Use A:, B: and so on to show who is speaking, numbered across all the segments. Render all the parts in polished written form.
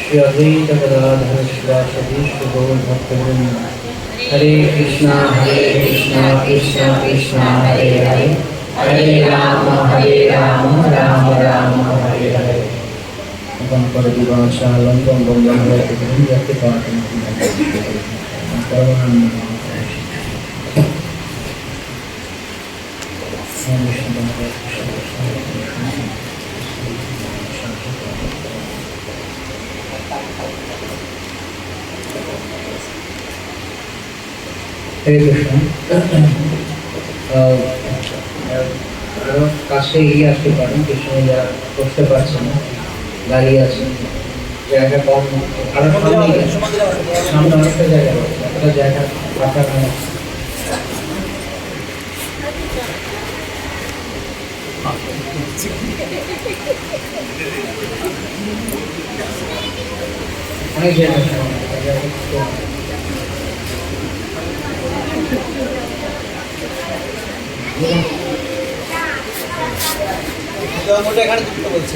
A: श्री अद्वैत गदाधर शिवासदि श्री गौर भक्तवृंद। हरे कृष्णा कृष्णा कृष्णा हरे हरे, हरे राम राम राम हरे हरे। अपन पर दिवाचालम बम बम हरे कृष्ण यति पाठन परमानंद हरे कृष्ण। কাছে এগিয়ে আসতে পারেন, পেছনে যারা বসতে পারছেন না, দাঁড়িয়ে আছেন, জায়গা কম, আরো সামনে অনেকটা জায়গা রয়েছে, একটা জায়গা ফাঁকা নেই। অনেক জায়গা এখানে দুটো বলছে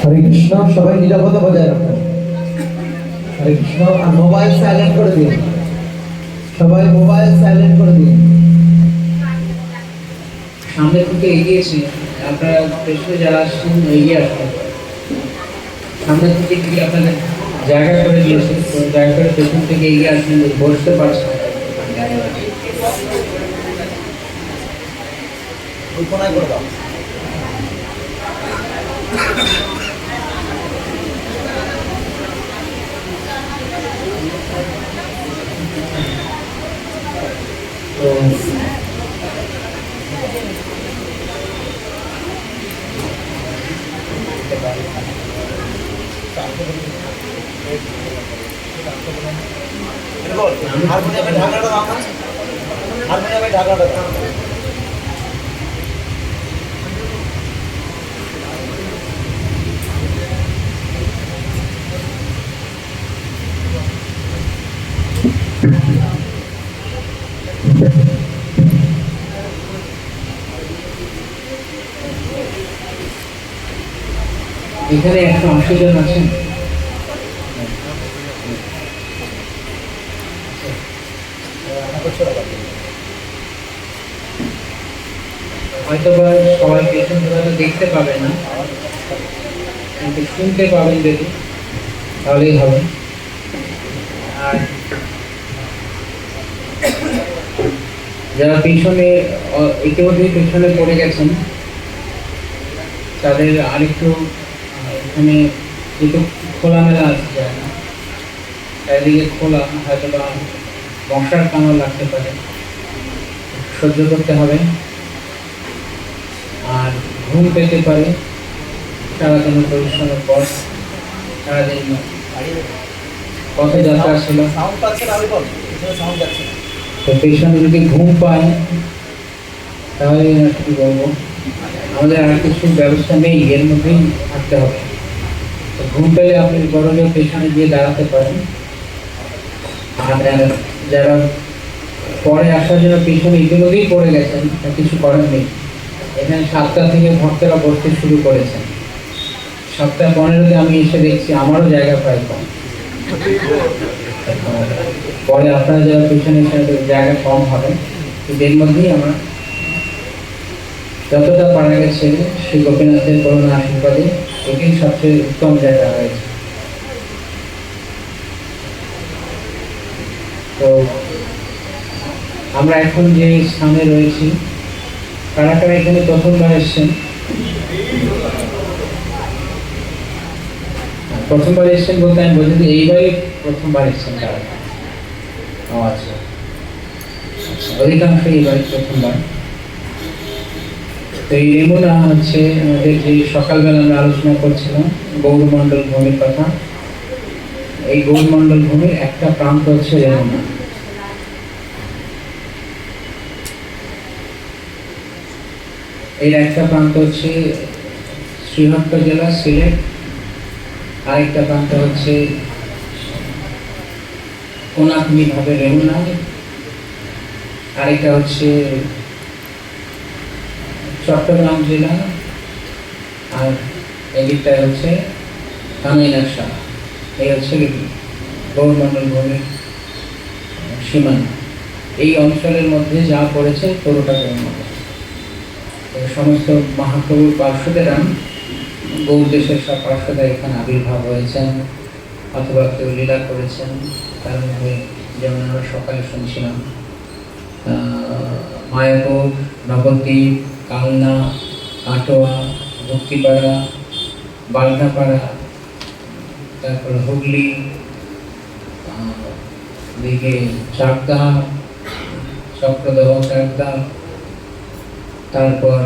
A: হরে কৃষ্ণ। সবাই নিরাপত্তা বজায় রাখবেন। হরে কৃষ্ণ। আর মোবাইল সাইলেন্ট করে দিন, সবাই মোবাইল সাইলেন্ট করে দিন। সামনে থেকে এগিয়েছি, আপনারা পেছনে যারা আসছেন এগিয়ে আসবেন। সামনে থেকে গিয়ে আপনাদের জায়গা করে দিয়েছে, জায়গা করে পেছন থেকে এগিয়ে আসবেন, বসতে পারছেন। কোনায় করে দাও। হারমোনিয়ামে ঢাকাটা দাও, হারমোনিয়ামে ঢাকাটা দাও। এখানে 180 জন আছেন। হয়তো বা সবাই পেছন থেকে দেখতে পাবেন না, কিন্তু শুনতে পাবেন, যদি তাহলেই হবে। আর যারা পিছনে ইতিমধ্যেই পেছনে পড়ে গেছেন, তাদের আরেকটু এখানে যেহেতু খোলামেলা আছে জায়গা, চারিদিকে খোলা, হয়তো বা মশার কামড় লাগতে পারে, সহ্য করতে হবে। আর ঘুম পেতে পারে সারাদিনের পরিশ্রমের পর, সারাদিন পথে যাত্রা ছিল, তো পেছনে যদি ঘুম পায় তাহলে কি বলবো, আমাদের আর কিছু ব্যবস্থা নেই, এর মধ্যেই থাকতে হবে। তো ঘুম পেলে আপনি বড় পেছনে গিয়ে দাঁড়াতে পারেন। আর যারা পরে আসার জন্য পিছনে ইতিমধ্যেই পড়ে গেছেন, কিছু করার নেই। এখানে 7টা থেকে ভক্তরা বসতে শুরু করেছেন, 7:15-তে আমি এসে দেখছি আমারও জায়গা প্রায় কম। পরে আপনারা যারা পিছনে জায়গা কম হবে, এর মধ্যেই আমরা যতটা পারা গেছে শ্রী গোপীনাথের করুণা আশীর্বাদে এটাই সবচেয়ে উত্তম জায়গা হয়েছে। তো আমরা এখন যে স্থানে রয়েছি, কারা কারা এখানে প্রথমবার এসছেন? প্রথমবার এসছেন বলতে আমি বলছি এইবারই প্রথমবার এসছেন কারা? ও আচ্ছা, অধিকাংশ এইবারই প্রথমবার। তো এই রেমুনা হচ্ছে আমাদের যে সকালবেলা আমরা আলোচনা করছিলাম গৌরমণ্ডল ভূমির কথা। এই গৌরমণ্ডল ভূমির একটা প্রান্ত হচ্ছে রেমুনা। এর একটা প্রান্ত হচ্ছে শ্রীহট্ট জেলা সিলেট, আরেকটা প্রান্ত হচ্ছে কোনাকুনি ভাবে রেমুনা, আরেকটা হচ্ছে চট্টগ্রাম জেলা, আর এদিকটা হচ্ছে কামাইনাশা। এই হচ্ছে গৌরমন্ডল ভূমির সীমানা। এই অঞ্চলের মধ্যে যা পড়েছে পুরোটা গৌরমন্ডল। সমস্ত মহাপ্রভুর পার্শ্বদেরা, গৌর দেশের সব পার্শ্বদা এখানে আবির্ভাব হয়েছেন অথবা কেউ লীলা করেছেন। তার মধ্যে যেমন আমরা সকালে শুনছিলাম মায়াপুর, নবদ্বীপ, কালনা, কাটোয়া, ভক্তিপাড়া, বালনাপাড়া, তারপর হুগলি, দিকে চাকদা, চক্রদহ, চাকদা, তারপর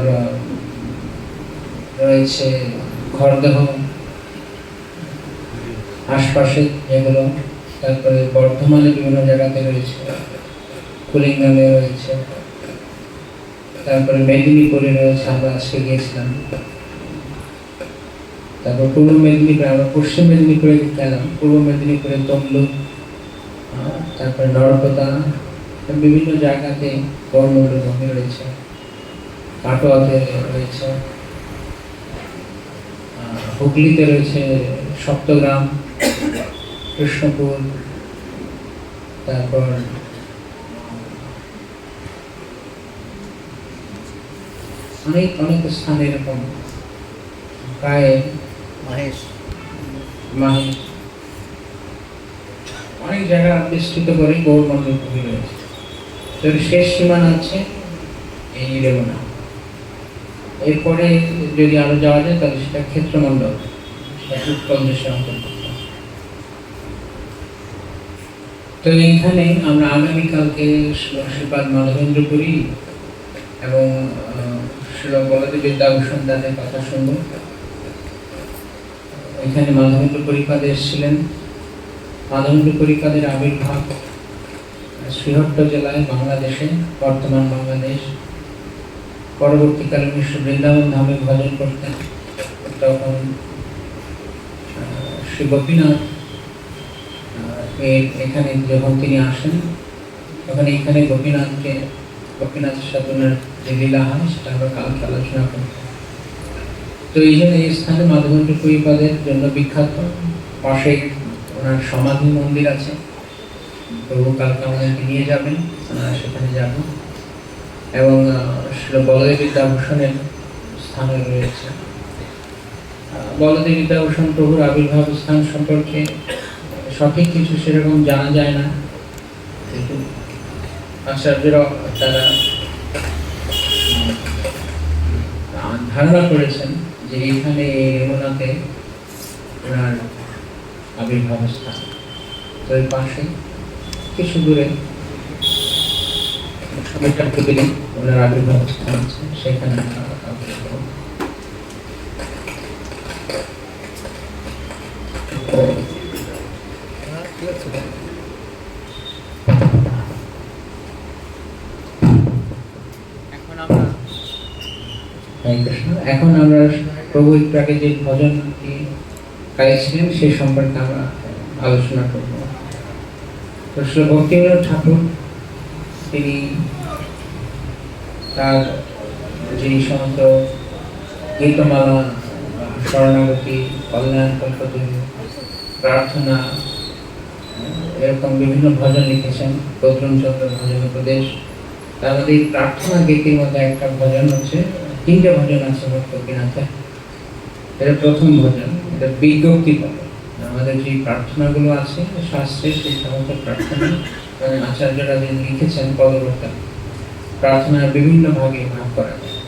A: রয়েছে খড়দহ আশপাশে যেগুলো, তারপরে বর্ধমানে বিভিন্ন জায়গাতে রয়েছে, কুলিঙ্গামে রয়েছে, তারপরে মেদিনীপুরে রয়েছে, আমরা আজকে গিয়েছিলাম। তারপর পূর্ব মেদিনীপুরে, আমরা পশ্চিম মেদিনীপুরে গেলাম, পূর্ব মেদিনীপুরে তমলুক, তারপরে নরপতা, বিভিন্ন জায়গাতে গৌরমন্ডল ভূমি রয়েছে, কাটোয়াতে রয়েছে, হুগলিতে রয়েছে সপ্তগ্রাম, কৃষ্ণপুর, তারপর অনেক অনেক স্থানে এরকম প্রায় মাহেশ অনেক জায়গা বিস্তৃত করে গৌরমন্ডল ভূমি রয়েছে। এর শেষ সীমানা আছে এই রেমুনা। এরপরে যদি আরো যাওয়া যায় তাহলে সেটা ক্ষেত্রমন্ডল, সেটা উৎকল দেশের অন্তর্ভুক্ত। তো এইখানে আমরা আগামীকালকে শ্রীপাদ মাধবেন্দ্রপুরী এবং শ্রী বলদেব বিদ্যাভূষণ দাদের কথা শুনব। এখানে মাধবেন্দ্রপুরীপাদ এসেছিলেন। মাধবেন্দ্রপুরীপাদের আবির্ভাব শ্রীহট্ট জেলায়, বাংলাদেশে, বর্তমান বাংলাদেশ। পরবর্তীকালে উনি বৃন্দাবন ধামে ভজন করতেন। তখন শ্রী গোপীনাথ এখানে যখন তিনি আসেন, তখন এখানে গোপীনাথের সাথে ওনার যে লীলা হয় সেটা আমরা কালকে আলোচনা করব। তো এই জন্য এই স্থানে মাধবেন্দ্রপুরীপাদের জন্য বিখ্যাত। পাশে ওনার সমাধি মন্দির আছে, প্রভু কালকে আমাদেরকে নিয়ে যাবেন, সেখানে যাব। এবং শ্রী বলদেব বিদ্যাভূষণের স্থান রয়েছে। বলদেব বিদ্যাভূষণ প্রভুর আবির্ভাব স্থান সম্পর্কে সঠিক কিছু সেরকম জানা যায় না, কিন্তু আচার্যরা তারা ধারণা করেছেন যে এখানে এই রেমুনাতে ওনার আবির্ভাব স্থান। তো এই পাশে কিছু দূরে ওনার আবির্ভাব স্থান আছে, সেখানে এখন আমরা প্রভু একটু আগে যে ভজন গাইছিলেন সেই সম্পর্কে আমরা আলোচনা করব। তো শ্রী ভক্তিবিনোদ ঠাকুর তিনি তার যে সমস্ত গীতমালা, শরণাগতি, কল্যাণ, কল্পতরু, প্রার্থনা, এরকম বিভিন্ন ভজন লিখেছেন। প্রদ্রুমচন্দ্র ভজন উপদেশ। তার মধ্যে এই প্রার্থনা গীতির মধ্যে একটা ভজন হচ্ছে, তিনটে ভজন আছে ভক্তিনাথের। এটা প্রথম ভজন, এটা বিজ্ঞপ্তি ভজন। আমাদের যে প্রার্থনাগুলো আছে শাস্ত্রে, সেই সমস্ত প্রার্থনা আচার্যরা যে লিখেছেন পদবর্তা, প্রার্থনার বিভিন্ন ভাগে ভাগ করা যায়।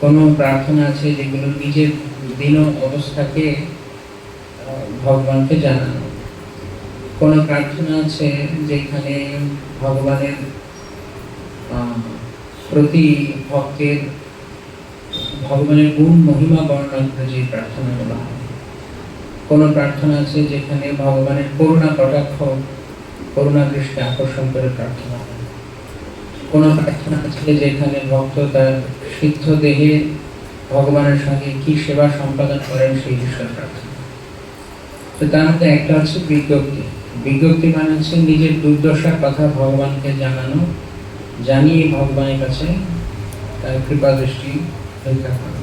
A: কোনো প্রার্থনা আছে যেগুলো নিজের দীন অবস্থাকে ভগবানকে জানানো। কোনো প্রার্থনা আছে যেখানে ভগবানের প্রতি ভক্তের ভগবানের গুণ মহিমা বর্ণনা করে যে প্রার্থনাগুলো হয়। কোনো প্রার্থনা আছে যেখানে ভগবানের করুণা কটাক্ষ, করুণা দৃষ্টি আকর্ষণ করে প্রার্থনা হয়। কোনো প্রার্থনা আছে যেখানে ভক্ত তার সিদ্ধ দেহে ভগবানের সঙ্গে কি সেবা সম্পাদন করেন সেই বিষয়ে প্রার্থনা। তো তার মধ্যে একটা হচ্ছে বিজ্ঞপ্তি। বিজ্ঞপ্তি মানে হচ্ছে নিজের দুর্দশার কথা ভগবানকে জানানো, জানিয়ে ভগবানের কাছে তার কৃপা দৃষ্টি পরীক্ষা করো।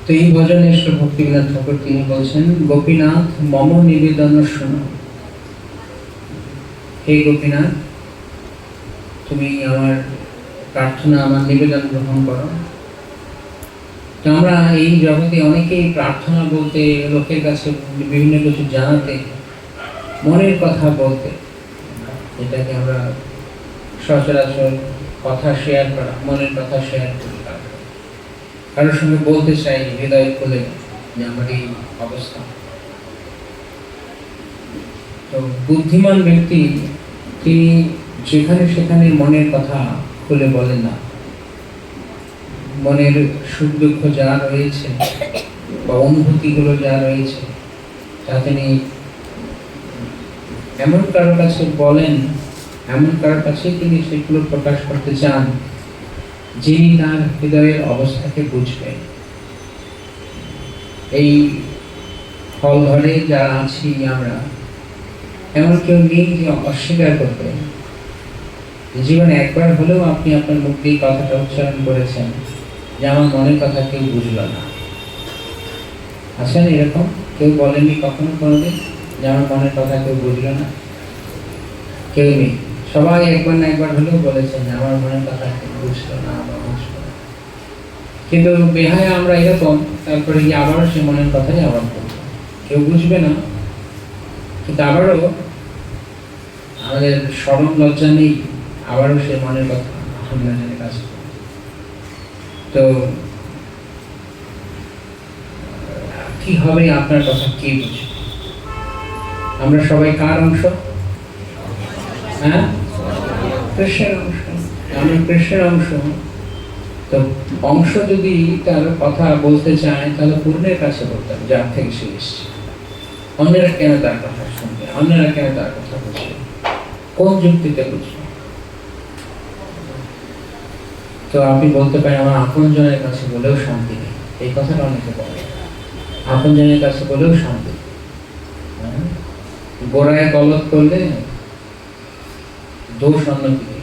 A: তো এই ভজনে শ্রী ভক্তিবিনোদ ঠাকুর তিনি বলছেন, গোপীনাথ মম নিবেদন শোনো। হে গোপীনাথ, তুমি আমার প্রার্থনা, আমার নিবেদন গ্রহণ করো। তো আমরা এই জগতে অনেকেই প্রার্থনা বলতে, লোকের কাছে বিভিন্ন কিছু জানাতে, মনের কথা বলতে, এটাকে আমরা সচরাচর কথা শেয়ার করা, মনের কথা শেয়ার করি, কারোর সঙ্গে বলতে চাই হৃদয় খুলে যে আমার এই অবস্থা। তো বুদ্ধিমান ব্যক্তি তিনি যেখানে সেখানে মনের কথা খুলে বলেন না। মনের সুখ দুঃখ যা রয়েছে বা অনুভূতিগুলো যা রয়েছে তা তিনি এমন কারোর কাছে বলেন, এমন কারোর কাছে তিনি সেগুলো প্রকাশ করতে চান যিনি তার হৃদয়ের অবস্থাকে বুঝবেন। এই হল ঘরে যারা আছি আমরা, এমন কেউ নেই যে অস্বীকার করবে জীবনে একবার হলেও আপনি আপনার মুখ দিয়ে কথাটা উচ্চারণ করেছেন যে আমার মনের কথা কেউ বুঝলো না। আছেন এরকম? কেউ বলেননি কখনো কোনোদিন যে আমার মনের কথা কেউ বুঝলো না? কেউ নেই। সবাই একবার না একবার হলেও বলেছেন যে আমার মনের কথা কেউ বুঝলো না, আমার বুঝলো না। কিন্তু বেহায় আমরা এরকম, তারপরে গিয়ে আবারও সে মনের কথাই আবার বলবো, কেউ বুঝবে না। কিন্তু আবারও আমাদের সরম লজ্জা নেই, আবারও সে মনের কথা আপনাদের কাছে। তো কি হবে আপনার কথা কে বুঝবে? আমরা সবাই কার অংশ? হ্যাঁ, কৃষ্ণের অংশ। আমরা কৃষ্ণের অংশ। তো অংশ যদি তার কথা বলতে চায় তাহলে পূর্ণের কাছে বলতে হবে, যার থেকে সে এসছে। অন্যরা কেন তার কথা শুনবে? অন্যরা কেন তার কথা বুঝবে? কোন যুক্তিতে বুঝবে? তো আপনি বলতে পারেন আমার আপনজনের কাছে বলেও শান্তি নেই। এই কথাটা অনেকে বলে, আপনজনের কাছে বলেও শান্তি। গোড়ায় গলত করলে দোষ অন্য দিকে।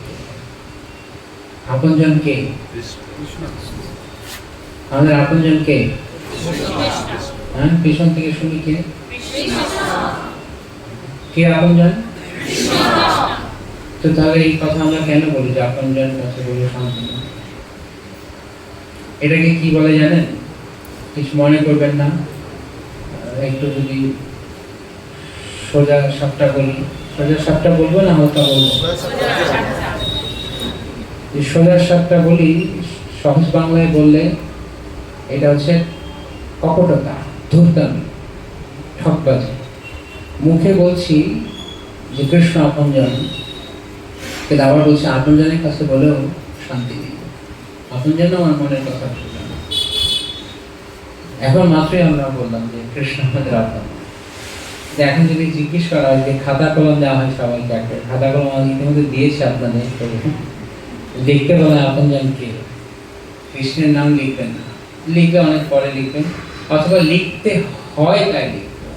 A: আপনজন কে? আমাদের আপনজন কে? হ্যাঁ, পিছন থেকে শুনি কে? কে আপনজন? তো তাহলে এই কথা আমরা কেন বলি যে আপনজন কাছে বলে শান্তি নেই? এটাকে কি বলে জানেন? কিছু মনে করবেন না, একটু যদি সোজা সাপটা বলি। সোজা সাপটা বলবো না হালকা বলবো? সোজা সাপটা বলি, সহজ বাংলায় বললে এটা হচ্ছে কপটতা, ধূর্তামি, ঠকবাজি। মুখে বলছি যে কৃষ্ণ আপনজন, কিন্তু আবার বলছি আপনজনের কাছে বলেও শান্তি নেই। আপনজন আমার মনের কথা শুনলাম। এখন মাত্রই আমরা বললাম যে কৃষ্ণ আমাদের আপন। এখন যদি জিজ্ঞেস করা হয় যে খাতা কলম দেওয়া হয় সবাইকে, একটা খাতা কলম আমি ইতিমধ্যে দিয়েছি আপনাদের, দেখতে বলেন আপনজন কে? কৃষ্ণের নাম লিখবেন না, লিখলে অনেক পরে লিখবেন, অথবা লিখতে হয় তাই লিখবেন।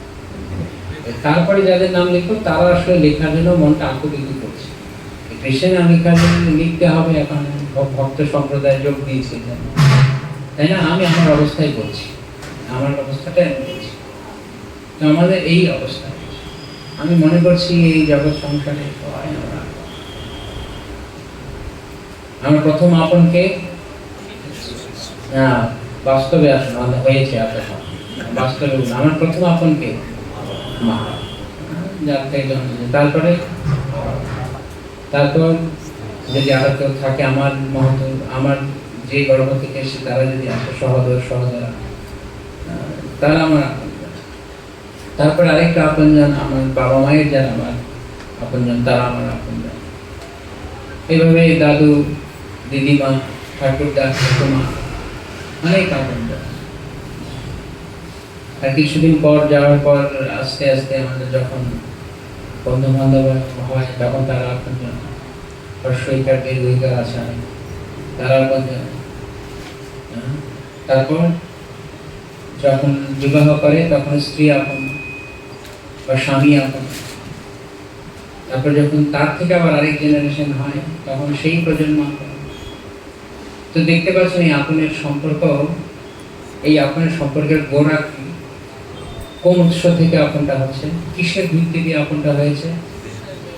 A: তারপরে যাদের নাম লিখবো তারা আসলে লেখার জন্য মনটা আকুতি করছে। কৃষ্ণের নাম লেখার জন্য লিখতে হবে, এখন ভক্ত সম্প্রদায় যোগ দিয়েছে, তাই না? আমি আমার অবস্থায় বলছি, আমার অবস্থাটা আমি বলছি। তো আমাদের এই অবস্থা, আমি মনে করছি এই জগৎ সংসারে আমার প্রথম আপনকে বাস্তবে আসুন হয়েছে আপনার বাস্তবে আমার প্রথম আপনকে মা, যার থেকে জন্ম। তারপরে তারপর যদি আরো কেউ থাকে আমার মহত, আমার যে গর্ভ থেকে এসে তারা যদি আসে, সহোদর সহোদরা, তারা আমার আপনজন। তারপর আরেকটা আপনজন আমার বাবা মায়ের যারা আমার আপনজন, তারা আমার আপনজন। এইভাবে দাদু, দিদিমা, ঠাকুরদা, ঠাকুমা, অনেক আপনজন। আর কিছুদিন পর যাওয়ার পর আস্তে আস্তে আমাদের যখন বন্ধু বান্ধব হয় তখন তারা আপনজন। সৈকার দীর্ঘিকার আছে, তারা আপনজন। তারপর যখন বিবাহ করে তখন স্ত্রী আপন বা স্বামী আপন। তারপর যখন তার থেকে আবার আরেক জেনারেশন হয় তখন সেই প্রজন্ম। তো দেখতে পাচ্ছেন এই আপনের সম্পর্ক, এই আপনের সম্পর্কের গোড়া কি, কোন উৎস থেকে আপনটা হচ্ছে, কিসের ভিত্তিতে আপনটা হয়েছে?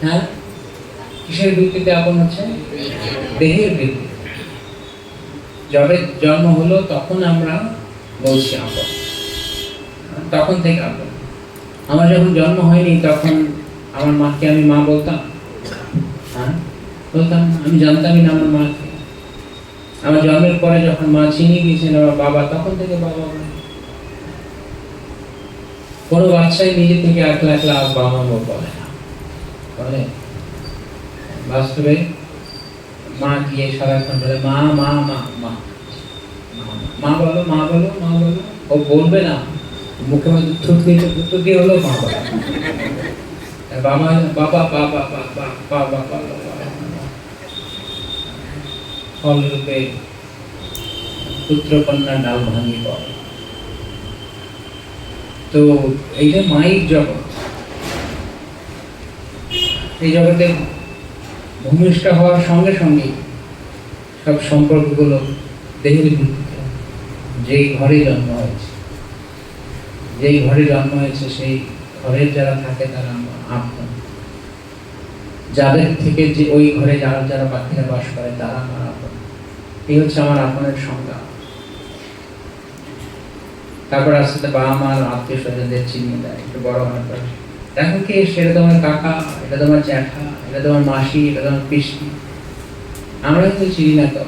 A: হ্যাঁ, কিসের ভিত্তিতে আপন হচ্ছে? দেহের ভিত্তিতে। যবে জন্ম হলো তখন আমরা বলছি আপন, তখন থেকে আপন। আমার যখন জন্ম হয়নি তখন আমার মাকে আমি মা বলতাম? হ্যাঁ, বলতাম। আমি জানতামই না আমার মাকে। আমার জন্মের পরে যখন মা চিনিয়ে দিয়েছেন আমার বাবা, তখন থেকে বাবা বলে। কোনো বাচ্চাই নিজে থেকে একলা একলা বাবা মা বলে না, বলে? বাস্তবে মা গিয়ে সারাক্ষণ বলে মা মা মা মা মা বলো মা বলো মা বলো। ও বলবে না, মুখে মধ্যে থুতু দিয়ে হলো মা বলে। বাবা বাবা বাবা বাবা বাবা বাবা ফলরূপে পুত্র কন্যা ডাল ভাঙি পড়ে। তো এইটা মায়ের জগৎ। এই জগতে ভূমিষ্ঠ হওয়ার সঙ্গে সঙ্গে সব সম্পর্কগুলো দেহের ভিত্তিতে। যেই ঘরে জন্ম হয়েছে, যেই ঘরে জন্ম হয়েছে সেই ঘরের যারা থাকে তারা আপন। যাদের থেকে যে ওই ঘরে যারা যারা বাকিরা বাস করে তারা আমার আপন। এই হচ্ছে আমার আপনের সংজ্ঞা। তারপর আস্তে বাবা মার আত্মীয় স্বজনদের চিনিয়ে দেয় একটু বড় হওয়ার পর। দেখো কি, সেটা তোমার কাকা, এটা তোমার জ্যাঠা, এটা তোমার মাসি, এটা তোমার পিসি। আমরা কিন্তু চিনি না, তো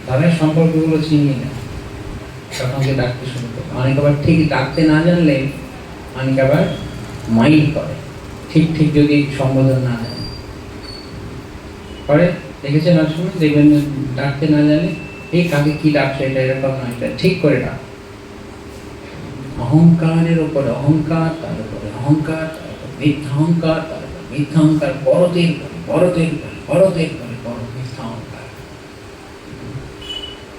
A: তাদের সম্পর্কগুলো চিনি না, তখন যে ডাকতে শুরু করে। অনেক আবার ঠিক ডাকতে না জানলে অনেক আবার মাইন্ড করে, ঠিক ঠিক যদি সম্বোধন না জানে করে। দেখেছেন অনেক সময় দেখবেন ডাকতে না জানলে এই কাকে কি ডাকছে, এটা এরকম না, এটা ঠিক করে ডাক। অহংকারের উপরে অহংকার, তার উপরে অহংকার, তার উপর মিথ্যা অহংকার, তার উপর মিথ্যা অহংকার, বড়দের করে বড়দের করে বড়দের করে বড় মিথ্যা অহংকার।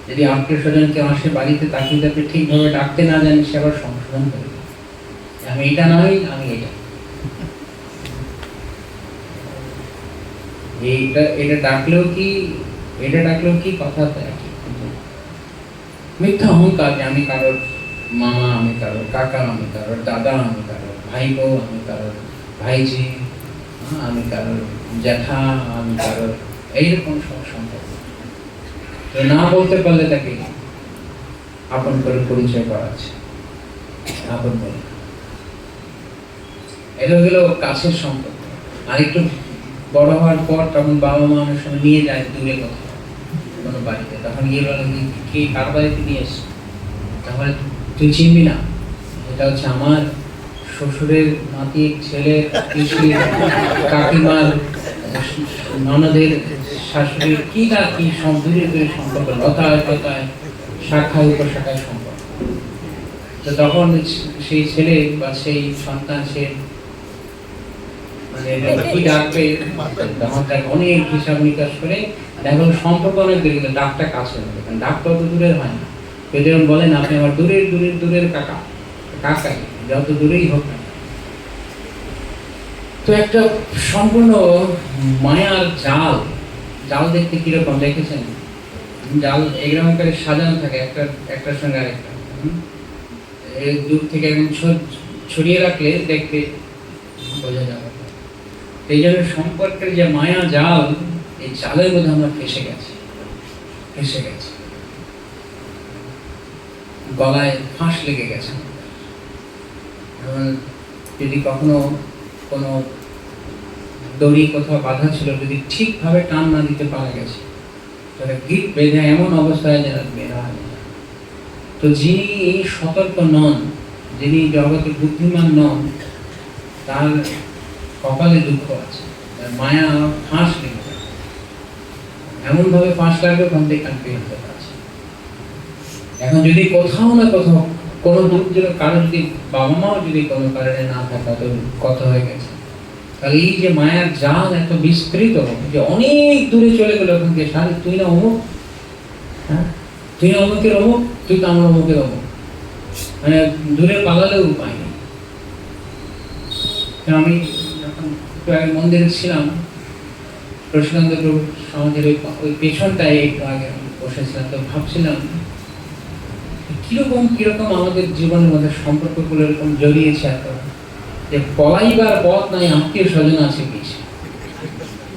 A: যদি আত্মীয় স্বজন কেউ আসে বাড়িতে, তাকে যাতে ঠিকভাবে ডাকতে না জানি, সে আবার সংশোধন করে, আমি এটা নয়, আমি এটা। এটা ডাকলেও কি কথা মিথ্যা অহংকার, যে আমি কারোর মামা, আমি কারোর কাকা, আমি কারোর দাদা, আমি কারোর ভাই বউ, আমি কারোর ভাইজি, আমি কারোর জ্যাঠা, আমি কারোর, এইরকম সব সম্পর্ক। তো না বলতে পারলে তাকে আপন করে পরিচয় করাচ্ছে, আপন বলে। এটা হলো কাছের সম্পর্ক। আর একটু বড় হওয়ার পর তখন বাবা মা অনেক সময় নিয়ে যায় দূরে কোথাও, কোনো বাড়িতে। তখন গিয়ে বলে কি কার বাড়িতে নিয়ে এসে, তাহলে তুই চিনবি না, এটা হচ্ছে আমার শ্বশুরের নাতির ছেলে, পিসির, কাকিমার, ননদের শাশুড়ির, কি না কি সব দূরে দূরে সম্পর্ক, লতায় পাতায়, শাখায় উপশাখায় সম্পর্ক। তো তখন সেই ছেলে বা সেই সন্তান সে মানে কি ডাকবে, তখন তাকে অনেক হিসাব নিকাশ করে দেখো সম্পর্ক অনেক দূরে, কিন্তু ডাকটা কাছে হবে, কারণ ডাকটা অত দূরের হয় না। যেমন বলেন আপনি আমার দূরের দূরের দূরের কাকা, কাকাই যত দূরেই হোক না। তো একটা সম্পূর্ণ মায়ার জাল। জাল দেখতে কিরকম দেখেছেন? জাল এরকম করে সাজানো থাকে একটার সঙ্গে আরেকটা, দূর থেকে একদম ছড়িয়ে রাখলে দেখতে বোঝা যাবে। এই জন্য সম্পর্কের যে মায়া জাল, এই জালের মধ্যে আমরা ফেসে গেছি। গলায় ফাঁস লেগে গেছে। যদি কখনো কোনো দড়ি কোথাও বাঁধা ছিল, যদি ঠিকভাবে টান না দিতে পারা গেছে, তাহলে গিট বেঁধে এমন অবস্থায় যেন বেরা হয়। তো যিনি সতর্ক নন, যিনি জগতে বুদ্ধিমান নন, তার কপালে দুঃখ আছে, তার মায়া ফাঁস লেগে যায়। এমন ভাবে ফাঁস লাগবে ওখান থেকে কানপি হতে পারছে। এখন যদি কোথাও না কোথাও কোনো দুঃখের কারণ, যদি বাবা মাও যদি কোনো কারণে না থাকা, তো কত হয়ে গেছে। তাহলে এই যে মায়ার জাল এত বিস্তৃত, যে অনেক দূরে চলে গেল ওখান থেকে, সারি তুই না অমুক, হ্যাঁ তুই না অমুকের অমুক, তুই তো আমার অমুকের অমুক, মানে দূরে পালালেও উপায় নেই। আমি যখন একটু আগে মন্দিরে ছিলাম, প্রশান্ত প্রভু সমাজের ওই পেছনটায় একটু আগে বসেছিলাম, তো ভাবছিলাম কিরকম কিরকম আমাদের জীবনের মধ্যে সম্পর্কগুলো এরকম জড়িয়েছে এত, যে পলাইবার পথ নাই, আত্মীয় স্বজন আছে পিছিয়ে,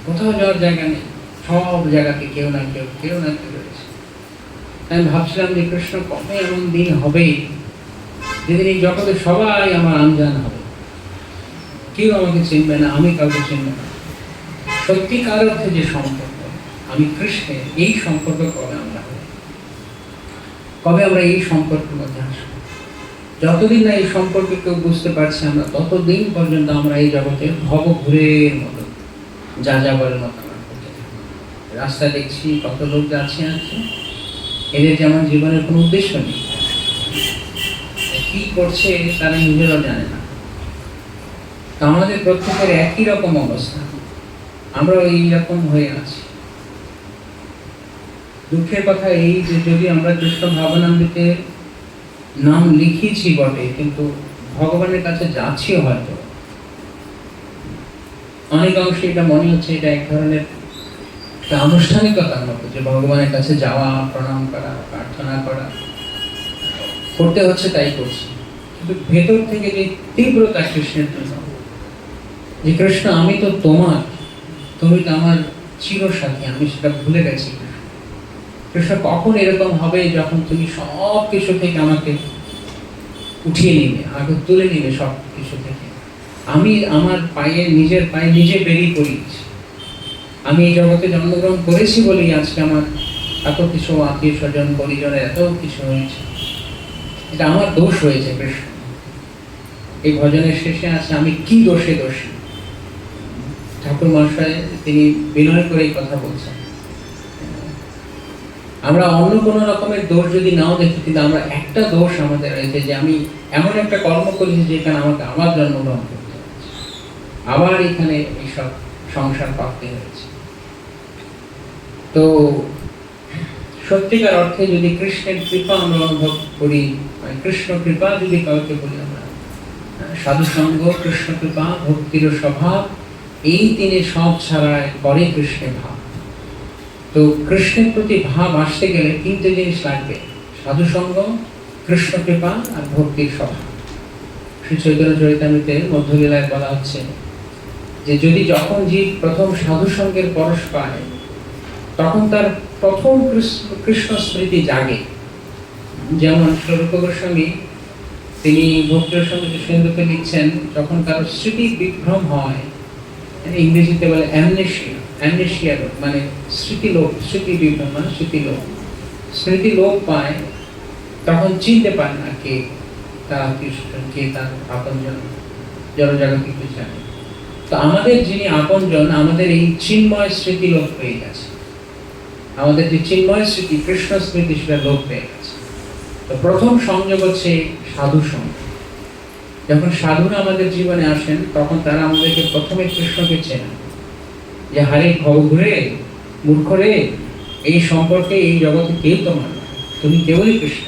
A: কোথাও যাওয়ার জায়গা নেই, সব জায়গাতে কেউ না কেউ রয়েছে। আমি ভাবছিলাম যে কৃষ্ণ কবে এমন দিন হবে যেদিন এই জগতে সবাই আমার আনজান হবে, কেউ আমাকে চিনবে না, আমি কাউকে চিনবে না। সত্যিকার অর্থে যে সম্পর্ক আমি কৃষ্ণের, এই সম্পর্ক কবে আমরা এই সম্পর্কের মধ্যে আসবো? যতদিন না এই সম্পর্কে কেউ বুঝতে পারছি আমরা, ততদিন পর্যন্ত আমরা এই জগতে ভবঘুরের মতো যা যাবারের মতো আমরা করতে থাকি। রাস্তা দেখছি কত লোক যাচ্ছে আছে, এদের যেমন জীবনের কোনো উদ্দেশ্য নেই, কি করছে তারা নিজেরাও জানে না। তা আমাদের প্রত্যেকের একই রকম অবস্থা, আমরা এইরকম হয়ে আছি। দুঃখের কথা এই যে যদি আমরা কৃষ্ণ ভাবনামৃতে নাম লিখিয়েছি বটে, কিন্তু ভগবানের কাছে যাচ্ছিও হয়তো অনেক অংশে এটা মনে হচ্ছে এটা এক ধরনের আনুষ্ঠানিকতার মতো, যে ভগবানের কাছে যাওয়া, প্রণাম করা, প্রার্থনা করা করতে হচ্ছে, তাই করছি। কিন্তু ভেতর থেকে যে তীব্রতা কৃষ্ণের জন্য, যে কৃষ্ণ আমি তো তোমার, তুমি তো আমার চিরসাথী, আমি সেটা ভুলে গেছি। কৃষ্ণ কখন এরকম হবে যখন তুমি সব কিছু থেকে আমাকে উঠিয়ে নিবে, আমাকে তুলে নিবে সব কিছু থেকে। আমি আমার নিজের পায়ে নিজে বেরিয়ে পড়িয়েছি, আমি এই জগতে জন্মগ্রহণ করেছি বলেই আজকে আমার এত কিছু আত্মীয় স্বজন পরিজনের এত কিছু হয়েছে, এটা আমার দোষ হয়েছে। কৃষ্ণ এই ভজনের শেষে আছে আমি কি দোষে দোষী। ঠাকুর মহাশয় তিনি বিনয় করে এই কথা বলছেন, আমরা অন্য কোনো রকমের দোষ যদি নাও দেখি, কিন্তু আমরা একটা দোষ আমাদের রয়েছে, যে আমি এমন একটা কর্ম করেছি যেখানে আমাকে আবার জন্মগ্রহণ করতে হয়েছে, আবার এখানে এইসব সংসার পাতে হয়েছে। তো সত্যিকার অর্থে যদি কৃষ্ণের কৃপা আমরা অনুভব করি, কৃষ্ণ কৃপা যদি কাউকে বলি আমরা, সাধু সঙ্গ, কৃষ্ণ কৃপা, ভক্তির স্বভাব, এই তিনে সব ছাড়ায় পরে কৃষ্ণের ভাব। তো কৃষ্ণের প্রতি ভাব আসতে গেলে তিনটে জিনিস লাগবে: সাধু সঙ্গ, কৃষ্ণ কৃপা আর ভক্তির স্বভাব। শ্রী চৈতন্য চরিতামৃতে মধ্যলীলায় বলা হচ্ছে যে যদি যখন জীব প্রথম সাধু সঙ্গের পরশ পায়, তখন তার প্রথম কৃষ্ণ স্মৃতি জাগে। যেমন স্বরূপ গোস্বামী তিনি ভক্তির সঙ্গে সিন্ধুতে লিখছেন, যখন কারো স্মৃতি বিভ্রম হয়, ইংরেজিতে বলে অ্যামনেশিয়া, মানে স্মৃতিলোপ, স্মৃতি বিভ্রম মানে স্মৃতিলোপ, স্মৃতিলোপ পায়, তখন চিনতে পারে না কে তার আত্মীয়-স্বজন, কে তার আপনজন, জড়জাগতিক বিচার। তো আমাদের যিনি আপনজন, আমাদের এই চিন্ময় স্মৃতি লোপ হয়ে গেছে, আমাদের যে চিন্ময় স্মৃতি, কৃষ্ণ স্মৃতি, সেটা লোপ পেয়ে গেছে। তো প্রথম সংযোগ হচ্ছে সাধু সঙ্গ। যখন সাধুরা আমাদের জীবনে আসেন, তখন তারা আমাদেরকে প্রথমে কৃষ্ণকে চেনেন, যে হারে ভবঘুরে মূর্খরে, এই সম্পর্কে এই জগতে কেউ তোমার না, তুমি কেবলই কৃষ্ণ।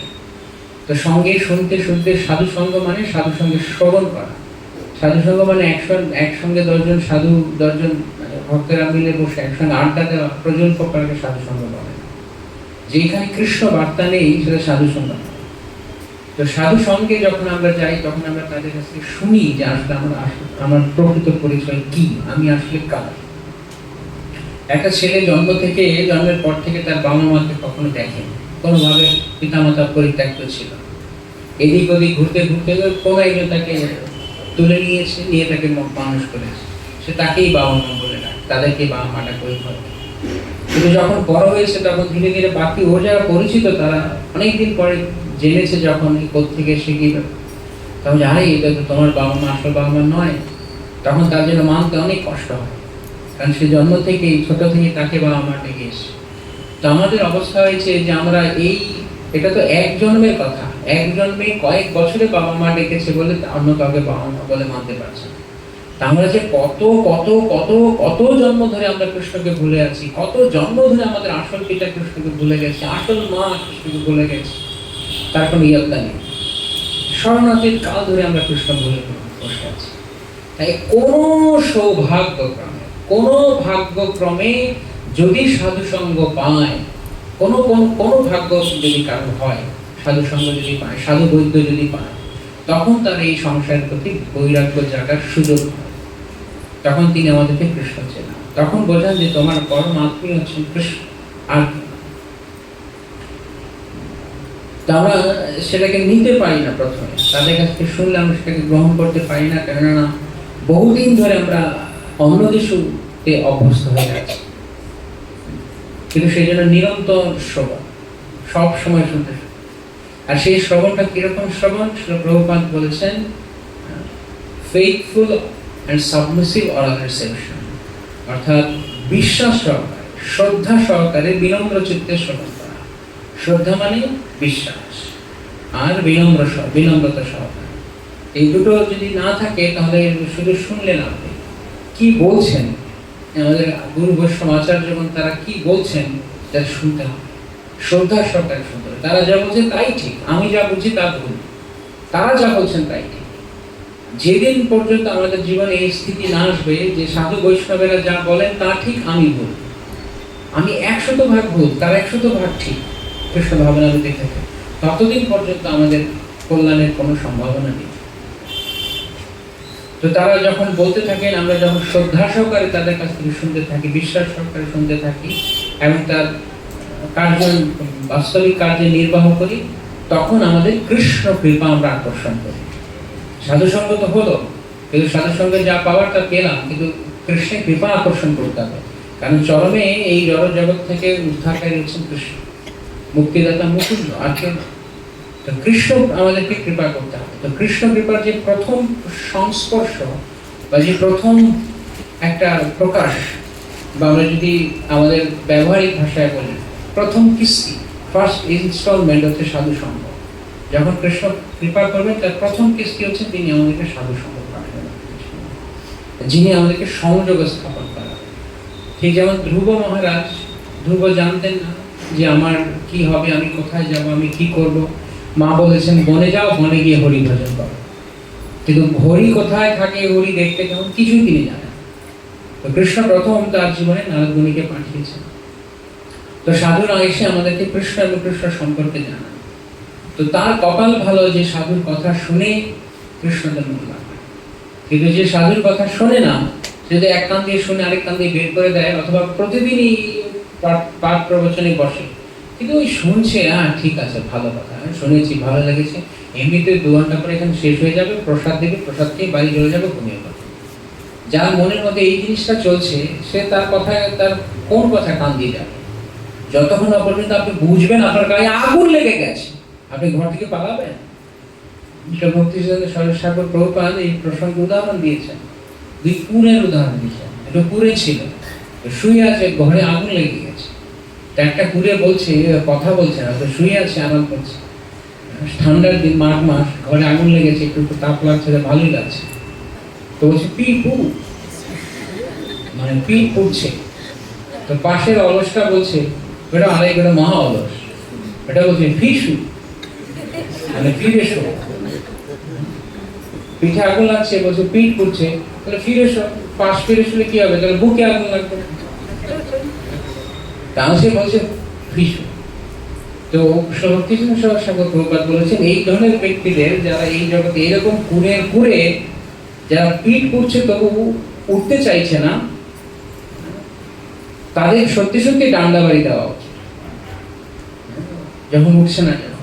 A: তো সঙ্গে শুনতে শুনতে সাধু সঙ্গ মানে সাধু সঙ্গে শ্রবণ করা, সাধু সঙ্গ মানে একসঙ্গে 10 জন সাধু, 10 জন ভক্তেরা মিলে বসে একসঙ্গে আড্ডা দেওয়া, প্রয়োজন প্রকারকে সাধু সঙ্গ বলে। যেখানে কৃষ্ণ বার্তা নেই সেটা সাধু সঙ্গ। তো সাধু সঙ্গে যখন আমরা যাই, তখন আমরা তাদের কাছে শুনি যে আসলে আমার প্রকৃত পরিচয় কি, আমি আসলে কার। একটা ছেলে জন্মের পর থেকে তার বাবা মাকে কখনো দেখেন, কোনোভাবে পিতামাতা পরিত্যক্ত ছিল, এদিক ওদিক ঘুরতে ঘুরতে কোনো একজন তাকে তুলে নিয়েছে, নিয়ে তাকে মানুষ করেছে, সে তাকেই বাবা মা বলে ডাকে, তাদেরকে বাবা মাটা করে হয়। কিন্তু যখন বড় হয়েছে, তখন ধীরে ধীরে বাকি ও যারা পরিচিত, তারা অনেকদিন পরে জেনেছে যখন কোত্থেকে শিখিল, তখন আরে এটা তো তোমার বাবা মা, আসল বাবা মা নয়। তখন তার জন্য মানতে অনেক কষ্ট হয়, কারণ সে জন্ম থেকেই, ছোট থেকে তাকে বাবা মা ডেকে এসে। তো আমাদের অবস্থা হয়েছে যে আমরা এটা তো এক জন্মের কথা, এক জন্মে কয়েক বছরে বাবা মা ডেকেছে বলে অন্য কাউকে বাবা মা বলে মানতে পারছে না। তা আমরা যে কত কত কত কত জন্ম ধরে আমরা কৃষ্ণকে ভুলে আছি, কত জন্ম ধরে আমাদের আসল পিতা কৃষ্ণকে ভুলে গেছি, আসল মা কৃষ্ণকে ভুলে গেছি, তার কোনো ইয়ত্তা নেই। শরণার্থীর কাল ধরে আমরা কৃষ্ণ ভুলে বসে আছি। তাই কোনো ভাগ্যক্রমে যদি সাধুসঙ্গ পায়, কোনো ভাগ্য যদি কারো হয়, সাধুসঙ্গ যদি পায়, সাধু বৈদ্য যদি পায়, তখন তার এই সংসারের প্রতি বৈরাগ্য জাগার সুযোগ হয়। তখন তিনি আমাদেরকে কৃষ্ণ চেনেন, তখন বোঝান যে তোমার পরম আত্মীয় হচ্ছেন কৃষ্ণ, আর আমরা সেটাকে নিতে পারি না। প্রথমে তাদের কাছ থেকে শুনলে আমরা সেটাকে গ্রহণ করতে পারি না, কেননা বহুদিন ধরে আমরা অন্য কিছুতে অভ্যস্ত হয়ে আছি। কিন্তু সেই জন্য নিরন্তর শ্রবণ, সব সময় শুনতে। আর সেই শ্রবণটা কিরকম শ্রবণ? প্রভুপাদ বলেছেন, faithful and submissive oral reception, অর্থাৎ বিশ্বাস সহকারে, শ্রদ্ধা সহকারে, বিনম্র চিত্তে শ্রবণ করা। শ্রদ্ধা মানে বিশ্বাস, আর বিনম্রতা সহকারে। এই দুটো যদি না থাকে তাহলে শুধু শুনলে না, কি বলছেন আমাদের গুরু বৈষ্ণব আচার্যগণ, তারা কি বলছেন তা শুনতে হবে, শ্রদ্ধা সহকারে শুনতে হবে। তারা যা বলছেন তাই ঠিক, আমি যা বুঝি তা ভুল। তারা যা বলছেন তাই ঠিক। যেদিন পর্যন্ত আমাদের জীবনে এই স্থিতি না আসবে যে সাধু বৈষ্ণবেরা যা বলেন তা ঠিক, আমি ভুল, আমি 100% ভুল, তার 100% ঠিক, কৃষ্ণ ভাবনামৃতি থেকে, ততদিন পর্যন্ত আমাদের কল্যাণের কোনো সম্ভাবনা নেই। তো তারা যখন বলতে থাকেন, আমরা যখন শ্রদ্ধা সহকারে তাদের কাছ থেকে শুনতে থাকি, বিশ্বাস সহকারে শুনতে থাকি, এবং তার বাস্তবিক কার্যে নির্বাহ করি, তখন আমাদের কৃষ্ণ কৃপা আমরা আকর্ষণ করি। সাধুসঙ্গ তো হলো, কিন্তু সাধুসঙ্গে যা পাওয়ার তা পেলাম, কিন্তু কৃষ্ণের কৃপা আকর্ষণ করতে হবে। কারণ চরমে এই জড় জগৎ থেকে উদ্ধারকারী হচ্ছেন কৃষ্ণ, মুক্তিদাতা মুকুন্দ, আর কেউ। তো কৃষ্ণ আমাদেরকে কৃপা করতে হবে। তো কৃষ্ণ কৃপার যে প্রথম সংস্পর্শ বা যে প্রথম একটা প্রকাশ, বা আমরা যদি আমাদের ব্যবহারিক ভাষায় বলি, প্রথম কিস্তি, ফার্স্ট ইনস্টলমেন্ট হচ্ছে সাধু সঙ্গ। যখন কৃষ্ণ কৃপা করবেন তার প্রথম কিস্তি হচ্ছে তিনি আমাদেরকে সাধু সঙ্গ পাঠাবেন, যিনি আমাদেরকে সংযোগ স্থাপন করেন। ঠিক যেমন ধ্রুব মহারাজ, ধ্রুব জানতেন না যে আমার কি হবে, আমি কোথায় যাব, আমি কি করব। মা বলেছেন বনে যাও, বনে গিয়ে হরি ভজন করো। কিন্তু হরি কোথায় থাকে, হরি দেখতে কেমন, কিছুই তিনি জানেন। তো কৃষ্ণ প্রথম তার জীবনে নারদ মুনিকে পাঠিয়েছেন। তো সাধুরা এসে আমাদেরকে কৃষ্ণ এবং কৃষ্ণ সম্পর্কে জানান। তো তার কপাল ভালো যে সাধুর কথা শুনে কৃষ্ণদের মন লাগে। কিন্তু যে সাধুর কথা শোনে না, যদি এক কান দিয়ে শুনে আরেক কান দিয়ে বের করে দেয়, অথবা প্রতিদিনই পাঠ প্রবচনে বসে, কিন্তু ওই শুনছে, ঠিক আছে, ভালো কথা, শুনেছি, ভালো লেগেছে, এমনিতে 2 ঘন্টা পরে এখানে শেষ হয়ে যাবে, প্রসাদ দেবে, প্রসাদ খেয়ে বাড়ি চলে যাবে, ঘুমিয়ে পড়বে। যার মনের মধ্যে এই জিনিসটা চলছে, সে তার কথায়, তার কোন কথা কান দিয়ে যাবে? যতক্ষণ না পর্যন্ত আপনি বুঝবেন আপনার গায়ে আগুন লেগে গেছে, আপনি ঘর থেকে পালাবেন। ভক্তিচন্দ্র সরস্বতী ঠাকুর প্রভুপাদ এই প্রসঙ্গে উদাহরণ দিয়েছেন, 2 কুঁড়ের উদাহরণ দিয়েছেন। একটা কুঁড়ে ছিল, শুয়ে আছে, ঘরে আগুন লেগে গেছে। একটা কুঁড়ে বলছে, কথা বলছে না, তো শুয়ে আছে, আরাম করছে। ঠান্ডার দিন, মাঘ মাস, ঘরে আগুন লেগেছে, একটু তাপ লাগছে, ভালোই লাগছে। তো বলছে পিঠ মানে পিঠ পুড়ছে। তো পাশের অলসটা বলছে, এটা আড়াই করে মহা অলস, এটা বলছে ফিসু, মানে ফিরে এসো। পিঠে আগুন লাগছে, বলছে পিঠ পুড়ছে, তাহলে ফিরে এসো। পাশ ফিরে শুলে কি হবে? তাহলে বুকে আগুন লাগবে। তাও সে বলছে ফিসু। তো ভক্তিচন্দ্র সরস্বতী ঠাকুর প্রভুপাদ বলেছেন, এই ধরনের ব্যক্তিদের, যারা এই জগতে এরকম কুঁড়ে যারা পিঠ পুড়ছে তবু উঠতে চাইছে না, তাদের সত্যি সত্যি ডান্ডা বাড়ি দেওয়া উচিত, যখন উঠছে না কেন।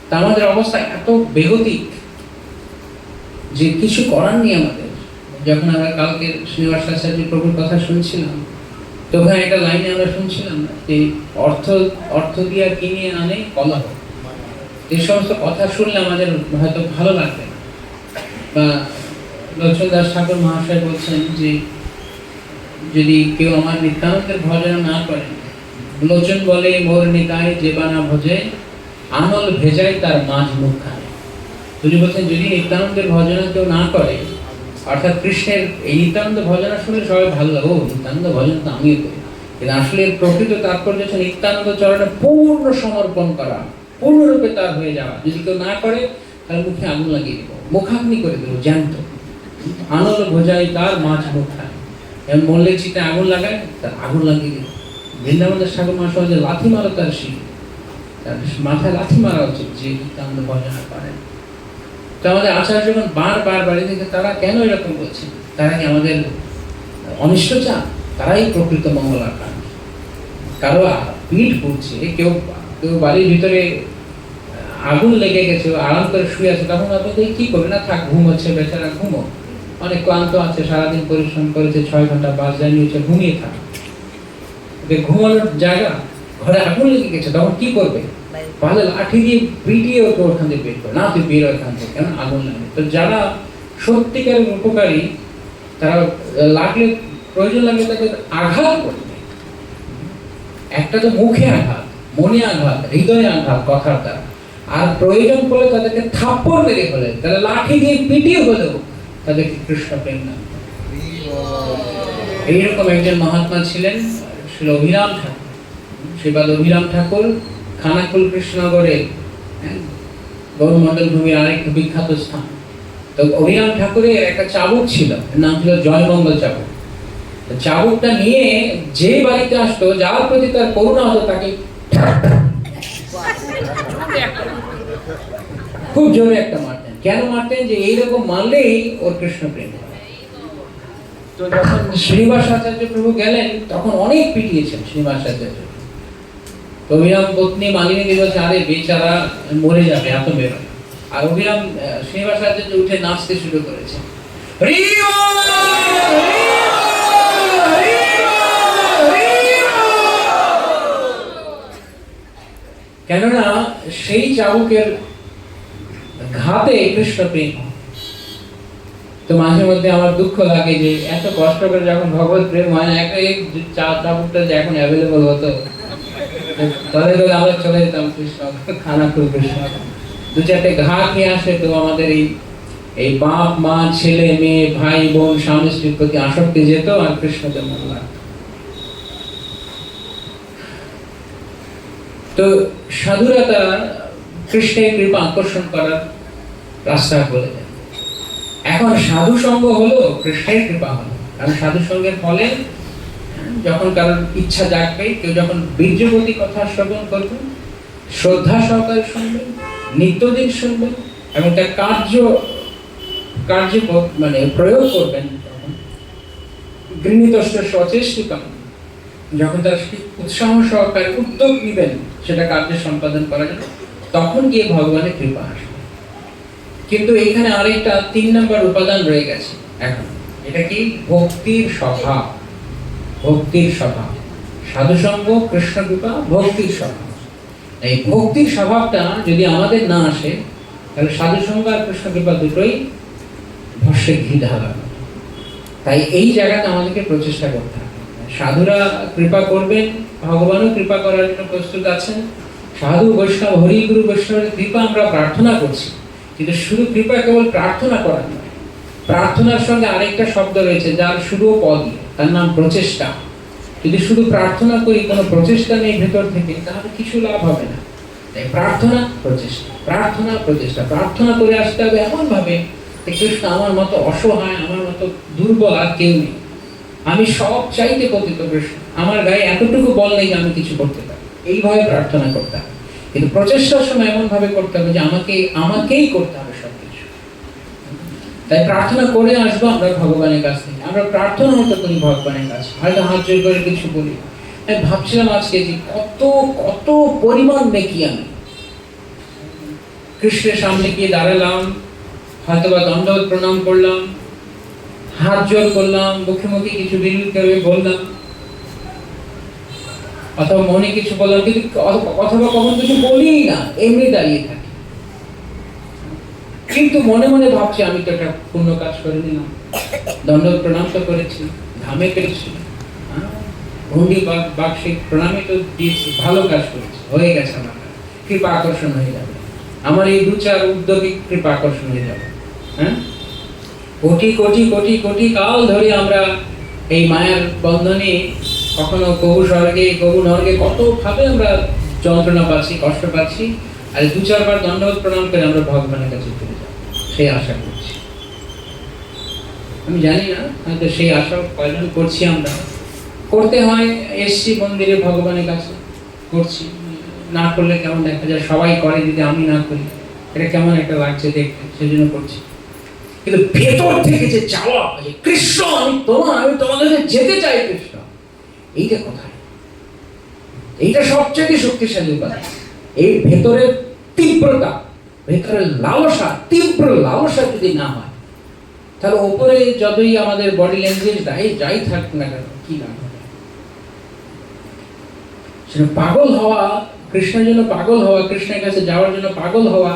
A: তা আমাদের অবস্থা এত বেগতিক যে কিছু করার নেই আমাদের। যখন আমরা কালকে শ্রীনিবাস আচার্য প্রভুর কথা শুনছিলাম, তো ওখানে একটা লাইনে আমরা শুনছিলাম যে অর্থ দিয়া কিনে আনে কলহ। এই সমস্ত কথা শুনলে আমাদের হয়তো ভালো লাগবে না। বা লোচন দাস ঠাকুর মহাশয় বলছেন যে যদি কেউ আমার নিত্যানন্দের ভজন না করে, লোচন বলে মোর নিতায় যে বানা ভজে, আনল ভেজায় তার মাঝ মুখ খায়। তিনি বলছেন যদি নিত্যানন্দের ভজনা কেউ না করে, অর্থাৎ কৃষ্ণের এই নিত্যানন্দ ভজনা শুনলে সবাই ভালো লাগে, ও নিত্যানন্দ ভজন তো আমিও করি, কিন্তু আসলে প্রকৃত তাৎপর্য হচ্ছে নিত্যানন্দ চরণে পূর্ণ সমর্পণ করা, পূর্ণরূপে তার হয়ে যাওয়া। যদি কেউ না করে তাহলে মুখে আগুন লাগিয়ে দেবো, মুখাগ্নি করে দেবো জ্যান্ত। আনল ভোজাই তার মাছ মুখ খায়, এমন মরলে চিতে আগুন লাগায়, তার আগুন লাগিয়ে দিল। বৃন্দাবনের ঠাকুর মহাশয় যে লাথি মারো তার শিখ, তার মাথায় লাথি মারা উচিত যে গীতানন্দ ভজন পারেন। তো আমাদের আচার্যগণ বারবার বাড়ি থেকে তারা কেন এরকম বলছেন? তারা কি আমাদের অনিষ্ট চান? তারাই প্রকৃত মঙ্গলাকাঙ্ক্ষী। কারো পিঠ পুড়ছে, কেউ কেউ বাড়ির ভিতরে আগুন লেগে গেছে, আরাম করে শুয়ে আছে, তখন আপনাদের কি করবে? না থাক, ঘুম হচ্ছে, বেচারা ঘুমো, অনেক ক্লান্ত আছে, সারাদিন পরিশ্রম করেছে, 6 ঘন্টা বাস জানিয়েছে, ঘুমিয়ে থাক। ঘুমানোর জায়গা, ঘরে আগুন লেগে গেছে, তখন কি করবে? পালে লাঠি দিয়ে পিটিয়ে ওকে ওখান থেকে বের করে, না তুই বের ওখান থেকে, কেন আগুন লাগে। তো যারা সত্যিকারের উপকারী, তারা লাগলে, প্রয়োজন লাগলে তাদের আঘাত করবে। একটা তো মুখে আঘাত, মনে আঘাত, হৃদয়ে আঘাত কথার দ্বারা, আর প্রয়োজন পড়লে তাদেরকে থাপ্পড় মেরে ফেলে, তাহলে লাঠি দিয়ে পিটিয়ে হলেও তাদেরকে কৃষ্ণ প্রেম না। এইরকম একজন মহাত্মা ছিলেন শ্রী অভিরাম ঠাকুর। শ্রীপাদ অভিরাম ঠাকুর খানাকুল কৃষ্ণনগরে, গৌরমন্ডল ভূমির আরেকটা বিখ্যাত স্থান। তো অভিরাম ঠাকুরের একটা চাবুক ছিল, নাম ছিল জয়মঙ্গল চাবুক। চাবুকটা নিয়ে যে বাড়িতে আসতো, যার প্রতি তার করুণা হতো, তাকে খুব জোরে একটা মারতেন। কেন মারতেন? যে এইরকম মারলেই ওর কৃষ্ণ প্রেম। তো যখন শ্রীনিবাস আচার্য প্রভু গেলেন, তখন অনেক পিটিয়েছেন শ্রীনিবাস আচার্য। তো অভিরাম পত্নী মালিনী দেবী বলছে, আরে বেচারা মরে যাবে, এত বেরো। আর অভিরাম শ্রীনিবাস আচার্য উঠে নাচতে শুরু করেছে, কেননা সেই চাবুকের ঘাতে কৃষ্ণ প্রেম। তো মাঝে মধ্যে আমার দুঃখ লাগে যে এত কষ্ট করে যখন ভগবত প্রেম হয় না, একটা এই চাবুকটা যে এখন অ্যাভেলেবল হতো, তাহলে তো আমরা চলে যেতাম কৃষ্ণ খানাকুল কৃষ্ণ। 2-4টে ঘাট নিয়ে আসে, তো আমাদের এই বাপ মা ছেলে মেয়ে ভাই বোন স্বামী স্ত্রীর প্রতি আসক্তি যেত, আর কৃষ্ণকে মন লাগতো। তো সাধুরা তারা কৃষ্ণের কৃপা আকর্ষণ করার রাস্তা বলে দেন। এখন সাধু সঙ্গ হলো কৃষ্ণের কৃপা হলো, কারণ সাধু সঙ্গের ফলে যখন কারোর ইচ্ছা জাগবে, কেউ যখন বীর্যবতী কথা শ্রবণ করবে, শ্রদ্ধা সহকারে শুনবেন, নিত্যদিন শুনবেন, এবং তার কার্য মানে প্রয়োগ করবেন, তখন গৃহীতস্য সচেষ্টিতম, যখন তার উৎসাহ সহকারে উদ্যোগ নেবেন সেটা কার্য সম্পাদন করার জন্য, তখন গিয়ে ভগবানের কৃপা আসবে। কিন্তু এখানে আরেকটা 3 নম্বর উপাদান রয়ে গেছে এখন, এটা কি? ভক্তির স্বভাব। ভক্তির স্বভাব, সাধুসঙ্গ, কৃষ্ণ কৃপা, ভক্তির স্বভাব। এই ভক্তির স্বভাবটা যদি আমাদের না আসে, তাহলে সাধুসঙ্গ আর কৃষ্ণ কৃপা দুটোই ভস্যে ঘি ঢালানো। তাই এই জায়গাতে আমাদেরকে প্রচেষ্টা করতে হবে। সাধুরা কৃপা করবেন, ভগবানও কৃপা করার জন্য প্রস্তুত আছেন। সাধু বৈষ্ণব, হরিগুরু বৈষ্ণবের কৃপা আমরা প্রার্থনা করছি, কিন্তু শুধু কৃপা কেবল প্রার্থনা করা নয়, প্রার্থনার সঙ্গে আরেকটা শব্দ রয়েছে যার শুধু পদই, তার নাম প্রচেষ্টা। যদি শুধু প্রার্থনা করি, কোনো প্রচেষ্টা নেই ভেতর থেকে, তাহলে কিছু লাভ হবে না। তাই প্রার্থনা, প্রচেষ্টা, প্রার্থনা, প্রচেষ্টা। প্রার্থনা করে আসতে হবে এমন ভাবে, কৃষ্ণ আমার মতো অসহায়, আমার মতো দুর্বল আর কেউ নেই, আমি সব চাইতে পতিত কৃষ্ণ, আমার গায়ে এতটুকু বল নেই যে আমি কিছু করতে পারি। এইভাবে প্রার্থনা করতে হবে, কিন্তু প্রচেষ্টার সময় এমন ভাবে করতে হবে যে আমাকেই করতে হবে সবকিছু। তাই প্রার্থনা করে আসবো আমরা ভগবানের কাছ থেকে, আমরা প্রার্থনা মতো করি ভগবানের কাছে, হয়তো হাত জোর করে কিছু বলি। আমি ভাবছিলাম আজকে যে কত পরিমাণ নেকি আমি কৃষ্ণের সামনে গিয়ে দাঁড়ালাম, হয়তো বা দণ্ডবত প্রণাম করলাম, হাত জোর করলাম, মুখে মুখে কিছু বিরুদ্ধে বললাম, অথবা মনে কিছু বললাম, কিন্তু অথবা কখন কিছু বলি না, এমনি দাঁড়িয়ে থাকি, কিন্তু মনে মনে ভাবছি আমি তো একটা পূর্ণ কাজ করে নিলাম, দণ্ডবত প্রণাম তো করেছি, ধামে পেরেছি, ভঙ্গি বাক্সে প্রণামে তো দিয়েছি, ভালো কাজ করেছি, হয়ে গেছে, আমার কৃপা আকর্ষণ হয়ে যাবে, আমার এই 2-4 উদ্যোগে কৃপা আকর্ষণ হয়ে যাবে। হ্যাঁ, কোটি কোটি কোটি কোটি কাল ধরে আমরা এই মায়ার বন্ধনে কখনো কবু স্বর্গে, কবু নরকে, কত ভাবে আমরা যন্ত্রণা পাচ্ছি, কষ্ট পাচ্ছি, আর 2-4 বার দণ্ডবত প্রণাম করে আমরা ভগবানের কাছে ফিরে যাব, সেই আশা করছি। আমি জানি না, হয়তো সেই আশা কয়জন করছি আমরা। করতে হয়, এসছি মন্দিরে ভগবানের কাছে, করছি। না করলে কেমন দেখা যায়, সবাই করে যদি আমি না করি, এটা কেমন একটা লাগছে দেখতে, সেজন্য করছি। কিন্তু ভেতর থেকে যে চাওয়া, যে কৃষ্ণ আমি তোমাদের কাছে যেতে চাই কৃষ্ণ, এইটা কোথায়? এইটা সবচেয়ে শক্তিশালী উপাদান। এই ভেতরের তীব্রতা, ভেতরের লালসা, তীব্র লালসা যদি না হয়, তাহলে উপরে যতই আমাদের বডি ল্যাঙ্গুয়েজ যাই থাক না কেন, কি না হবে? সেটা পাগল হওয়া, কৃষ্ণের জন্য পাগল হওয়া, কৃষ্ণের কাছে যাওয়ার জন্য পাগল হওয়া,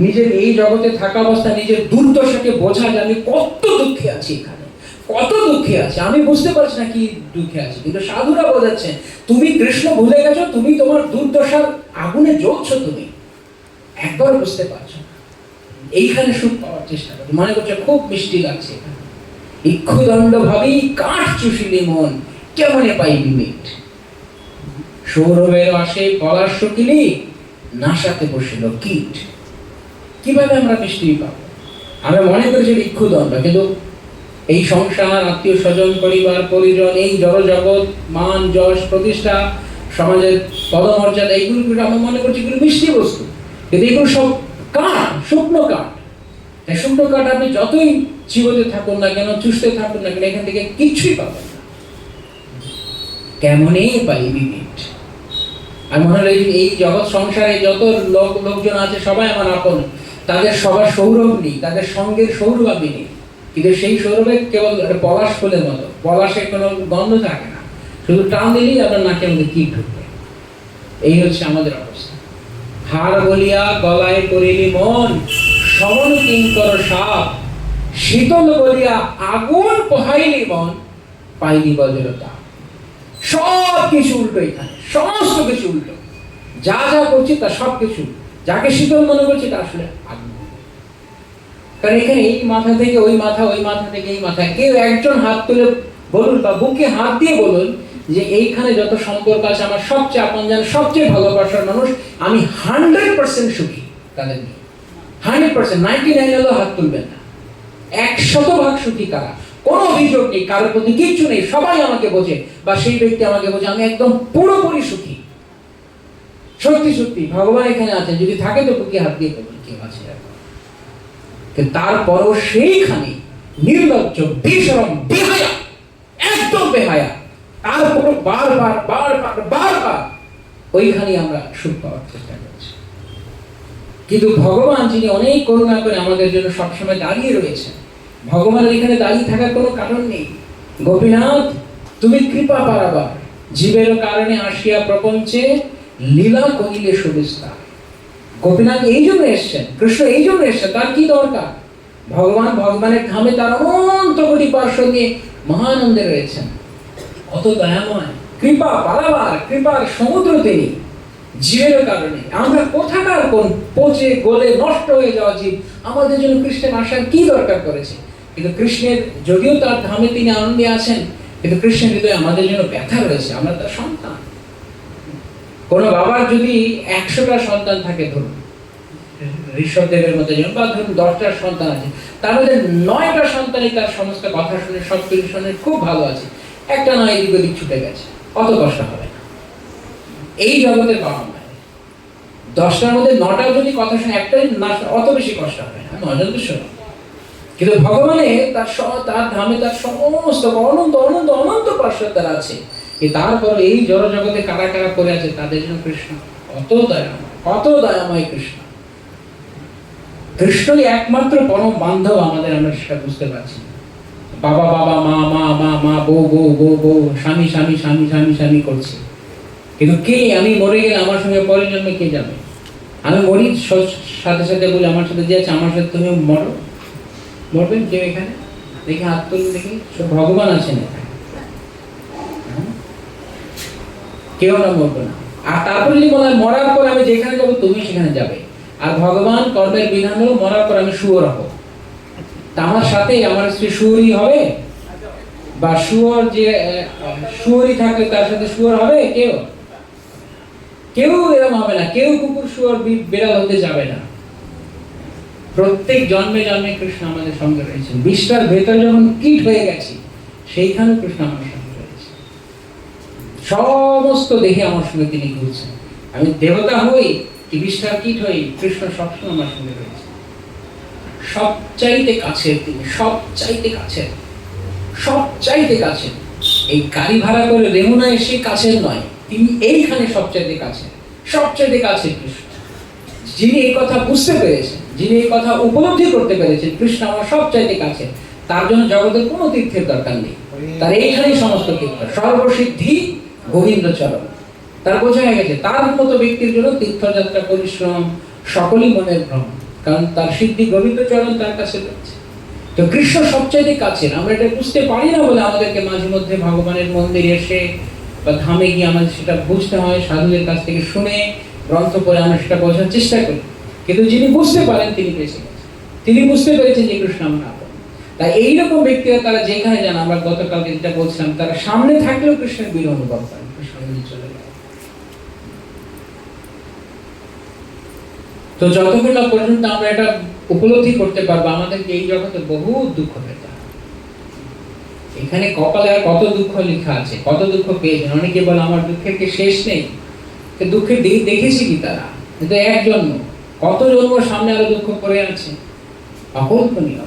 A: নিজের এই জগতে থাকা অবস্থা নিজের দুর্দশাকে বোঝা যে আমি কত দুঃখে আছি, এখানে কত দুঃখে আছি, আমি বুঝতে পারছি না কি দুঃখে আছি, কিন্তু সাধুরা বোঝাচ্ছেন তুমি কৃষ্ণ ভুলে গেছো, তুমি তোমার দুর্দশার আগুনে জ্বলছো, তুমি একবার বুঝতে পারছো না। এইখানে সুখ পাওয়ার চেষ্টা করছো, মনে করছো খুব মিষ্টি লাগছে এখানে। ইক্ষুদণ্ড ভাবি কাঠ চুষিলে মন, কেমনে পাইবি মিট। সৌরভের আসে পলাশ শুকিলি, নাসাতে বসিল কীট। কিভাবে আমরা মিষ্টি পাবো? আমরা মনে করছি ইক্ষুদণ্ড, কিন্তু এই সংসার, আত্মীয় স্বজন, পরিবার পরিজন, এই জড় জগৎ, মান যশ প্রতিষ্ঠা, সমাজের পদমর্যাদা, এইগুলো আমরা মনে করছি এগুলো মিষ্টি বস্তু, কিন্তু এগুলো সব কাঠ, শুকনো কাঠ। তাই শুকনো কাঠ আপনি যতই চিবোতে থাকুন না কেন, চুষতে থাকুন না কেন, এখান থেকে কিছুই পাবেন না। কেমনে পাইবি মিট। আর মনে হয় এই জগৎ সংসারে যত লোকজন আছে সবাই আমার আপন, তাদের সবার সৌরভ নেই, তাদের সঙ্গের সৌরভ আমি নেই, কিন্তু সেই সৌরভে কেবল পলাশ ফুলের মতো, পলাশে কোনো গন্ধ থাকে না, শুধু টান দিলেই আপনার নাকের মধ্যে কি ঢুকবে। এই হচ্ছে আমাদের অবস্থা। হার বলিয়া গলায় করিলি মন, সমন কিঙ্কর সাপ। শীতল বলিয়া আগুন পোহাইলি মন, পাইলি বজ্রতা। সব কিছু উল্টো, এখানে সমস্ত কিছু উল্টো। যা যা করছি তা সব কিছু, যাকে শীতল মনে করছি তা আসলে আগুন। কারণ এখানে এই মাথা থেকে ওই মাথা, ওই মাথা থেকে এই মাথা, কেউ একজন হাত তুলে বলুন বা বুকে হাত দিয়ে বলুন যে এইখানে যত সম্পর্ক আছে আমার সবচেয়ে আপন জান, সবচেয়ে ভালোবাসার মানুষ, আমি 100% সুখী তাদের নিয়ে। 100%, 99 হলেও হাত তুলবেন না। 100% সুখী কারা? কোনো অভিযোগ নেই, কারোর প্রতি কিচ্ছু নেই, সবাই আমাকে বোঝে বা সেই ব্যক্তি আমাকে বোঝে, আমি একদম পুরোপুরি সুখী। সত্যি সত্যি ভগবান এখানে আছেন, যদি থাকে তো বুকে হাত দিয়ে বলুন কেউ আছে। কিন্তু তারপরও সেইখানে নির্লজ্জ, বেশরম, বেহায়া, একদম বেহায়া, তারপরও বারবার বারবার বারবার ওইখানে আমরা সুখ পাওয়ার চেষ্টা করছি। কিন্তু ভগবান যিনি অনেক করুণা করে আমাদের জন্য সবসময় দাঁড়িয়ে রয়েছেন, ভগবানের এখানে দাঁড়িয়ে থাকার কোনো কারণ নেই। গোপীনাথ তুমি কৃপা পারাবার, জীবের কারণে আসিয়া প্রপঞ্চে লীলা কহিলে সুবিস্তার। গোপীনাথ এই জন্য এসছেন, কৃষ্ণ এই জন্য এসছেন, তার কি দরকার? ভগবানের ধামে তার অনন্ত কোটি পার্শ্বদ নিয়ে মহানন্দে রয়েছেন। কত দয়াময়, কৃপা পারাবার, কৃপার সমুদ্র তিনি। জীবের কারণে আমরা কোথাকার কোন পচে গলে নষ্ট হয়ে যাওয়া জীব, আমাদের জন্য কৃষ্ণের আসার কি দরকার করেছে? কিন্তু কৃষ্ণের, যদিও তার ধামে তিনি আনন্দে আছেন, কিন্তু কৃষ্ণের হৃদয়ে আমাদের জন্য ব্যথা রয়েছে, আমরা তার সন্তান। কোন বাবার যদি 100টা সন্তান থাকে, ধরুন ঋষভদেবের মতো যেমন, বা ধরুন 10টা সন্তান আছে, তার মধ্যে 9টা সন্তানই তার সমস্ত কথা শুনে, সব কিছু শুনে খুব ভালো আছে, একটা নয় এদিক ওদিক ছুটে গেছে, অত কষ্ট হবে না। এই জগতের বাবা মায়ের 10টার মধ্যে 9টা যদি কথা শুনে একটাই না, অত বেশি কষ্ট হবে না, 9জন তো শোনো। কিন্তু ভগবানের তার ধামে তার সমস্ত অনন্ত অনন্ত অনন্ত পার্শ্বদ তারা আছে, তারপর এই জড় জগতে কারা কারা করে আছে, তাদের জন্য কৃষ্ণ কত দয়াময়, কত দয়াময় কৃষ্ণ। কৃষ্ণই একমাত্র পরম বান্ধব আমাদের, আমরা সেটা বুঝতে পারছি। বাবা বাবা, মা মা মা মা, বউ বউ বউ বউ, স্বামী স্বামী স্বামী স্বামী স্বামী করছে, কিন্তু কে আমি মরে গেলে আমার সঙ্গে পরের জন্মে কে যাবে? আমি মরি সাথে সাথে বলি আমার সাথে যে আছে আমার সাথে তুমি মরো, মরবেন কেউ এখানে? দেখি হাত তুলে দেখি, সব ভগবান আছেন এখানে, কেউ না মরবে না। আর তারপর যদি বলা হয় মরার পর আমি যেখানে যাবো তুমি সেখানে যাবে, আর ভগবান কর্মের বিধান হলো মরার পর আমি শুয়োর হবো, তা আমার সাথে আমার স্ত্রী শুয়োরই হবে? বা শুয়োর যে শুয়োরই থাকলে তার সাথে শুয়োর হবে? কেউ কেউ এরকম হবে না, কেউ কুকুর শুয়োর বিড়াল হতে যাবে না। প্রত্যেক জন্মে জন্মে কৃষ্ণ আমাদের সঙ্গে রয়েছেন। বিষটার ভেতর যখন কীট হয়ে গেছি, সেইখানে কৃষ্ণ আমার সঙ্গে রয়েছে। সমস্ত দেহে আমার সঙ্গে তিনি ঘুরছেন। আমি দেবতা হই কি বিষটার কীট হই, কৃষ্ণ সবসময় আমার সঙ্গে রয়েছে। সবচাইতে কাছের তিনি, সবচাইতে কাছের, সবচাইতে কাছের। এই গাড়ি ভাড়া করে রেমুনা এসে কাছের নয়, তিনি এইখানে সবচাইতে কাছের, সবচাইতে কাছের কৃষ্ণ। যিনি এই কথা বুঝতে পেরেছেন, যিনি এই কথা উপলব্ধি করতে পেরেছেন, কৃষ্ণ আমার সবচাইতে কাছে, তার জন্য জগতের কোনো তীর্থের দরকার নেই। তার এইখানেই সমস্ত তীর্থ, সর্বসিদ্ধি গোবিন্দ চরণ। তার বোঝা হয়ে গেছে তার মতো ব্যক্তির জন্য তীর্থযাত্রা, পরিশ্রম সকলই মনের ভ্রম, কারণ তার সিদ্ধি গোবিন্দ চরণ তার কাছে রয়েছে। তো কৃষ্ণ সবচাইতে কাছের। আমরা এটা বুঝতে পারি না বলে আমাদেরকে মাঝে মধ্যে ভগবানের মন্দিরে এসে বা ধামে গিয়ে আমাদের সেটা বুঝতে হয়, সাধুদের কাছ থেকে শুনে গ্রন্থ পড়ে আমরা সেটা বোঝার চেষ্টা করি। কিন্তু যিনি বুঝতে পারেন তিনি বেঁচে গেছেন, তিনি বুঝতে পেরেছেন যে কৃষ্ণ আমার আপন। তাই এইরকম ব্যক্তিরা তারা যেখানে যান, আমরা গতকালকে যেটা বলছিলাম, তারা সামনে থাকলেও কৃষ্ণের বিরহ অনুভব করেন, কৃষ্ণ চলে যায়। তো যতক্ষণ না পর্যন্ত আমরা এটা উপলব্ধি করতে পারবো, আমাদেরকে এই জগতে বহু দুঃখ পেতে হয়। এখানে কপালে আর কত দুঃখ লেখা আছে, কত দুঃখ পেয়েছেন। অনেকে বলে আমার দুঃখের কি শেষ নেই। দুঃখের দেখেছি কি তারা? কিন্তু এক জন্ম, কত জন্ম সামনে আরো দুঃখ পড়ে আছে, অকল্পনীয়।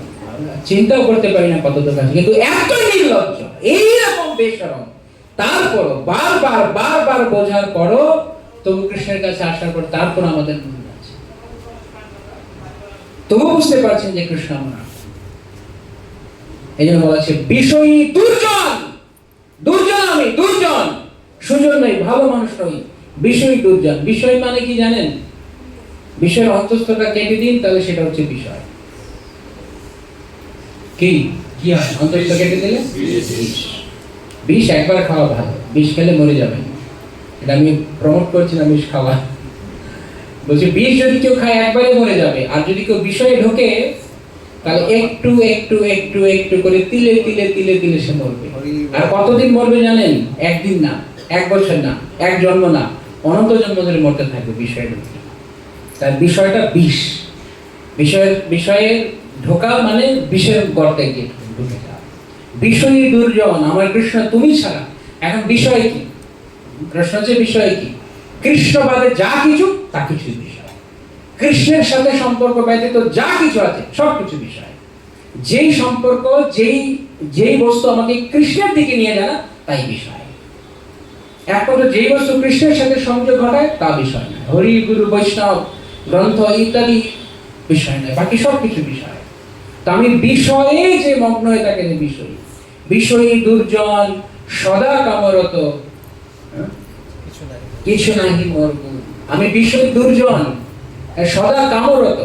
A: চিন্তাও করতে পারি না কত দুঃখ আছে। কিন্তু এত নির্লজ্জ, এইরকম বেশরম, তারপরও বারবার বারবার বোঝার পরও তবু কৃষ্ণের কাছে আসার পর তারপর আমাদের মনে আছে, তবু বুঝতে পারছেন যে কৃষ্ণ আমার। এই জন্য বলা আছে বিষয়ী দুর্জন, দুর্জন আমি, দুর্জন, সুজন নই, ভালো মানুষ নই, বিষয় দুর্জন। বিষয় মানে কি জানেন? বিষয়ের অন্তস্থটা কেটে দিন, তাহলে সেটা হচ্ছে বিষয়। কি কি হয় অন্তস্থ কেটে দিলে? বিষ একবার খাওয়া ভালো, বিষ খেলে মরে যাবেন। এটা আমি প্রমোট করছি না বিষ খাওয়া। বলছি বিষ যদি কেউ খায় একবারে মরে যাবে, আর যদি কেউ বিষয়ে ঢোকে তাহলে একটু একটু একটু একটু করে তিলে তিলে তিলে তিলে সে মরবে। আর কতদিন মরবে জানেন? একদিন না, এক বছর না, এক জন্ম না, অনন্ত জন্ম ধরে মরতে থাকবে বিষয়ে ঢুকে। তার বিষয়টা বিষ, বিষয়ে ঢোকা মানে বিষের গর্তে গিয়ে ঢুকে যাওয়া। বিষয়ী দুর্জন আমার কৃষ্ণ তুমি ছাড়া। এখন বিষয় কি? কৃষ্ণ যে বিষয় কি? কৃষ্ণ বাদে যা কিছু তা কিছু বিষয়। কৃষ্ণের সাথে সম্পর্ক ব্যতীত যা কিছু আছে সব কিছু বিষয়। যেই সম্পর্ক, যেই বস্তু আমাকে কৃষ্ণের দিকে নিয়ে যায় না, তাই বিষয়। একমাত্র যেই বস্তু কৃষ্ণের সাথে সংযোগ ঘটায় তা বিষয় নয়। হরি, গুরু, বৈষ্ণব, গ্রন্থ ইত্যাদি বিষয় নয়, বাকি সব কিছু বিষয়। তো আমি বিষয়ে যে মগ্ন হয়ে থাকে যে বিষয়, বিষয়ী দুর্জন সদা কামরত, কিছু নাহি মোর গুণ। আমি বিষয় দুর্জন সদা কামরত।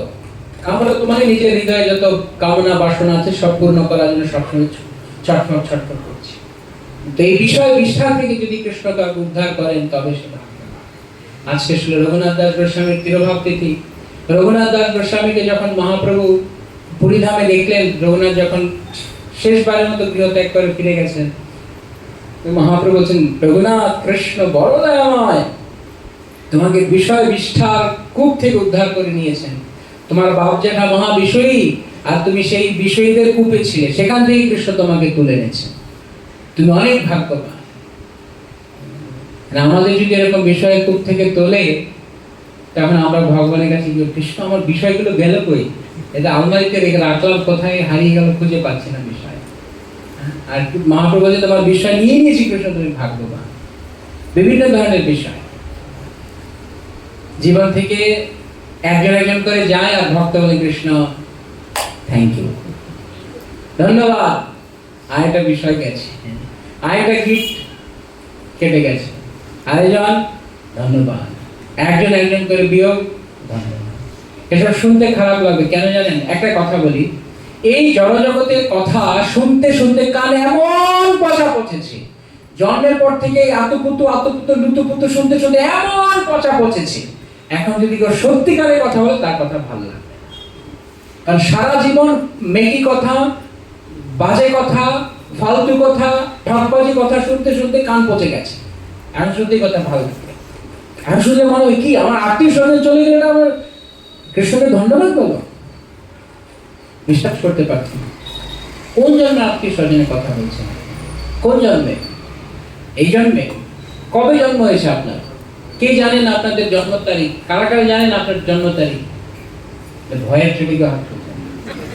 A: কামরত মানে নিজের হৃদয়ে যত কামনা বাসনা আছে সব পূর্ণ করার জন্য সবসময় ছটফট ছটফট করছি। তো এই বিষয় বিস্তার থেকে যদি কৃষ্ণ তাকে উদ্ধার করেন তবে সেটা। আজকে ছিল রঘুনাথ দাস গোস্বামীর তিরোভাব তিথি। রঘুনাথ দাস গোস্বামীকে যখন মহাপ্রভু পুরীধামে দেখলেন, রঘুনাথ যখন শেষবারের মতো গৃহত্যাগ করে ফিরে গেছেন, মহাপ্রভু বলছেন, রঘুনাথ কৃষ্ণ বড় দয়াময়, তোমাকে বিষয় বিষ্ঠার কূপ থেকে উদ্ধার করে নিয়েছেন। তোমার বাপ জ্যাঠা মহা বিষয়ী, আর তুমি সেই বিষয়ীদের কূপে ছিলে, সেখান থেকে কৃষ্ণ তোমাকে তুলে এনেছেন। তুমি অনেক ভাগ্যবান। আমাদের যদি এরকম বিষয়ের কূপ থেকে তোলে, তখন আমরা ভগবানের কাছে গিয়ে, কৃষ্ণ আমার বিষয়গুলো গেল কই? এটা আলমারিতে রেখে রাখলাম, কোথায় হারিয়ে গেল, খুঁজে পাচ্ছি না বিষয়। আর মহাপ্রভু বলে, তোমার বিষয় নিয়ে নিয়েছি কৃষ্ণ, তুমি ভাগ্যবান। বিভিন্ন ধরনের বিষয় জীবন থেকে একজন একজন করে যায়, আর ভক্ত বলে, কৃষ্ণ থ্যাংক ইউ, ধন্যবাদ। আরেকটা বিষয় গেছে, আরেকটা গিফট কেটে গেছে, আরেকজন ধন্যবাদ। একজন একজন করে বিয়োগ, ধন্যবাদ। এসব শুনতে খারাপ লাগবে, কেন জানেন? একটা কথা বলি, এই জড়জগতের কথা শুনতে শুনতে কানে এমন পচা পচেছে, জন্মের পর থেকে আতুপুতু আতুপুতু লুতুপুতু শুনতে শুনতে এমন পচা পচেছে, এখন যদি কেউ সত্যিকারের কথা বলে তার কথা ভালো লাগবে। কারণ সারা জীবন মেকি কথা, বাজে কথা, ফালতু কথা, ঠকবাজি কথা শুনতে শুনতে কান পচে গেছে। এখন সত্যি কথা ভালো লাগবে। এখন শুনলে মনে হয় কি, আমার আত্মীয় স্বজন চলে গেলে আমার কৃষ্ণকে ধন্যবাদ বলো। বিশ্বাস করতে পারছি না। কোন জন্মে আত্মীয় স্বজনের কথা বলছেন? কোন জন্মে? এই জন্মে? কবে জন্ম হয়েছে আপনার? কে জানেন আপনাদের জন্ম তারিখ? কারা কারা জানেন আপনার জন্ম তারিখ? ভয়ের ট্রেডিকে হাত তুলছেন।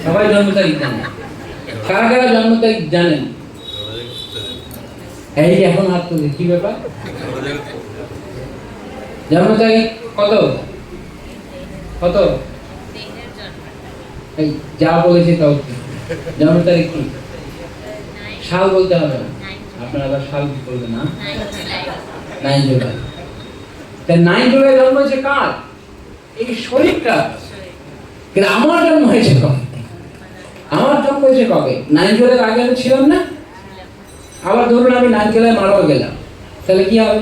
A: সবাই জন্ম তারিখ জানেন। কারা কারা জন্ম তারিখ জানেন? এই যে এখন হাত তুলছে, কি ব্যাপার? জন্ম তারিখ কত? কত? এই যা বলেছে তাও জন্ম তারিখ কি? সাল বলতে হবে না, আপনারা আবার সাল বলবেন না। 9 জুলাই। তা 9 জুলাই জন্ম হয়েছে কার? এই শরীরটা। কিন্তু আমার জন্ম হয়েছে কবে? আমার জন্ম হয়েছে কবে? 9 জুলাই আগে আমি ছিলাম না। আবার ধরুন আমি 9 জুলাই মারাও গেলাম, তাহলে কি হবে?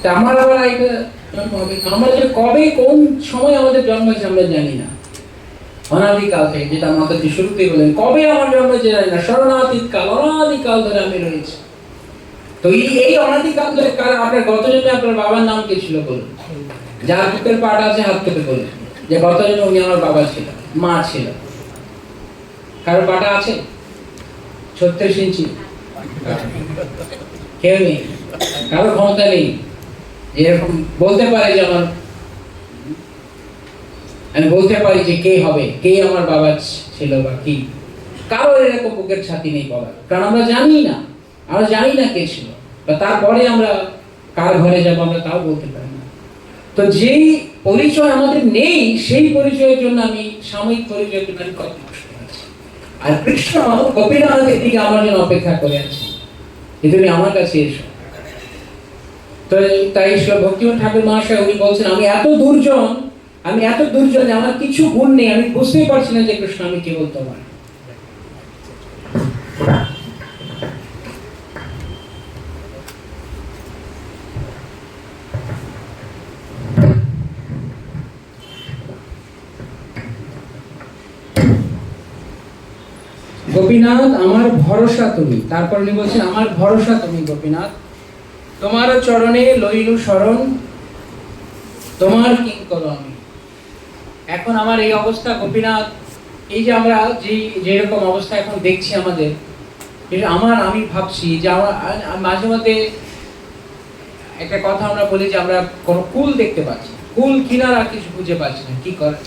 A: তা আমার আবার একটা জন্ম হবে। আমরা যে কবে কোন সময় আমাদের জন্ম হয়েছে আমরা জানি না। অনাদিকাল থেকে, যেটা আমাদের শুরুতেই বলেন, কবে আমার জন্ম হয়েছে জানি না। শরণাতীতকাল, অনাদিকাল ধরে আমি রয়েছি। তো এই অনাদিকাল ধরে আপনার গত জন্মে আপনার বাবার নাম কি ছিল বলুন? যার বুকের পাট আছে হাত কেটে বলুন যে গত জন্মে উনি আমার বাবা ছিল, মা ছিল। কারো পাটা আছে? 36 ইঞ্চি? কেউ নেই। কারো ক্ষমতা নেই এরকম বলতে পারে যে আমি বলতে পারি যে কে হবে, কে আমার বাবা ছিল বা কি। কারো এরকম বুকের ছাতি নেই বলার, কারণ আমরা জানি না। আমরা জানি না কে ছিল, বা তারপরে আমরা কার ঘরে যাবো আমরা তাও বলতে পারি না। তো যেই পরিচয় আমাদের নেই, সেই পরিচয়ের জন্য আমি সাময়িক পরিচয়ের জন্য আমি কত কষ্ট পাচ্ছি। আর কৃষ্ণ গোপীনাথের দিকে আমার জন্য অপেক্ষা করে আছে যে তুমি আমার কাছে এসো। তো তাই ভক্তিমোহন ঠাকুর মহাশয় উনি বলছেন, আমি এত দুর্জন যে আমার কিছু গুণ নেই, আমি বুঝতেই পারছি না যে কৃষ্ণ আমি কি বলতে পারি। গোপীনাথ আমার ভরসা তুমি। তারপর উনি বলছেন, আমার ভরসা তুমি গোপীনাথ, তোমার চরণে লইলু শরণ, তোমার কিঙ্কর আমি। এখন আমার এই অবস্থা গোপীনাথ, এই যে আমরা যেরকম অবস্থা এখন দেখছি আমাদের, আমি ভাবছি যে মাঝে মধ্যে একটা কথা আমরা বলি যে আমরা কোনো কুল দেখতে পাচ্ছি, কুল কিনারা কিছু খুঁজে পাচ্ছি না, কি করে?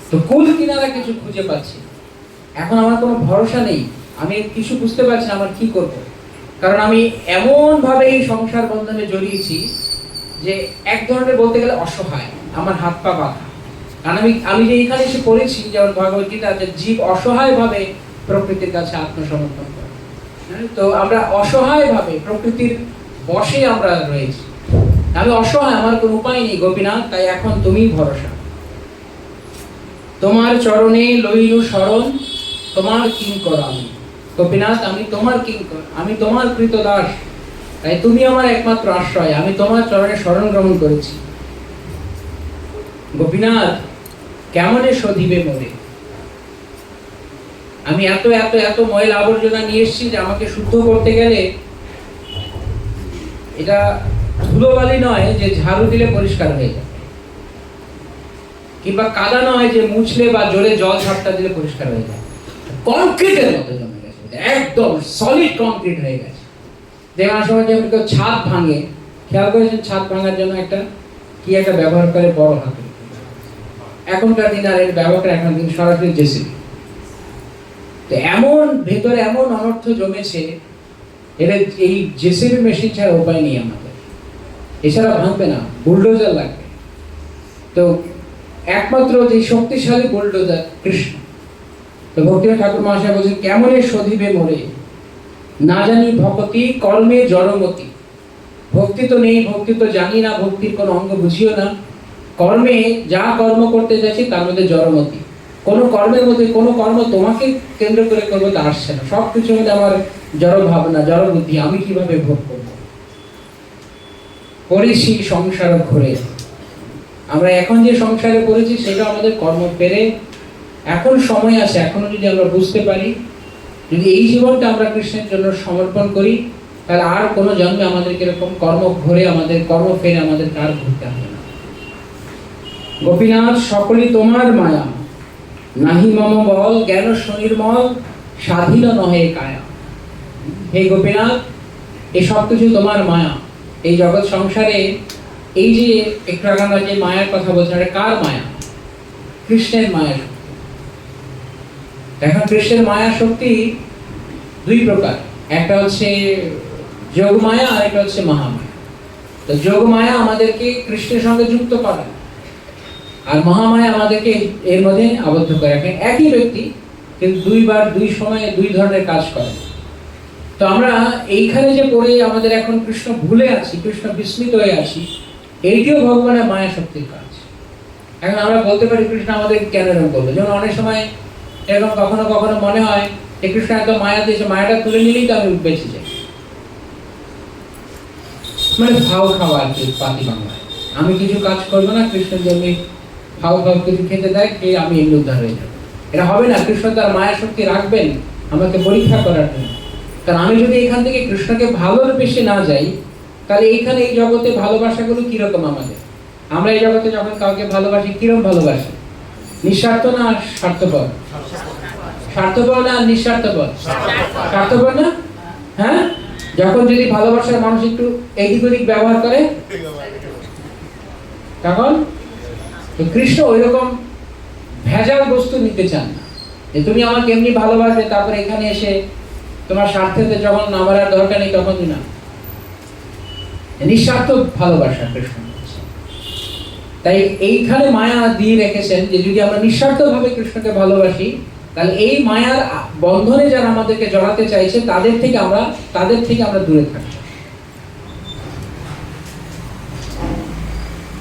A: তো কুল কিনারা কিছু খুঁজে পাচ্ছি। এখন আমার কোনো ভরসা নেই, আমি কিছু বুঝতে পারছি না আমার কি করব। কারণ আমি এমন ভাবে এই সংসার বন্ধনে জড়িয়েছি যে এক ধরনের বলতে গেলে অসহায়, আমার হাত পা বাঁধা। কারণ আমি যে এখানে এসে পড়েছি, যেমন ভগবদ্গীতা, যে জীব অসহায় ভাবে প্রকৃতির কাছে আত্মসমর্পণ করে। তো আমরা অসহায় ভাবে প্রকৃতির বশে আমরা রয়েছি। আমি অসহায়, আমার কোনো উপায় নেই গোপীনাথ, তাই এখন তুমিই ভরসা। তোমার চরণে লইলু শরণ, তোমার কিঙ্কর আমি। গোপীনাথ আমি তোমার কিঙ্কর, আমি তোমার কৃতদাস, তাই তুমি আমার একমাত্র আশ্রয়, আমি তোমার চরণে শরণ গ্রহণ করেছি। গোপীনাথ কেমনে শোধিবে মোরে, আমি এত এত এত ময়লা আবর্জনা নিয়ে এসেছি যে আমাকে শুদ্ধ করতে গেলে এটা ধুলোবালি নয় যে ঝাড়ু দিলে পরিষ্কার হয়ে যাবে, কিংবা কাদা নয় যে মুছলে বা জোরে জল ঝাপটা দিলে পরিষ্কার হয়ে যায়। কংক্রিটের মতো জমে গেছে, একদম সলিড কংক্রিট হয়ে গেছে। দেখার সময় যেমন কেউ ছাদ ভাঙে, খেয়াল করেছেন ছাদ ভাঙার জন্য একটা ব্যবহার করে, বড় হাতে। এখনকার দিন আর এর ব্যবহার এখন দিন সরাসরি জেসিবি। তো এমন ভেতরে এমন অনর্থ জমেছে, এটা এই জেসিবি মেশিন ছাড়া উপায় নেই আমাদের, এছাড়া ভাঙবে না, বুলডোজার লাগবে। তো একমাত্র যে শক্তিশালী বুলডোজার কৃষ্ণ। তো ভক্তিমোহন ঠাকুর মহাশয় বলছেন, কেমনে শোধিবে মোরে, না জানি ভক্তি কর্মে জড়মতি। ভক্তি তো নেই, ভক্তি তো জানি না, ভক্তির কোনো অঙ্গ বুঝিও না। কর্মে যা কর্ম করতে যাচ্ছি তার মধ্যে জড়মতি, কোনো কর্মের মধ্যে কোনো কর্ম তোমাকে কেন্দ্র করে করবো তা আসছে না। সব কিছুর মধ্যে আমার জড় ভাবনা, জড় বুদ্ধি, আমি কিভাবে ভোগ করবো। পড়েছি সংসার ঘুরে, আমরা এখন যে সংসারে পড়েছি সেটা আমাদের কর্ম পেরে। এখন সময় আছে, এখনো যদি আমরা বুঝতে পারি, যদি এই জীবনটা আমরা কৃষ্ণের জন্য সমর্পণ করি, তাহলে আর কোনো জন্মে আমাদেরকে এরকম কর্ম ঘুরে, আমাদের কর্ম ফেরে আমাদের কার ঘুরতে হবে না। গোপীনাথ সকলই তোমার মায়া, নাহি মম বল জ্ঞান সুনির্মল, স্বাধীন নহে কায়া। হে গোপীনাথ, এই সব কিছু তোমার মায়া। এই জগৎ সংসারে এই যে একটু আগে আমরা যে মায়ার কথা বলছি, এটা কার মায়া? কৃষ্ণের মায়া শক্তি। এখন কৃষ্ণের মায়া শক্তি দুই প্রকার, একটা হচ্ছে যোগ মায়া আর একটা হচ্ছে মহামায়া। তো যোগ মায়া আমাদেরকে কৃষ্ণের সঙ্গে যুক্ত করে, আর মহামায়া আমাদেরকে এর মধ্যে আবদ্ধ করে রাখে। একই ব্যক্তি কিন্তু দুইবার দুই সময়ে দুই ধরনের কাজ করে। তো আমরা এইখানে যে পড়ে আমাদের এখন কৃষ্ণ ভুলে আছি, কৃষ্ণ বিস্মিত হয়ে আছি, এইটিও ভগবানের মায়া শক্তির কাজ। এখন আমরা বলতে পারি কৃষ্ণ আমাদের কেন এরকম করবে। যেমন অনেক সময় এরকম কখনো কখনো মনে হয় যে কৃষ্ণ এত মায়া দিয়েছে, মায়াটা তুলে নিলেই তো আমি বেঁচে যাই। মানে ভাও খাওয়া আর কি, পাতি বাংলায়। আমি কিছু কাজ করবো না, কৃষ্ণের জন্য ভাও কিছু খেতে দেয়, খেয়ে আমি এমনি উদ্ধার হয়ে যাবো। এটা হবে না। কৃষ্ণ তার মায়া শক্তি রাখবেন আমাকে পরীক্ষা করার জন্য। কারণ আমি যদি এখান থেকে কৃষ্ণকে ভালোবেসে না যাই, তাহলে এইখানে এই জগতে ভালোবাসাগুলো কিরকম আমাদের। আমরা এই জগতে যখন কাউকে ভালোবাসি, কিরকম ভালোবাসি? নিঃস্বার্থ না স্বার্থপর? স্বার্থপর না নিঃস্বার্থপর? স্বার্থপর না? হ্যাঁ, যখন যদি ভালোবাসার মানুষ একটু এদিক ওদিক ব্যবহার করে, তখন কৃষ্ণ ওই রকম ভেজাল বস্তু নিতে চান না, যে তুমি আমাকে এমনি ভালোবাসবে, তারপরে এখানে এসে তোমার স্বার্থেতে যখন আমার আর দরকার নেই তখন না। নিঃস্বার্থ ভালোবাসা কৃষ্ণ। তাই এইখানে মায়া দিয়ে রেখেছেন যে যদি আমরা নিঃস্বার্থ ভাবে কৃষ্ণকে ভালোবাসি, তাহলে এই মায়ার বন্ধনে যারা আমাদেরকে জড়াতে চাইছে তাদের থেকে আমরা দূরে থাকি।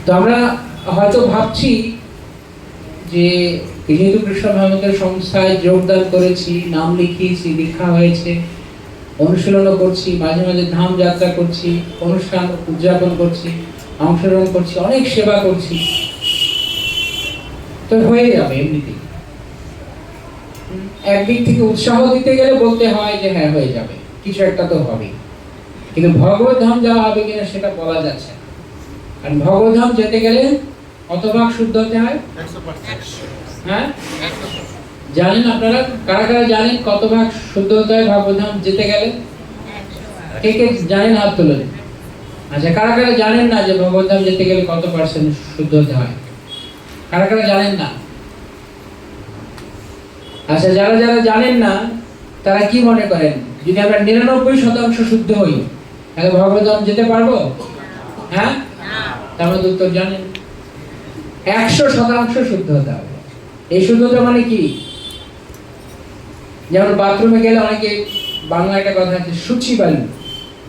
A: তো আমরা হয়তো ভাবছি যে যেহেতু কৃষ্ণ ভাগবতের সংস্থায় যোগদান করেছি, নাম লিখিয়েছি, দীক্ষা হয়েছে, অনুশীলনও করছি, মাঝে মাঝে ধাম যাত্রা করছি, অনুষ্ঠান উদযাপন করছি, অংশগ্রহণ করছি, অনেক সেবা করছি, তো হয়ে যাবে এমনিতেই। একদিক থেকে উৎসাহ দিতে গেলে বলতে হয় যে হ্যাঁ হয়ে যাবে, কিছু একটা তো হবে। কিন্তু ভগবত ধাম যাওয়া হবে কিনা সেটা বলা যাচ্ছে না। কারণ ভগবত ধাম যেতে গেলে কত ভাগ শুদ্ধ হতে হয়? 100%। হ্যাঁ, জানেন আপনারা? কারা কারা জানেন কত ভাগ শুদ্ধ হতে হয় ভগবত ধাম যেতে গেলে? কে কে জানেন? হাত তুলুন। আচ্ছা, কারা কারা জানেন না যে ভগবত ধাম যেতে গেলে কত পার্সেন্ট শুদ্ধ হতে হয়? কারা কারা জানেন না? আচ্ছা, যারা যারা জানেন না তারা কি মনে করেন, যদি আমরা 99% শুদ্ধ হই তাহলে ভগবত ধাম যেতে পারবো? হ্যাঁ, তার মধ্যে উত্তর জানেন। 100% শুদ্ধ হতে হবে। এই শুদ্ধতা মানে কি? যেমন বাথরুমে গেলে অনেকে বাংলা একটা কথা আছে, শুচিবায়ু।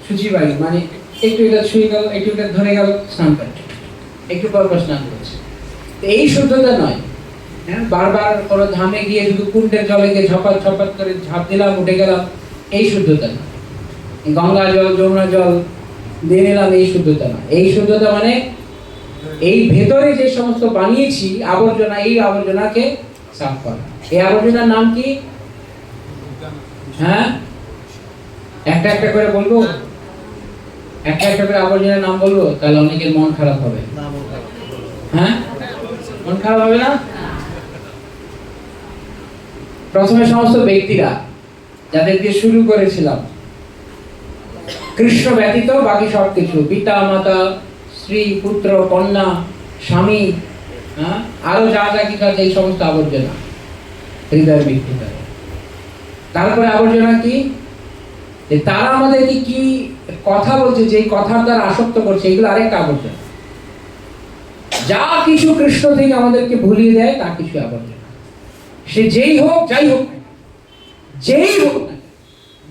A: শুচিবায়ু মানে একটু এটা ছুঁয়ে গেল, একটু এটা ধরে গেল, স্নান করছে, একটু পর পর স্নান করছে। এই শুদ্ধতা নয়। হ্যাঁ, বারবার কোনো ধামে গিয়ে শুধু কুণ্ডের জলে গিয়ে ঝপাত ঝপাত করে ঝাঁপ দিলাম, উঠে গেলাম, এই শুদ্ধতা না। গঙ্গা জল, যমুনা জল দিয়ে নিলাম, এই শুদ্ধতা না। এই শুদ্ধতা মানে এই ভেতরে যে সমস্ত বানিয়েছি আবর্জনা, এই আবর্জনাকে সাফ করা। এই আবর্জনার নাম কি? হ্যাঁ, একটা একটা করে বলবো, একটা একটা করে আবর্জনার নাম বলবো, তাহলে অনেকের মন খারাপ হবে। হ্যাঁ, মন খারাপ হবে না? প্রথমে সমস্ত ব্যক্তিরা যাদের দিয়ে শুরু করেছিলাম, কৃষ্ণ ব্যতীত বাকি সবকিছু, পিতা মাতা, স্ত্রী, পুত্র, কন্যা, স্বামী, আরো যা যা কিছু আছে, এই সমস্ত আবর্জনা হৃদয়ের ভিত্তিতে। তারপরে আবর্জনা কি? যে তারা আমাদেরকে কি কথা বলছে, যে কথার দ্বারা আসক্ত করছে, এগুলো আরেকটা আবর্জনা। যা কিছু কৃষ্ণ থেকে আমাদেরকে ভুলিয়ে দেয় তা কিছু আবর্জনা। সে যেই হোক, যাই হোক, যেই হোক না,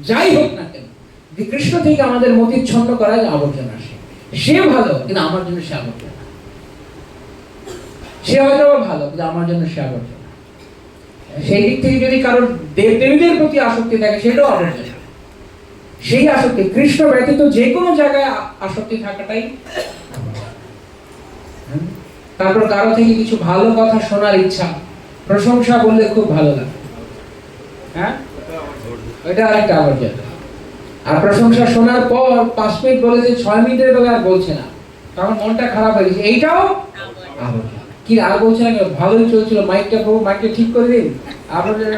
A: যাই হোক না কেন, কৃষ্ণ থেকে আমাদের মতিচ্ছন্ন করা যে আবর্জনা, সে ভালো কিন্তু আমার জন্য সে আবর্জনা। সে হয়তো ভালো কিন্তু আমার জন্য সে আবর্জনা। সেই দিক থেকে যদি কারোর দেবদেবীদের প্রতি আসক্তি থাকে, সেটাও আবর্জনা। সেই আসক্তি, কৃষ্ণ ব্যতীত যে কোনো জায়গায় আসক্তি থাকাটাই। তারপর কারো থেকে কিছু ভালো কথা শোনার ইচ্ছা, প্রশংসা বললে খুব ভালো লাগে, হ্যাঁ, এটা আরেকটা আবর্জনা। আর প্রশংসা শোনার পর 5 মিনিট বলেছে, 6 মিনিটের বেলা আর বলছে না, তখন মনটা খারাপ হয়ে গেছে, এইটাও আবর্জনা। কি আর বলছে না, ভালোই চলছিল, মাইকটা ঠিক করে দিন, আপনাদের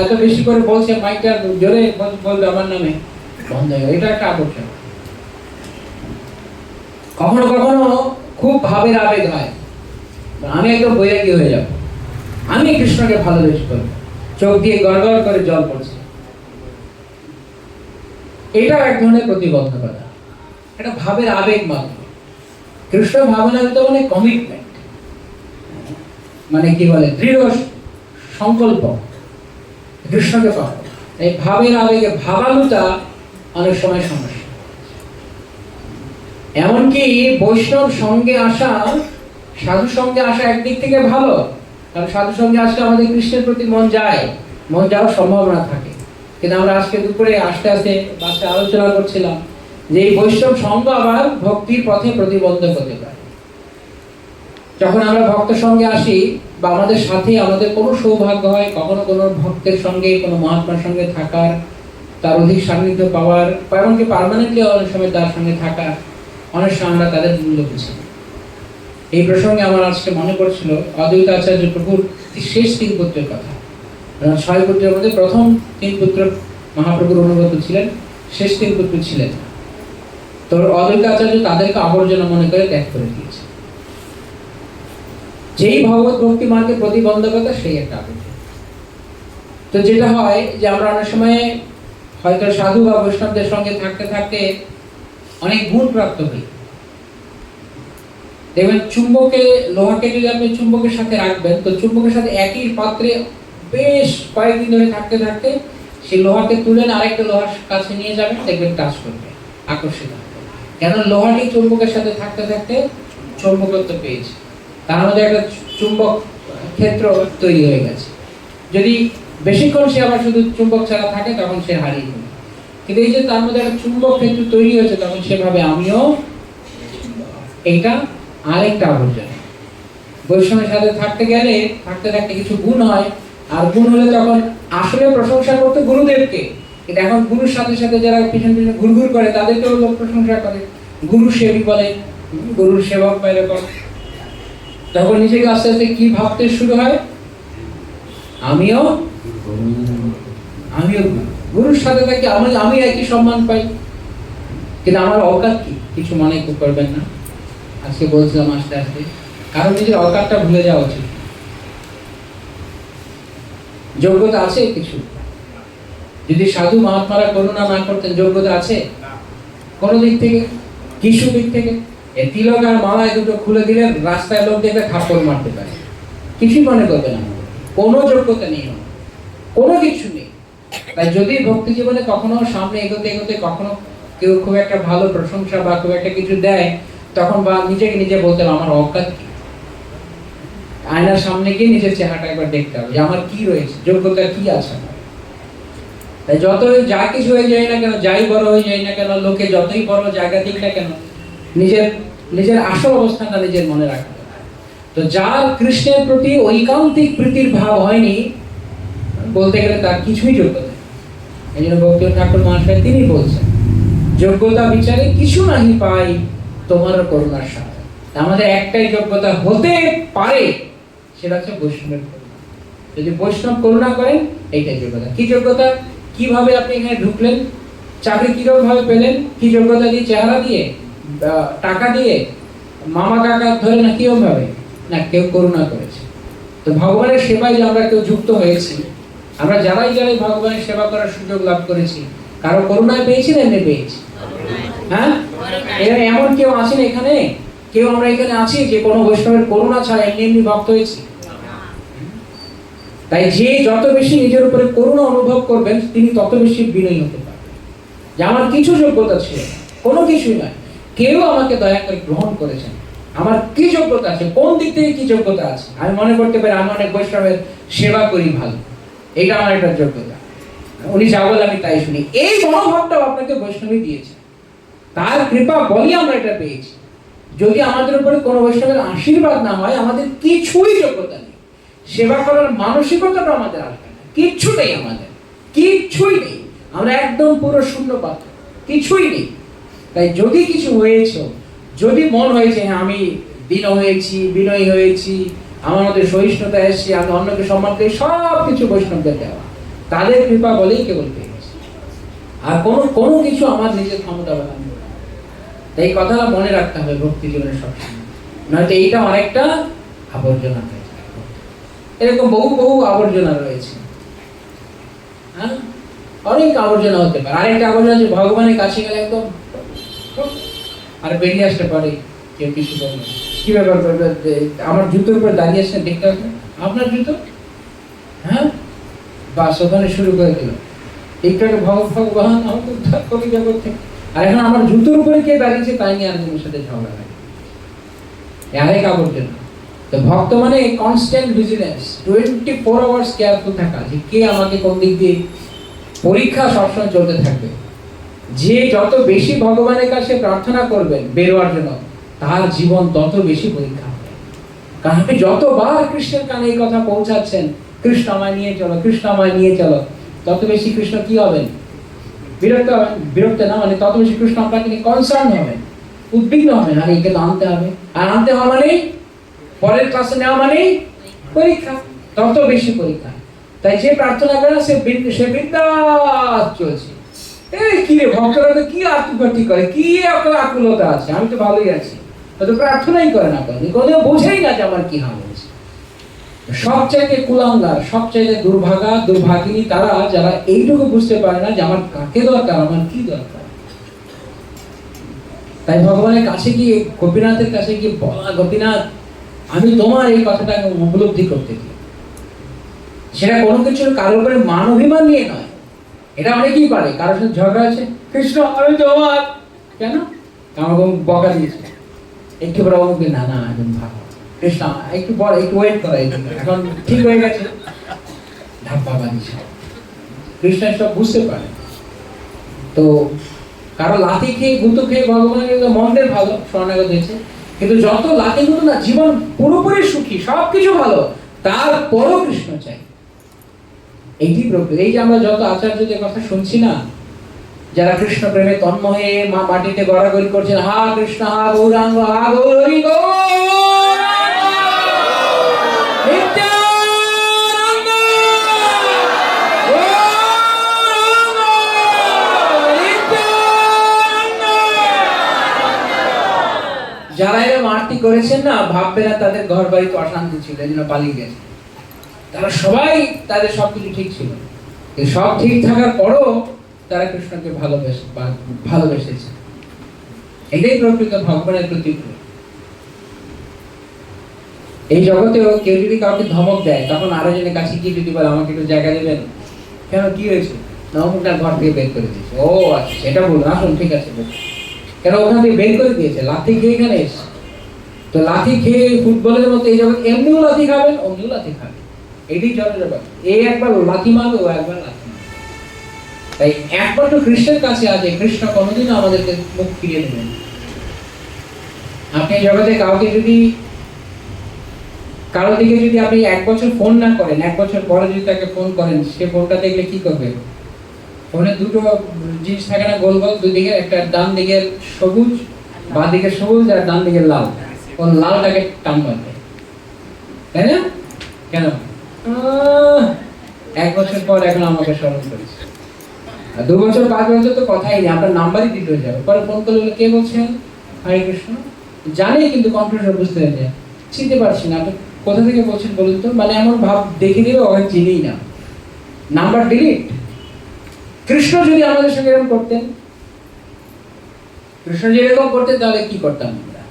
A: এত বেশি করে বলছে, মাইকটা জোরে বলবে আমার নামে, বন্ধ হয়ে গেল। এটা একটা আকর্ষণ। কখনো কখনো খুব ভাবের আবেগ হয়, আমি একদম বৈরাগী হয়ে যাব, আমি কৃষ্ণকে ভালোবেসে করব, চোখ দিয়ে গড়গড় করে জল পড়ছে। এটাও এক ধরনের প্রতিবদ্ধকতা, এটা ভাবের আবেগ মাত্র। কৃষ্ণ ভাবনা তো মানে কমিটমেন্ট, মানে কি বলে, দৃঢ় সংকল্প কৃষ্ণকে পাবো। এই ভাবের আবেগে ভাবালুতা অনেক সময় সমস্যা। এমনকি বৈষ্ণব সঙ্গে আসা, সাধু সঙ্গে আসা একদিক থেকে ভালো, কারণ সাধু সঙ্গে আসলে আমাদের কৃষ্ণের প্রতি মন যাওয়ার সম্ভাবনা থাকে। কিন্তু আমরা আজকে দুপুরে আস্তে আস্তে বাসে আলোচনা করছিলাম যে এই বৈষ্ণব সঙ্গ আবার ভক্তির পথে প্রতিবন্ধক হতে পারে। যখন আমরা ভক্ত সঙ্গে আসি বা আমাদের সাথে আমাদের কোনো সৌভাগ্য হয় কখনো কোনো ভক্তের সঙ্গে, কোনো মহাত্মার সঙ্গে থাকার, তার অধিক সান্নিধ্য পাওয়ার, বা এমনকি পার্মানেন্টলি অনেক সময় তার সঙ্গে থাকার, অনেক সময় আমরা তাদের মূল্য বুঝি। এই প্রসঙ্গে আমার আজকে মনে পড়ছিল অদ্বৈত আচার্য প্রভুর শেষ 3 পুত্রের কথা। 6 পুত্রের মধ্যে প্রথম 3 পুত্র মহাপ্রভুর অনুগত ছিলেন, শেষ 3 পুত্র ছিলেন। তো অদ্বৈত আচার্য তাদেরকে আবর্জনা মনে করে ত্যাগ করে দিয়েছে। যেই ভগবত ভক্তি মার্গের প্রতিবন্ধকতা, সেই একটা আবর্জনা। তো যেটা হয় যে আমরা অনেক সময় হয়তো সাধু বা বৈষ্ণবদের সঙ্গে থাকতে থাকতে অনেক গুণ প্রাপ্ত হই। দেখবেন লোহাকে যদি আপনি চুম্বকের সাথে রাখবেন, তো চুম্বকের সাথে একই পাত্রে বেশ কয়েকদিন ধরে থাকতে থাকতে সেই লোহাকে তুলে আরেকটা লোহার কাছে নিয়ে যাবেন, দেখবেন টাচ করবে, আকর্ষিত হবে। কেন? লোহাটি চুম্বকের সাথে থাকতে থাকতে চুম্বকত্ব পেয়েছে, তার মধ্যে একটা চুম্বক ক্ষেত্র তৈরি হয়ে গেছে। যদি বেশিক্ষণ সে আবার শুধু চুম্বক ছাড়া থাকে তখন সে হারিয়ে যাবে। কিন্তু এই যে তার মধ্যে একটা চুম্বক ক্ষেত্র তৈরি হয়েছে, তখন সেভাবে আমিও, এইটা আরেকটা আবর্জনা। বৈষ্ণবের সাথে থাকতে গেলে থাকতে থাকতে কিছু গুণ হয়, আর গুণ হলে তখন আসলে প্রশংসা করতে গুরুদেবকে, কিন্তু এখন গুরুর সাথে সাথে যারা পিছন পিছনে ঘুরঘুর করে তাদেরকেও লোক প্রশংসা করে, গুরু সেবী বলে, গুরুর সেবক বা এরকম। তখন নিজেকে আস্তে আস্তে কি ভাবতে শুরু হয়, আমিও গুরুর সাথে থাকি, আমি একই সম্মান পাই, কিন্তু আমার অকাত কি, কিছু মনে করবেন না। আজকে বলছিলাম আস্তে আস্তে কারণ নিজের অকাতটা ভুলে যাওয়া উচিত। যোগ্যতা আছে কিছু, যদি সাধু মহাত্মারা করুণা না করতেন, যোগ্যতা আছে কোন দিক থেকে, কিছু দিক থেকে? এই তিলক আর মালায় দুটো খুলে দিলে রাস্তায় লোক দেখলে থাপ্পড় মারতে পারে, কিছুই মনে করবে না, কোনো যোগ্যতা নেই, কোনো কিছু নেই। তাই যদি ভক্তি জীবনে কখনো সামনে এগোতে এগোতে কখনো কেউ খুব একটা ভালো প্রশংসা বা খুব একটা কিছু দেয়, তখন বা নিজেকে নিজে বলতে হবে আমার অকাত কি। আয়নার সামনে গিয়ে নিজের চেহারাটা একবার দেখতে হবে যে আমার কি রয়েছে, যোগ্যতা কি আছে। তাই যতই যা কিছু হয়ে যায় না কেন, যাই বড় হয়ে যায় না কেন, লোকে যতই বড় জায়গা দিক না কেন, নিজের আসল অবস্থানটা নিজের মনে রাখতে হবে। তো যার কৃষ্ণের প্রতি ঐকান্তিক প্রীতির ভাব হয়নি, বলতে গেলে তার কিছুই যোগ্যতা নেই। এই জন্য ভক্তি ঠাকুর মহাশয় তিনি বলছেন, যোগ্যতা বিচারে কিছু নাহি পাই তোমার করুণার সাথে। আমাদের একটাই যোগ্যতা হতে পারে, সেটা হচ্ছে বৈষ্ণবের করুণা। যদি বৈষ্ণব করুণা করেন, এইটাই যোগ্যতা। কি যোগ্যতা? কিভাবে আপনি এখানে ঢুকলেন, চাকরি কিরকম ভাবে পেলেন, কি যোগ্যতা দিয়ে, চেহারা দিয়ে, টাকা দিয়ে, মামা কাকা ধরে, না কিরকম ভাবে? না, কেউ করুণা করেছে। তো ভগবানের সেবায় যে আমরা কেউ যুক্ত হয়েছি, আমরা যারাই ভগবানের সেবা করার সুযোগ লাভ করেছি, কারো করুণায় পেয়েছি না এমনি পেয়েছি? হ্যাঁ, এমন কেউ আছেন এখানে, কেউ আমরা এখানে আছি যে কোনো বৈষ্ণবের করুণা ছাড়া এমনি ভক্ত হয়েছি? তাই যে যত বেশি নিজের উপরে করুণা অনুভব করবেন, তিনি তত বেশি বিনয়ী হতে পারবেন যে আমার কিছু যোগ্যতা ছিল না, কোনো কিছুই নয়, কেউ আমাকে দয়া করে গ্রহণ করেছেন, আমার কি যোগ্যতা আছে, কোন দিক থেকে কি যোগ্যতা আছে, আমি মনে করতে পারি আমি অনেক বৈষ্ণবের সেবা করি ভালো, এটা আমার একটা যোগ্যতা, উনি যা বলে আমি তাই শুনি। এই মনোভাবটাও আপনাকে বৈষ্ণবী দিয়েছে, তার কৃপা বলি আমরা এটা পেয়েছি। যদি আমাদের উপরে কোনো বৈষ্ণবের আশীর্বাদ না হয়, আমাদের কিছুই যোগ্যতা নেই, সেবা করার মানসিকতাটা আমাদের আসবে না, কিচ্ছু নেই, আমাদের কিচ্ছুই নেই, আমরা একদম পুরো শূন্য পাত্র, কিছুই নেই। তাই যদি কিছু হয়েছে, যদি মন হয়েছে হ্যাঁ আমি বিনয়ী হয়েছি, আমার মধ্যে সহিষ্ণুতা এসেছে, আমি অন্যকে সম্মান করি, সব কিছু বৈষ্ণবদের দেওয়া, তাদের কৃপা বলেই কেবল পেয়ে গেছি। আর কোনো কিছু আমার নিজের ক্ষমতা বাড়ানো। তাই এই কথাটা মনে রাখতে হবে ভক্তি জীবনের সবসময়, নয়তো এইটা অনেকটা আবর্জনা হয়ে যায়। এরকম বহু আবর্জনা রয়েছে, হ্যাঁ, অনেক আবর্জনা হতে পারে। আরেকটা আবর্জনা যে ভগবানের কাছে গেলে একদম আর বেরিয়ে আসতে পারে, কেউ কিছু বলবে, কি ব্যাপার, আমার জুতোর উপর দাঁড়িয়ে আসছে, দেখতে হবে আপনার জুতো, হ্যাঁ, বাস ওখানে শুরু করে দিল। একটু ভগবান আমাকে উদ্ধার করে জগৎ থেকে, আর এখন আমার জুতোর উপরে কে দাঁড়িয়েছে তাই নিয়ে আরেকজনের সাথে ঝগড়া লাগে, আরেক আবর্জনা। তো ভক্ত মানে কনস্ট্যান্ট ভিজিলেন্স, 24 আওয়ার্স কেয়ারফুল থাকা, যে কে আমাকে কোন দিক দিয়ে, পরীক্ষা সবসময় চলতে থাকবে। যে যত বেশি ভগবানের কাছে প্রার্থনা করবেন বেরোয়ার জন্য, তার জীবন তত বেশি পরীক্ষা হবে। কারণ আপনি যতবার কৃষ্ণের কানে এই কথা পৌঁছাচ্ছেন, কৃষ্ণ আমায় নিয়ে চলো, কৃষ্ণ আমায় নিয়ে চলো, তত বেশি কৃষ্ণ কি হবেন, বিরক্ত হবেন। বিরক্ত না মানে তত বেশি কৃষ্ণ আপনাকে নিয়ে কনসার্ন হবেন, উদ্বিগ্ন হবেন। আর একে তো আনতে হবে, আর আনতে হওয়া মানে পরের ক্লাসে নেওয়া মানে পরীক্ষা, তত বেশি পরীক্ষা। তাই যে প্রার্থনা করে সে বিন্দাস চলছে। এই কি রে, ভক্তরা তো কি আত্মঘাতী করে, কি আকুলতা আছে, আমি তো ভালোই আছি, হয়তো প্রার্থনাই করে না, করে কোনোদিন বোঝেই না যে আমার কি হাল হয়েছে। সবচাইতে কুলাঙ্গার, সবচাইতে দুর্ভাগিনী তারা, যারা এইটুকু বুঝতে পারে না যে আমার কাকে দরকার, আমার কি দরকার। তাই ভগবানের কাছে গিয়ে, গোপীনাথের কাছে গিয়ে বলা, গোপীনাথ আমি তোমার এই কথাটা উপলব্ধি করতে দিই। সেটা কোনো কিছুর কারোর উপরে মান অভিমান নিয়ে নয়, এটা অনেকেই পারে, কারোর সাথে ঝগড়া আছে, কৃষ্ণ আমি তোমার, কেন আমাকে বকা দিয়েছে, একটু পরে আমাকে না না একদম ভালো, কৃষ্ণ একটু পর একটু ওয়েট করা, এখন ঠিক হয়ে গেছে, ধাপ্পা বাঁধিয়েছে। কৃষ্ণ সব বুঝতে পারে। তো কারো লাথি খেয়ে গুঁতো খেয়ে ভগবানের মন্দের ভালো শরণাগত হয়েছে, কিন্তু যত লাথি গুঁতো না, জীবন পুরোপুরি সুখী, সবকিছু ভালো, তারপরও কৃষ্ণ চাই। এইটি প্রকৃতি। এই যে আমরা যত আচার্যদের কথা শুনছি না, যারা কৃষ্ণ প্রেমে তন্ময় হয়ে মাটিতে গড়াগড়ি করছেন, হা কৃষ্ণ, হা গৌরাঙ্গ, হা গৌরী যারা এরকম আরতি করেছেন না, ভাববে না তাদের ঘর বাড়িতে অশান্তি ছিল, এই জন্য পালিয়ে গেছে। তারা সবাই, তাদের সবকিছু ঠিক ছিল, সব ঠিক থাকার পরও তারা কৃষ্ণকে ভালোবেসেছে। এটাই প্রকৃত ভগবানের প্রতি। এই জগতেও কেউ যদি কাউকে ধমক দেয়, তখন আরো জনের কাছে গিয়ে যদি বলে আমাকে একটু জায়গা দেবেন, কেন কি হয়েছে, না অমুকটার ঘর থেকে বের করে দিয়েছে, ও আচ্ছা সেটা বলুন, আসুন ঠিক আছে, কেন ওখান থেকে বের করে দিয়েছে, লাথি খেয়ে এখানে এসছে। তো লাথি খেয়ে ফুটবলের মতো এই জগৎ এমনিও লাথি খাবেন, অমনিও লাথি খাবেন, এটাই চলে যাবে। এই একবার লাথি মারবে, ও একবার লাথি মারবে। তাই একমাত্র কৃষ্ণের কাছে আছে, কৃষ্ণ কোনোদিনও আমাদেরকে মুখ ফিরিয়ে দেবেন। আপনি জগতে কাউকে যদি, কারোর দিকে যদি আপনি 1 বছর ফোন না করেন, 1 বছর পরে যদি তাকে ফোন করেন, সে ফোনটা দেখলে কি করবে? ফোনে দুটো জিনিস থাকে না গোল গোল, দুই দিকে, একটা ডান দিকে সবুজ, বাঁ দিকে সবুজ, আর ডান দিকে লাল, কোন লালটাকে টান মারবে, তাই না? কেন? 1 বছর পর এখন আমাকে স্মরণ করেছে, আর 2 বছর 5 বছর তো কথাই নেই, আপনার নাম্বারই দিতে হয়ে যাবে। পরে ফোন করলে কে বলছেন, হরে কৃষ্ণ, জানে কিন্তু কম্পিউটার বুঝতে হয়ে যায়, চিনতে পারছি না, আপনি কোথা থেকে বলছেন বলুন তো, মানে এমন ভাব দেখে দেবে ওকে চিনেই না, নাম্বার ডিলিট। কৃষ্ণ যদি আমাদের সঙ্গে এরকম করতেন, কৃষ্ণ যদি এরকম করতেন, তাহলে কি করতাম আমরা?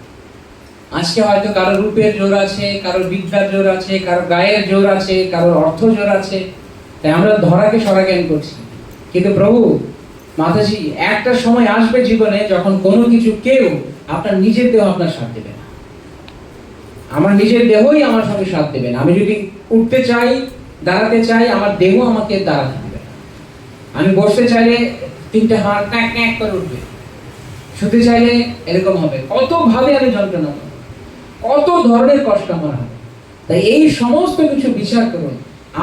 A: আজকে হয়তো কারো রূপের জোর আছে, কারো বিদ্যার জোর আছে, কারো গায়ের জোর আছে, কারো অর্থ জোর আছে, তাই আমরা ধরাকে সরা জ্ঞান করছি। কিন্তু প্রভু মাতাজি, একটা সময় আসবে জীবনে যখন কোনো কিছু কেউ, আপনার নিজের দেহ আপনার সাথ দেবে না, আমার নিজের দেহই আমার সঙ্গে সাথ দেবে না। আমি যদি উঠতে চাই, দাঁড়াতে চাই, আমার দেহ আমাকে দাঁড়াতে দেবে না। আমি বসতে চাইলে 3টে হাত ন্যাক ন্যাক করে উঠবে, শুতে চাইলে এরকম হবে, কত ভাবে আমি যন্ত্রণা পাবো, কত ধরনের কষ্ট আমার হবে। তাই এই সমস্ত কিছু বিচার করুন,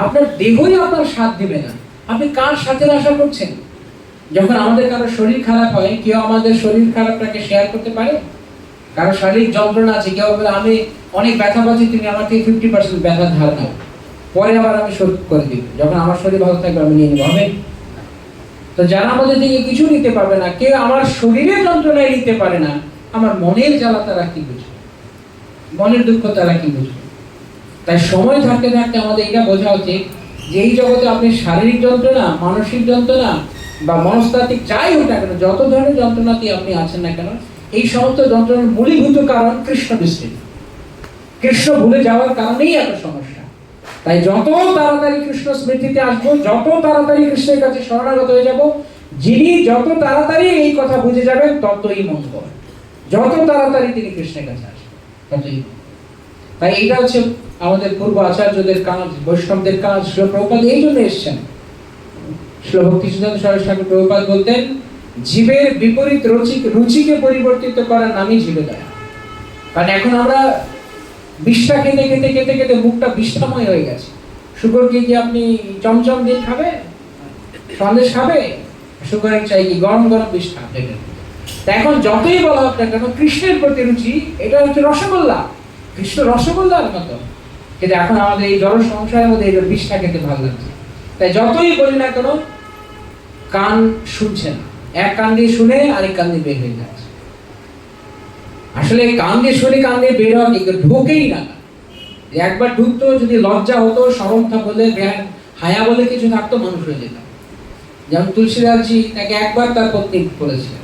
A: আপনার দেহই আপনার সাথ দিবে না, আপনি কার সাথে আশা করছেন? যখন আমাদের কারো শরীর খারাপ হয়, কেউ আমাদের শরীর খারাপটাকে শেয়ার করতে পারে? কারণ শারীরিক যন্ত্রণা আছে, কেউ বলে আমি অনেক ব্যথা পাচ্ছি, তুমি আমাকে 50% ব্যথা ধার নাও, পরে আবার আমি শোধ করে দিব, যখন আমার শরীর ভালো থাকবে আমি নিয়ে নেবো, হবে? তো যারা আমাদের থেকে কিছু নিতে পারবে না, কেউ আমার শরীরের যন্ত্রণায় নিতে পারে না, আমার মনের জ্বালা তারা কি বুঝবে, মনের দুঃখ তারা কি বুঝবে? তাই সময় থাকতে থাকতে আমাদের এটা বোঝা উচিত যে এই জগতে আপনি শারীরিক যন্ত্রণা, মানসিক যন্ত্রণা বা মনস্তাত্ত্বিক যাই হোক না কেন, যত ধরনের যন্ত্রণাতে আপনি আছেন না কেন, এই সমস্ত যন্ত্রণার মূলীভূত কারণ কৃষ্ণ বিস্মৃতি। কৃষ্ণ ভুলে যাওয়ার কারণেই এত সমস্যা। তাই যত তাড়াতাড়ি কৃষ্ণ স্মৃতিতে আসবো, যত তাড়াতাড়ি কৃষ্ণের কাছে শরণাগত হয়ে যাব, যিনি যত তাড়াতাড়ি এই কথা বুঝে যাবেন ততই মঙ্গল। যত তাড়াতাড়ি তিনি কৃষ্ণের কাছে আসবেন ততই। তাই এইটা হচ্ছে আমাদের পূর্ব আচার্যদের কাজ, বৈষ্ণবদের কাজ। শ্রীল প্রভুপাদ এই জন্য এসছেন। শ্রীল ভক্তিসিদ্ধান্ত সরস্বতী ঠাকুর প্রভুপাদ বলতেন, জীবের বিপরীত রুচিকে পরিবর্তিত করার নামই জীবে দয়া। কারণ এখন আমরা বিষ্ঠা খেতে খেতে খেতে খেতে মুখটা বিষ্ঠাময় হয়ে গেছে। শুকরকে কি আপনি চমচম দিয়ে খাবে, সন্দেশ খাবে? শুকরের চাই কি গরম গরম বিষ্ঠা খেতে। এখন যতই বলা হোক না কেন, কৃষ্ণের প্রতি রুচি এটা হচ্ছে রসগোল্লা। কৃষ্ণ রসগোল্লার মতো, কিন্তু এখন আমাদের এই জড় সংসারের মধ্যে এই বিষ্ঠা খেতে ভালো লাগছে। তাই যতই বলি না কেন, কান শুনছে না, এক কান দিয়ে শুনে আরেক কান দিয়ে বের হয়ে যাচ্ছে। আসলে কান দিয়ে শুনে কান দিয়ে বের হওয়া কিন্তু ঢোকেই না। একবার ঢুকতো, যদি লজ্জা হতো, শরম বলে হায়া বলে কিছু থাকতো, মানুষ হয়ে যেত। যেমন তুলসীদাসজি, তাকে একবার তার পত্নী বলেছিলেন,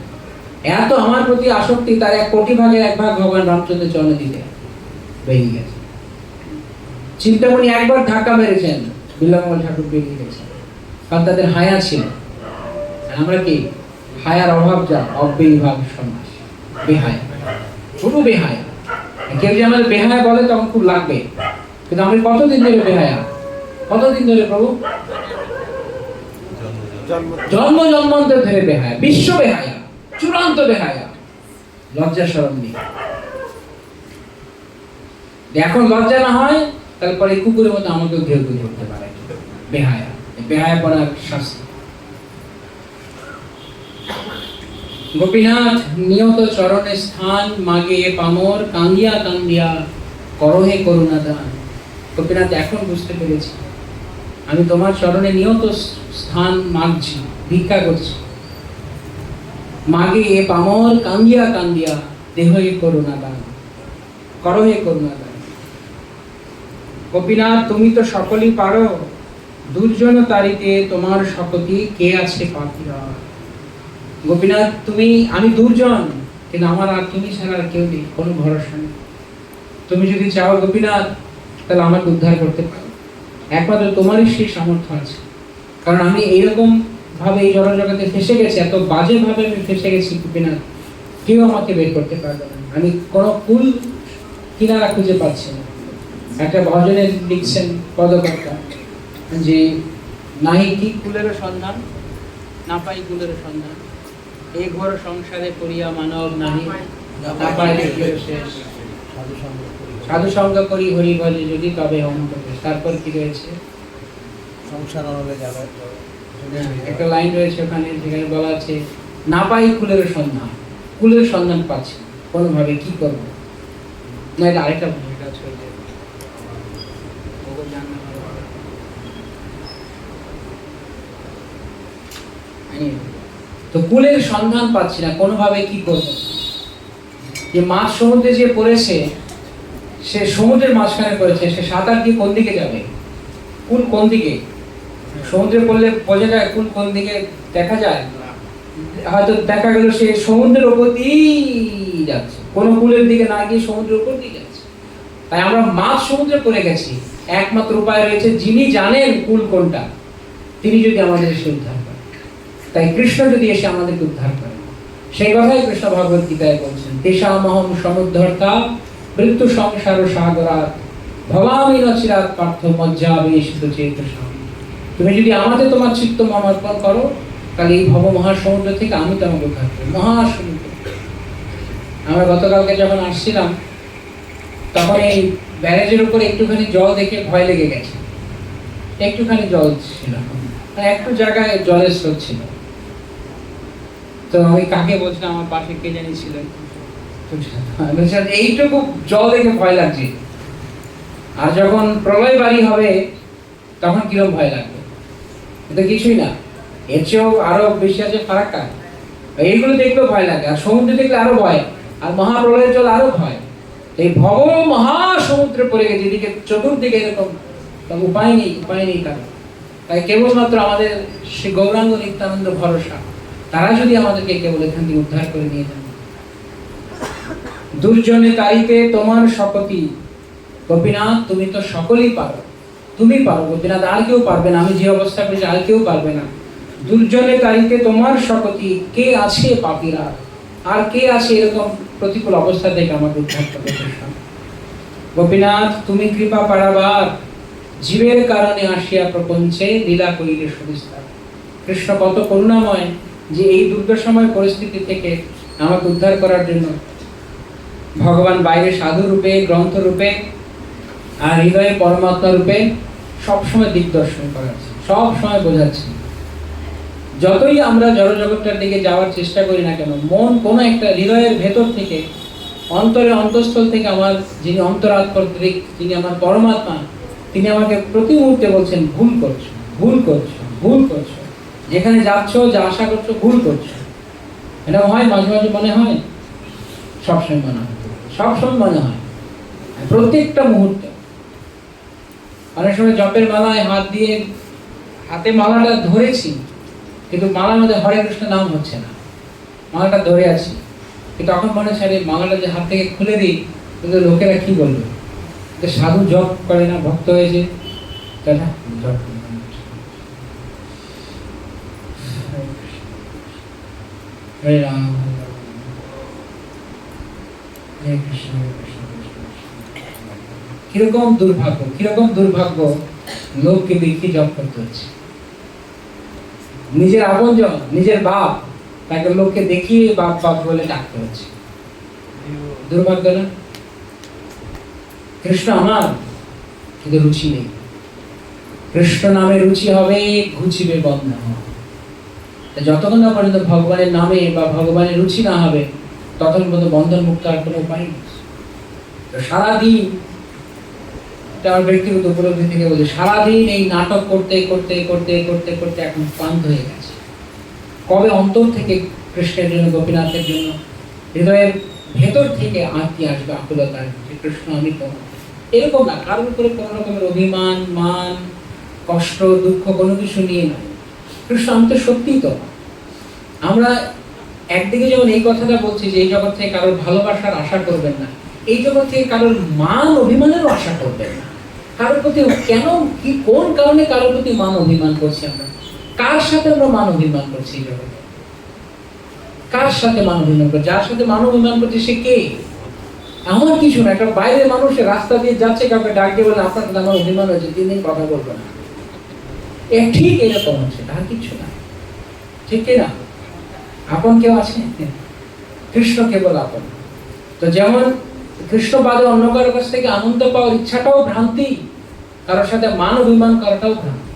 A: এত আমার প্রতি আসক্তি, তার 1 কোটি ভাগের 1 ভাগ ভগবান রামচন্দ্রের চরণে দিতে বেরিয়ে গেছে। চিন্তামণি একবার ধাক্কা মেরেছেন, বিল্বমঙ্গল ঠাকুর বেরিয়ে গেছেন, কারণ তাদের হায়া ছিল। আমরা কি হায়ার অভাব, যা অব্যয়ীভাব সন্ন্যাস, বেহায়া, পুরো বেহায়া। কেউ যে আমাদের বেহায়া বলে তখন খুব লাগবে, কিন্তু আমি কতদিন ধরে বেহায়া, কতদিন ধরে প্রভু? জন্ম জন্মান্তর ধরে বেহায়া, বিশ্ব বেহায়া, চূড়ান্ত বেহায়া, লজ্জা শরম নেই। এখন লজ্জা না হয়, তারপরে কুকুরের মতো আমাকেও ঘেউ ঘেউ করতে পারে। বেহায়া, বেহায়া পড়ার শাস্তি। গোপীনাথ নিয়ত চরণে স্থান, মাগে পামর কান্দিয়া কান্দিয়া করহে করুণা দান। গোপীনাথ এখন বুঝতে পেরেছি, আমি তোমার চরণে নিয়ত স্থান মাগছি, ভিক্ষা করছি। মাগে পামর কান্দিয়া কান্দিয়া দেহে করুণা দান, করহে করুণা দান। গোপীনাথ তুমি তো সকলই পারো, দুর্জন তারিতে তোমার শপথি কে আছে পাপিরা। গোপীনাথ তুমি, আমি দুর্জন, কিন্তু আমার আর তুমি ছাড়া আর কেউ নেই, কোনো ভরসা নেই। তুমি যদি চাও গোপীনাথ, তাহলে আমাকে উদ্ধার করতে পারো, একমাত্র তোমারই সেই সামর্থ্য আছে। কারণ আমি এইরকম ভাবে এই জড় জগতে ফেসে গেছি, এত বাজে ভাবে আমি ফেসে গেছি গোপীনাথ, কেউ আমাকে বের করতে পারবে না। আমি কোনো কুল কিনারা খুঁজে পাচ্ছি না। একটা ভজনে লিখছেন পদকর্তা যে, নাহি কি কুলের সন্ধান, না পাই কুলের সন্ধান, এই ঘোর সংসারে পড়িয়া মানব নাহি, না পাই কুলের শেষ, সাধু সঙ্গ করি হরি ভজে যদি তবে অমৃত। তারপর কি রয়েছে? সংসার অনলে যাবে। একটা লাইন রয়েছে ওখানে, যেখানে বলা আছে, না পাই কুলের সন্ধান, কুলের সন্ধান পাচ্ছি কোনোভাবে, কি করবো? না, এটা আরেকটা ভূমিকা আছে। তো কুলের সন্ধান পাচ্ছি না, কোনোভাবে কি করবো? যে মাছ সমুদ্রে যে পড়েছে, সে সমুদ্রের মাঝখানে পড়েছে, সে সাঁতার দিয়ে কোন দিকে যাবে? কুল কোন দিকে? সমুদ্রে পড়লে বোঝা যায় কুল কোন দিকে, দেখা যায়? হয়তো দেখা গেল সে সমুদ্রের উপর দিয়েই যাচ্ছে, কোনো কুলের দিকে না গিয়ে সমুদ্রের উপর দিয়ে যাচ্ছে। তাই আমরা মাছ সমুদ্রে পড়ে গেছি, একমাত্র উপায় রয়েছে, যিনি জানেন কুল কোনটা, তিনি যদি আমাদের এসে উদ্ধার করেন। তাই কৃষ্ণ যদি এসে আমাদেরকে উদ্ধার করেন, সেই কথাই কৃষ্ণ ভগবত গীতায় বলছেন, তেষামহং সমুদ্ধর্তা মৃত্যু সংসার সাগরাত ভবামি নচিরাত পার্থ মজ্জাবেশিত চেতসা। তুমি যদি আমাদের তোমার চিত্ত সমর্পণ করো, তাহলে এই ভব মহাসমুদ্র থেকে আমি তোমাকে উদ্ধার করব। মহাসমুদ্র। আমরা গতকালকে যখন আসছিলাম, তখন এই ব্যারেজের উপরে একটুখানি জল দেখে ভয় লেগে গেছে। একটুখানি জল ছিল, একটু জায়গায় জলের স্রোত ছিল। তো আমি কাকে বলছিলাম, আমার পাশে কে জানি ছিলেন, তো এইটুকু জল দেখে ভয় লাগছে, আর যখন প্রলয় বাড়ি হবে তখন কিরকম ভয় লাগবে? এটা কিছুই না, এর চেয়েও আরো বেশি আছে ফারাক্কা। এইগুলো দেখলেও ভয় লাগে, আর সমুদ্র দেখলে আরো ভয়, আর মহাপ্রলয়ের জল আরো ভয়। এই ভব মহাসমুদ্রে পড়ে গেছে, এদিকে চতুর্দিকে এরকম, উপায় নেই, উপায় নেই কারণ। তাই কেবলমাত্র আমাদের সে গৌরাঙ্গ নিত্যানন্দ ভরসা, তারা যদি আমাদেরকে কেবল এখান থেকে উদ্ধার করে নিয়ে যান। দুর্জনে তারিতে তোমার শপথি, গোপীনাথ তুমি তো সকলেই পারো, তুমি পারো গোপীনাথ, আর কেউ পারবে না। আমি যে অবস্থা পেয়েছি আর কেউ পারবে না। দুর্জনে তারিতে তোমার শপথি, কে আছে পাপীরা, আর কে আছে এরকম প্রতিকূল অবস্থা থেকে আমাকে উদ্ধার করবে? গোপীনাথ তুমি কৃপা পারাবার, জীবের কারণে আসিয়া প্রপঞ্চে লীলা করিলে সুবিস্তার। কৃষ্ণ কত করুণাময় যে এই দুর্দশাময় পরিস্থিতি থেকে আমাকে উদ্ধার করার জন্য ভগবান বাইরে সাধু রূপে, গ্রন্থ রূপে, আর হৃদয়ে পরমাত্মা রূপে সবসময় দিগদর্শন করাচ্ছে, সব সময় বোঝাচ্ছে। যতই আমরা জড়জগৎটার দিকে যাওয়ার চেষ্টা করি না কেন, মন কোনো একটা হৃদয়ের ভেতর থেকে, অন্তরে অন্তঃস্থল থেকে আমার যিনি অন্তরাত্মদ্রিক, যিনি আমার পরমাত্মা, তিনি আমাকে প্রতি মুহূর্তে বলছেন ভুল করছো, ভুল করছো, ভুল করছো, যেখানে যাচ্ছ, যা আশা করছো, ভুল করছো। এটা হয়, মাঝে মাঝে মনে হয়, সবসময় মনে হয়, সবসময় মনে হয়, প্রত্যেকটা মুহূর্তে। অনেক সময় জপের মালায় হাত দিয়ে, হাতে মালাটা ধরেছি, কিন্তু মালার মধ্যে হরে কৃষ্ণ নাম হচ্ছে না, মালাটা ধরে আছি, কিন্তু তখন মনে হচ্ছে মালাটা যে হাত থেকে খুলে দিই, কিন্তু লোকেরা কি বলবে? সাধু জপ করে না, ভক্ত হয়েছে, তাই না? জপ হরে রাম, হরে কৃষ্ণ, কিরকম দুর্ভাগ্য, কিরকম দুর্ভাগ্য, লোককে দেখি জপ করতে হচ্ছে। নিজের আপনজন, নিজের বাপ, তাকে লোককে দেখিয়ে বাপ বাপ বলে ডাকতে হচ্ছে। দুর্ভাগ্য না? কৃষ্ণ আমার, কিন্তু রুচি নেই। কৃষ্ণ নামে রুচি হবে, ঘুচিবে বন্ধন। যতক্ষণ না পর্যন্ত ভগবানের নামে বা ভগবানের রুচি না হবে, ততক্ষণ পর্যন্ত বন্ধন মুক্ত আর কোনো উপায় নেই। সারাদিন, আমার ব্যক্তিগত উপলব্ধি থেকে বলছি, সারাদিন এই নাটক করতে করতে করতে করতে করতে এখন ক্লান্ত হয়ে গেছে। কবে অন্তর থেকে কৃষ্ণের জন্য, গোপীনাথের জন্য হৃদয়ের ভেতর থেকে আরতি আসবে, আকুলতা আসবে, কৃষ্ণ আমি তো এরকম না, কারোর উপরে কোনো রকমের অভিমান, মান, কষ্ট, দুঃখ কোনো কিছু নিয়ে নয়। কৃষ্ণ আমি তো সত্যিই তো। আমরা একদিকে যেমন এই কথাটা বলছি যে এই জগৎ থেকে কারোর ভালোবাসার আশা করবেন না, এই জগৎ থেকে কারোর মান অভিমানেরও আশা করবেন না। কারোর প্রতি কেন, কি, কোন কারণে কারোর প্রতি মান অভিমান করছি আমরা? কার সাথে আমরা মান অভিমান করছি এই জগতে? কার সাথে মান অভিমান করছি? যার সাথে মান অভিমান করছি সে কে? আমার কিছু না, একটা বাইরের মানুষ রাস্তা দিয়ে যাচ্ছে, কাউকে ডাক দিয়ে বলে আপনার সাথে আমার অভিমান হয়েছে, 3 দিন কথা বলবো না, ঠিক এরকম হচ্ছে, আর কিছু না। ঠিক কিনা? আপন কেউ আছে? কৃষ্ণ কেবল আপন। তো যেমন কৃষ্ণ বাদে অন্য কারোর কাছ থেকে আনন্দ পাওয়ার ইচ্ছাটাও ভ্রান্তি, কারোর সাথে মান অভিমান করাটাও ভ্রান্তি।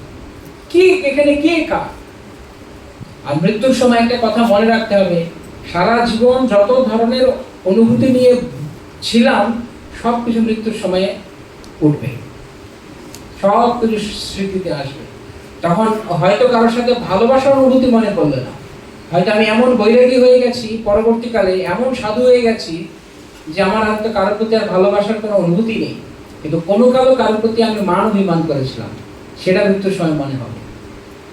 A: কি এখানে কে কার? আর মৃত্যুর সময় একটা কথা মনে রাখতে হবে, সারা জীবন যত ধরনের অনুভূতি নিয়ে ছিলাম, সবকিছু মৃত্যুর সময়ে উঠবে, সবকিছু স্মৃতিতে আসবে। তখন হয়তো কারোর সাথে ভালোবাসার অনুভূতি মনে পড়লো না, হয়তো আমি এমন বৈরাগী হয়ে গেছি, পরবর্তীকালে এমন সাধু হয়ে গেছি যে আমার হয়তো কারোর প্রতি আর ভালোবাসার কোনো অনুভূতি নেই, কিন্তু কোনো কালো কারোর প্রতি আমি মান অভিমান করেছিলাম, সেটা মৃত্যুর সময় মনে হবে।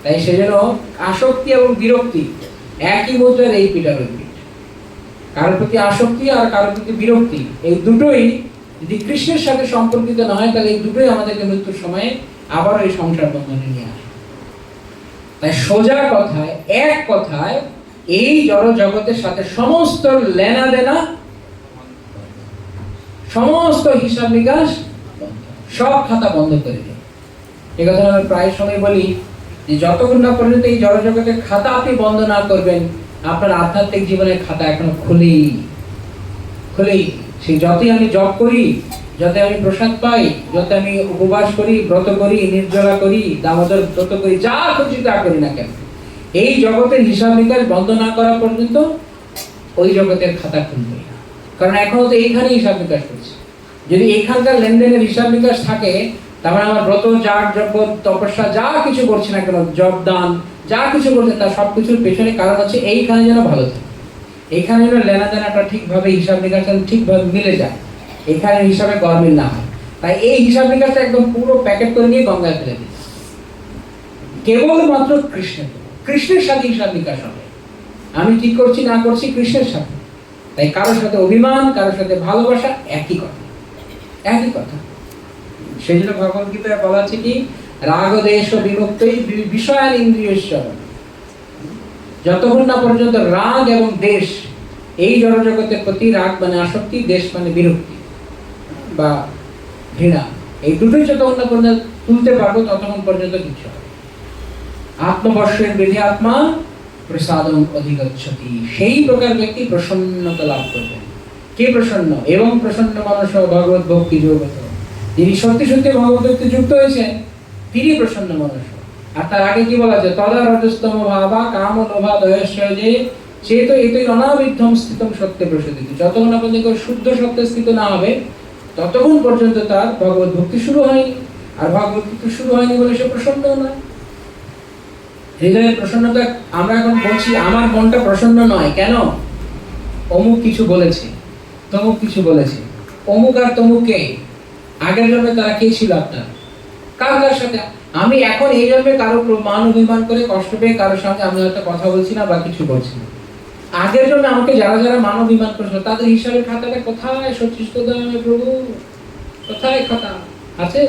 A: তাই সেজন্য আসক্তি এবং বিরক্তি একই মুদ্রার এই পিঠার ওই পিঠ। কারোর প্রতি আসক্তি আর কারোর প্রতি বিরক্তি, এই দুটোই যদি কৃষ্ণের সাথে সম্পর্কিত না হয়, তাহলে এই দুটোই আমাদেরকে মৃত্যুর সময়ে আবার এই সংসার বন্ধনে নিয়ে আসে। তাই সোজা কথায়, এক কথায়, এই জড় জগতের সাথে সমস্ত লেনা দেনা, সমস্ত হিসাব নিকাশ, সব খাতা বন্ধ করে দিন। এই কথা আমি প্রায় সময় বলি যে যতক্ষণ না পর্যন্ত এই জড় জগতের খাতা আপনি বন্ধ না করবেন, আপনার আধ্যাত্মিক জীবনের খাতা এখনো খুলেই। সেই যতই আমি জপ করি, যত আমি প্রসাদ পাই, যত আমি উপবাস করি, ব্রত করি, নির্জলা করি, দামোদর ব্রত করি, যা খুশি তা করি না কেন, এই জগতের হিসাব নিকাশ বন্ধ না করা পর্যন্ত ওই জগতের খাতা খুলবে না। কারণ এখনো তো এইখানে হিসাব নিকাশ করছি। যদি এখানকার লেনদেনের হিসাব নিকাশ থাকে, তারপরে আমার ব্রত যাগ যজ্ঞ তপস্যা যা কিছু করছি না কেন, জব দান যা কিছু করছে, তার সবকিছুর পেছনে কারণ হচ্ছে এইখানে যেন ভালো থাকে, এইখানে যেন লেনাদেনাটা ঠিকভাবে হিসাব নিকাশ ঠিকভাবে মিলে যায়, এখানে হিসাবে গরমিল না হয়। তাই এই হিসাব নিকাশটা একদম পুরো প্যাকেট করে নিয়ে গঙ্গায় ফেলে দিই। কেবলমাত্র কৃষ্ণের সাথে হিসাব নিকাশ হবে। আমি কি করছি না করছি কৃষ্ণের সাথে। তাই কারোর সাথে অভিমান, কারোর সাথে ভালোবাসা একই কথা, একই কথা। সেই জন্য ভগবদ গীতায় বলা আছে কি, রাগ দেশ বিমুক্তই বিষয়ান ইন্দ্রিয়েশ্বর। যতক্ষণ না পর্যন্ত রাগ এবং দেশ, এই জড় জগতের প্রতি রাগ মানে আসক্তি, দেশ মানে বিরক্তি বা ঘৃণা, এই দুটোই যতক্ষণ না পর্যন্ত তুলতে পারবো ততক্ষণ পর্যন্ত কিছু হবে। আত্মবর্ষের বিধি আত্মা প্রসাদম অধিগচ্ছতি। সেই প্রকার ব্যক্তি প্রসন্নতা লাভ করবেন। কে প্রসন্ন? এবং প্রসন্ন মানুষ ভগবত ভক্তি যোগত। যিনি সত্যি সত্যি ভগবত ভক্তি যুক্ত হয়েছেন তিনি প্রসন্ন মানুষ। আর তার আগে কি বলা আছে? তদা রজস্তম ভাবা কাম লোভা দয়স্যজে চেত এতই অনাবিদ্ধম স্থিতম সত্যে প্রসূতিত। যতক্ষণ না পর্যন্ত শুদ্ধ সত্যে স্থিত না হবে ততক্ষণ পর্যন্ত তার ভগবত ভক্তি শুরু হয়নি। আর ভগবত ভক্তি শুরু হয়নি বলে সে প্রসন্ন নয়। হৃদয়ের প্রসন্নতা, আমরা এখন বলছি আমার মনটা প্রসন্ন নয় কেন? অমুক কিছু বলেছে, তমুক কিছু বলেছে। অমুক আর তমুককে আগের জন্মে তারা কে ছিল আপনার? কার সাথে? আমি এখন এই জন্মে কারো মান অভিমান করে কষ্ট পেয়ে কারোর সঙ্গে আমি হয়তো কথা বলছি না বা কিছু বলছি না। আগের জন্য আমাকে যারা যারা মান অভিমান করেছিল তাদের হিসাবের খাতাটা কোথায়? সচিষ্ট দয়াময় প্রভু, কোথায় খাতা আছে?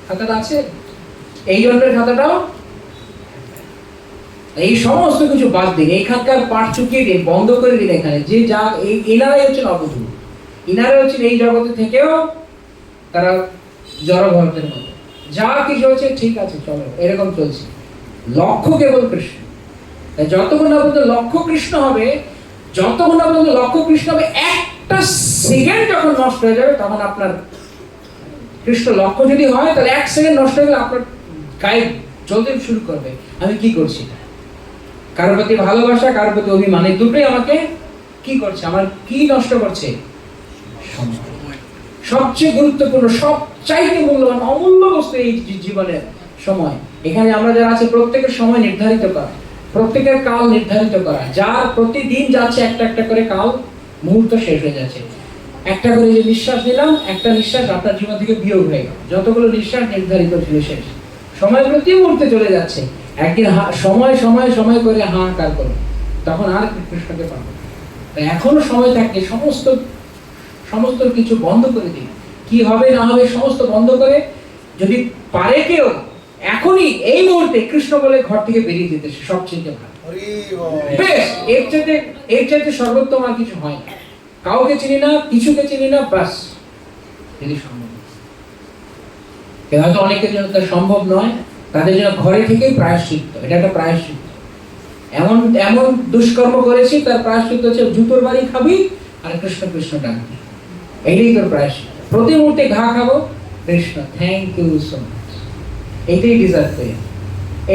A: খাতাটা আছে? এই জন্মের খাতাটাও এই সমস্ত কিছু বাদ দিন, এইখানকার পাঠ চুকিয়ে দিন, বন্ধ করে দিন। এখানে যে যা এনারাই হচ্ছেন অবধূত, ইনারা হচ্ছেন এই জগতে থেকেও তারা জড় ভরতের মতো, যা কিছু হচ্ছে ঠিক আছে চলো এরকম চলছে। লক্ষ্য কেবল কৃষ্ণ। যতক্ষণ না পর্যন্ত লক্ষ্য কৃষ্ণ হবে, যতক্ষণ না পর্যন্ত লক্ষ্য কৃষ্ণ হবে, একটা সেকেন্ড যখন নষ্ট হয়ে যাবে তখন আপনার কৃষ্ণ লক্ষ্য যদি হয় তাহলে এক সেকেন্ড নষ্ট হয়ে গেলে আপনার গায়ে জ্বলতে শুরু করবে। আমি কি করছি? কারোর প্রতি ভালোবাসা, কারোর প্রতি অভিমান, এই দুটোই আমাকে কি করছে? আমার কি নষ্ট করছে? সবচেয়ে গুরুত্বপূর্ণ, সবচাইতে মূল্যবান, অমূল্য বস্তু এই জীবনের সময়। এখানে আমরা যারা আছে প্রত্যেকের সময় নির্ধারিত করা, প্রত্যেকের কাল নির্ধারিত করা। যার প্রতিদিন যাচ্ছে একটা একটা করে কাল, মুহূর্ত শেষ হয়ে যাচ্ছে। একটা করে যে নিঃশ্বাস নিলাম, একটা নিঃশ্বাস আপনার জীবন থেকে বিয়োগ হয়ে গেল। যতগুলো নিঃশ্বাস নির্ধারিত ছিল শেষ। সময় প্রতি মুহূর্তে চলে যাচ্ছে। একদিন সময় সময় সময় করে হাহাকার করো, তখন আর কৃষ্ণকে পাবো। তাই এখনো সময় থাকে, সমস্ত সমস্ত কিছু বন্ধ করে দিন। কি হবে না হবে সমস্ত বন্ধ করে, যদি পারে কেউ এখনই এই মুহূর্তে কৃষ্ণ বলে ঘর থেকে বেরিয়ে যেতে সবচেয়ে ভালো। বেশ, এর চাইতে সর্বোত্তম আর কিছু হয় না। কাউকে চিনি না, কিছুকে চিনি না, বাস যদি সম্ভব। হয়তো অনেকের জন্য তা সম্ভব নয়, তাদের জন্য ঘরে থেকেই প্রায়শ্চিত্ত। এটা একটা প্রায়শ্চিত্ত। এমন এমন দুষ্কর্ম করেছি, তার প্রায়শ্চিত্ত হচ্ছে জুতোর বাড়ি খাবি আর কৃষ্ণ কৃষ্ণ ডাকবি। এইটাই তোর প্রায়শ্চিত্ত। প্রতি মুহূর্তে ঘা খাবো, Krishna thank you so much, এইটাই ডিজার্ভ করি।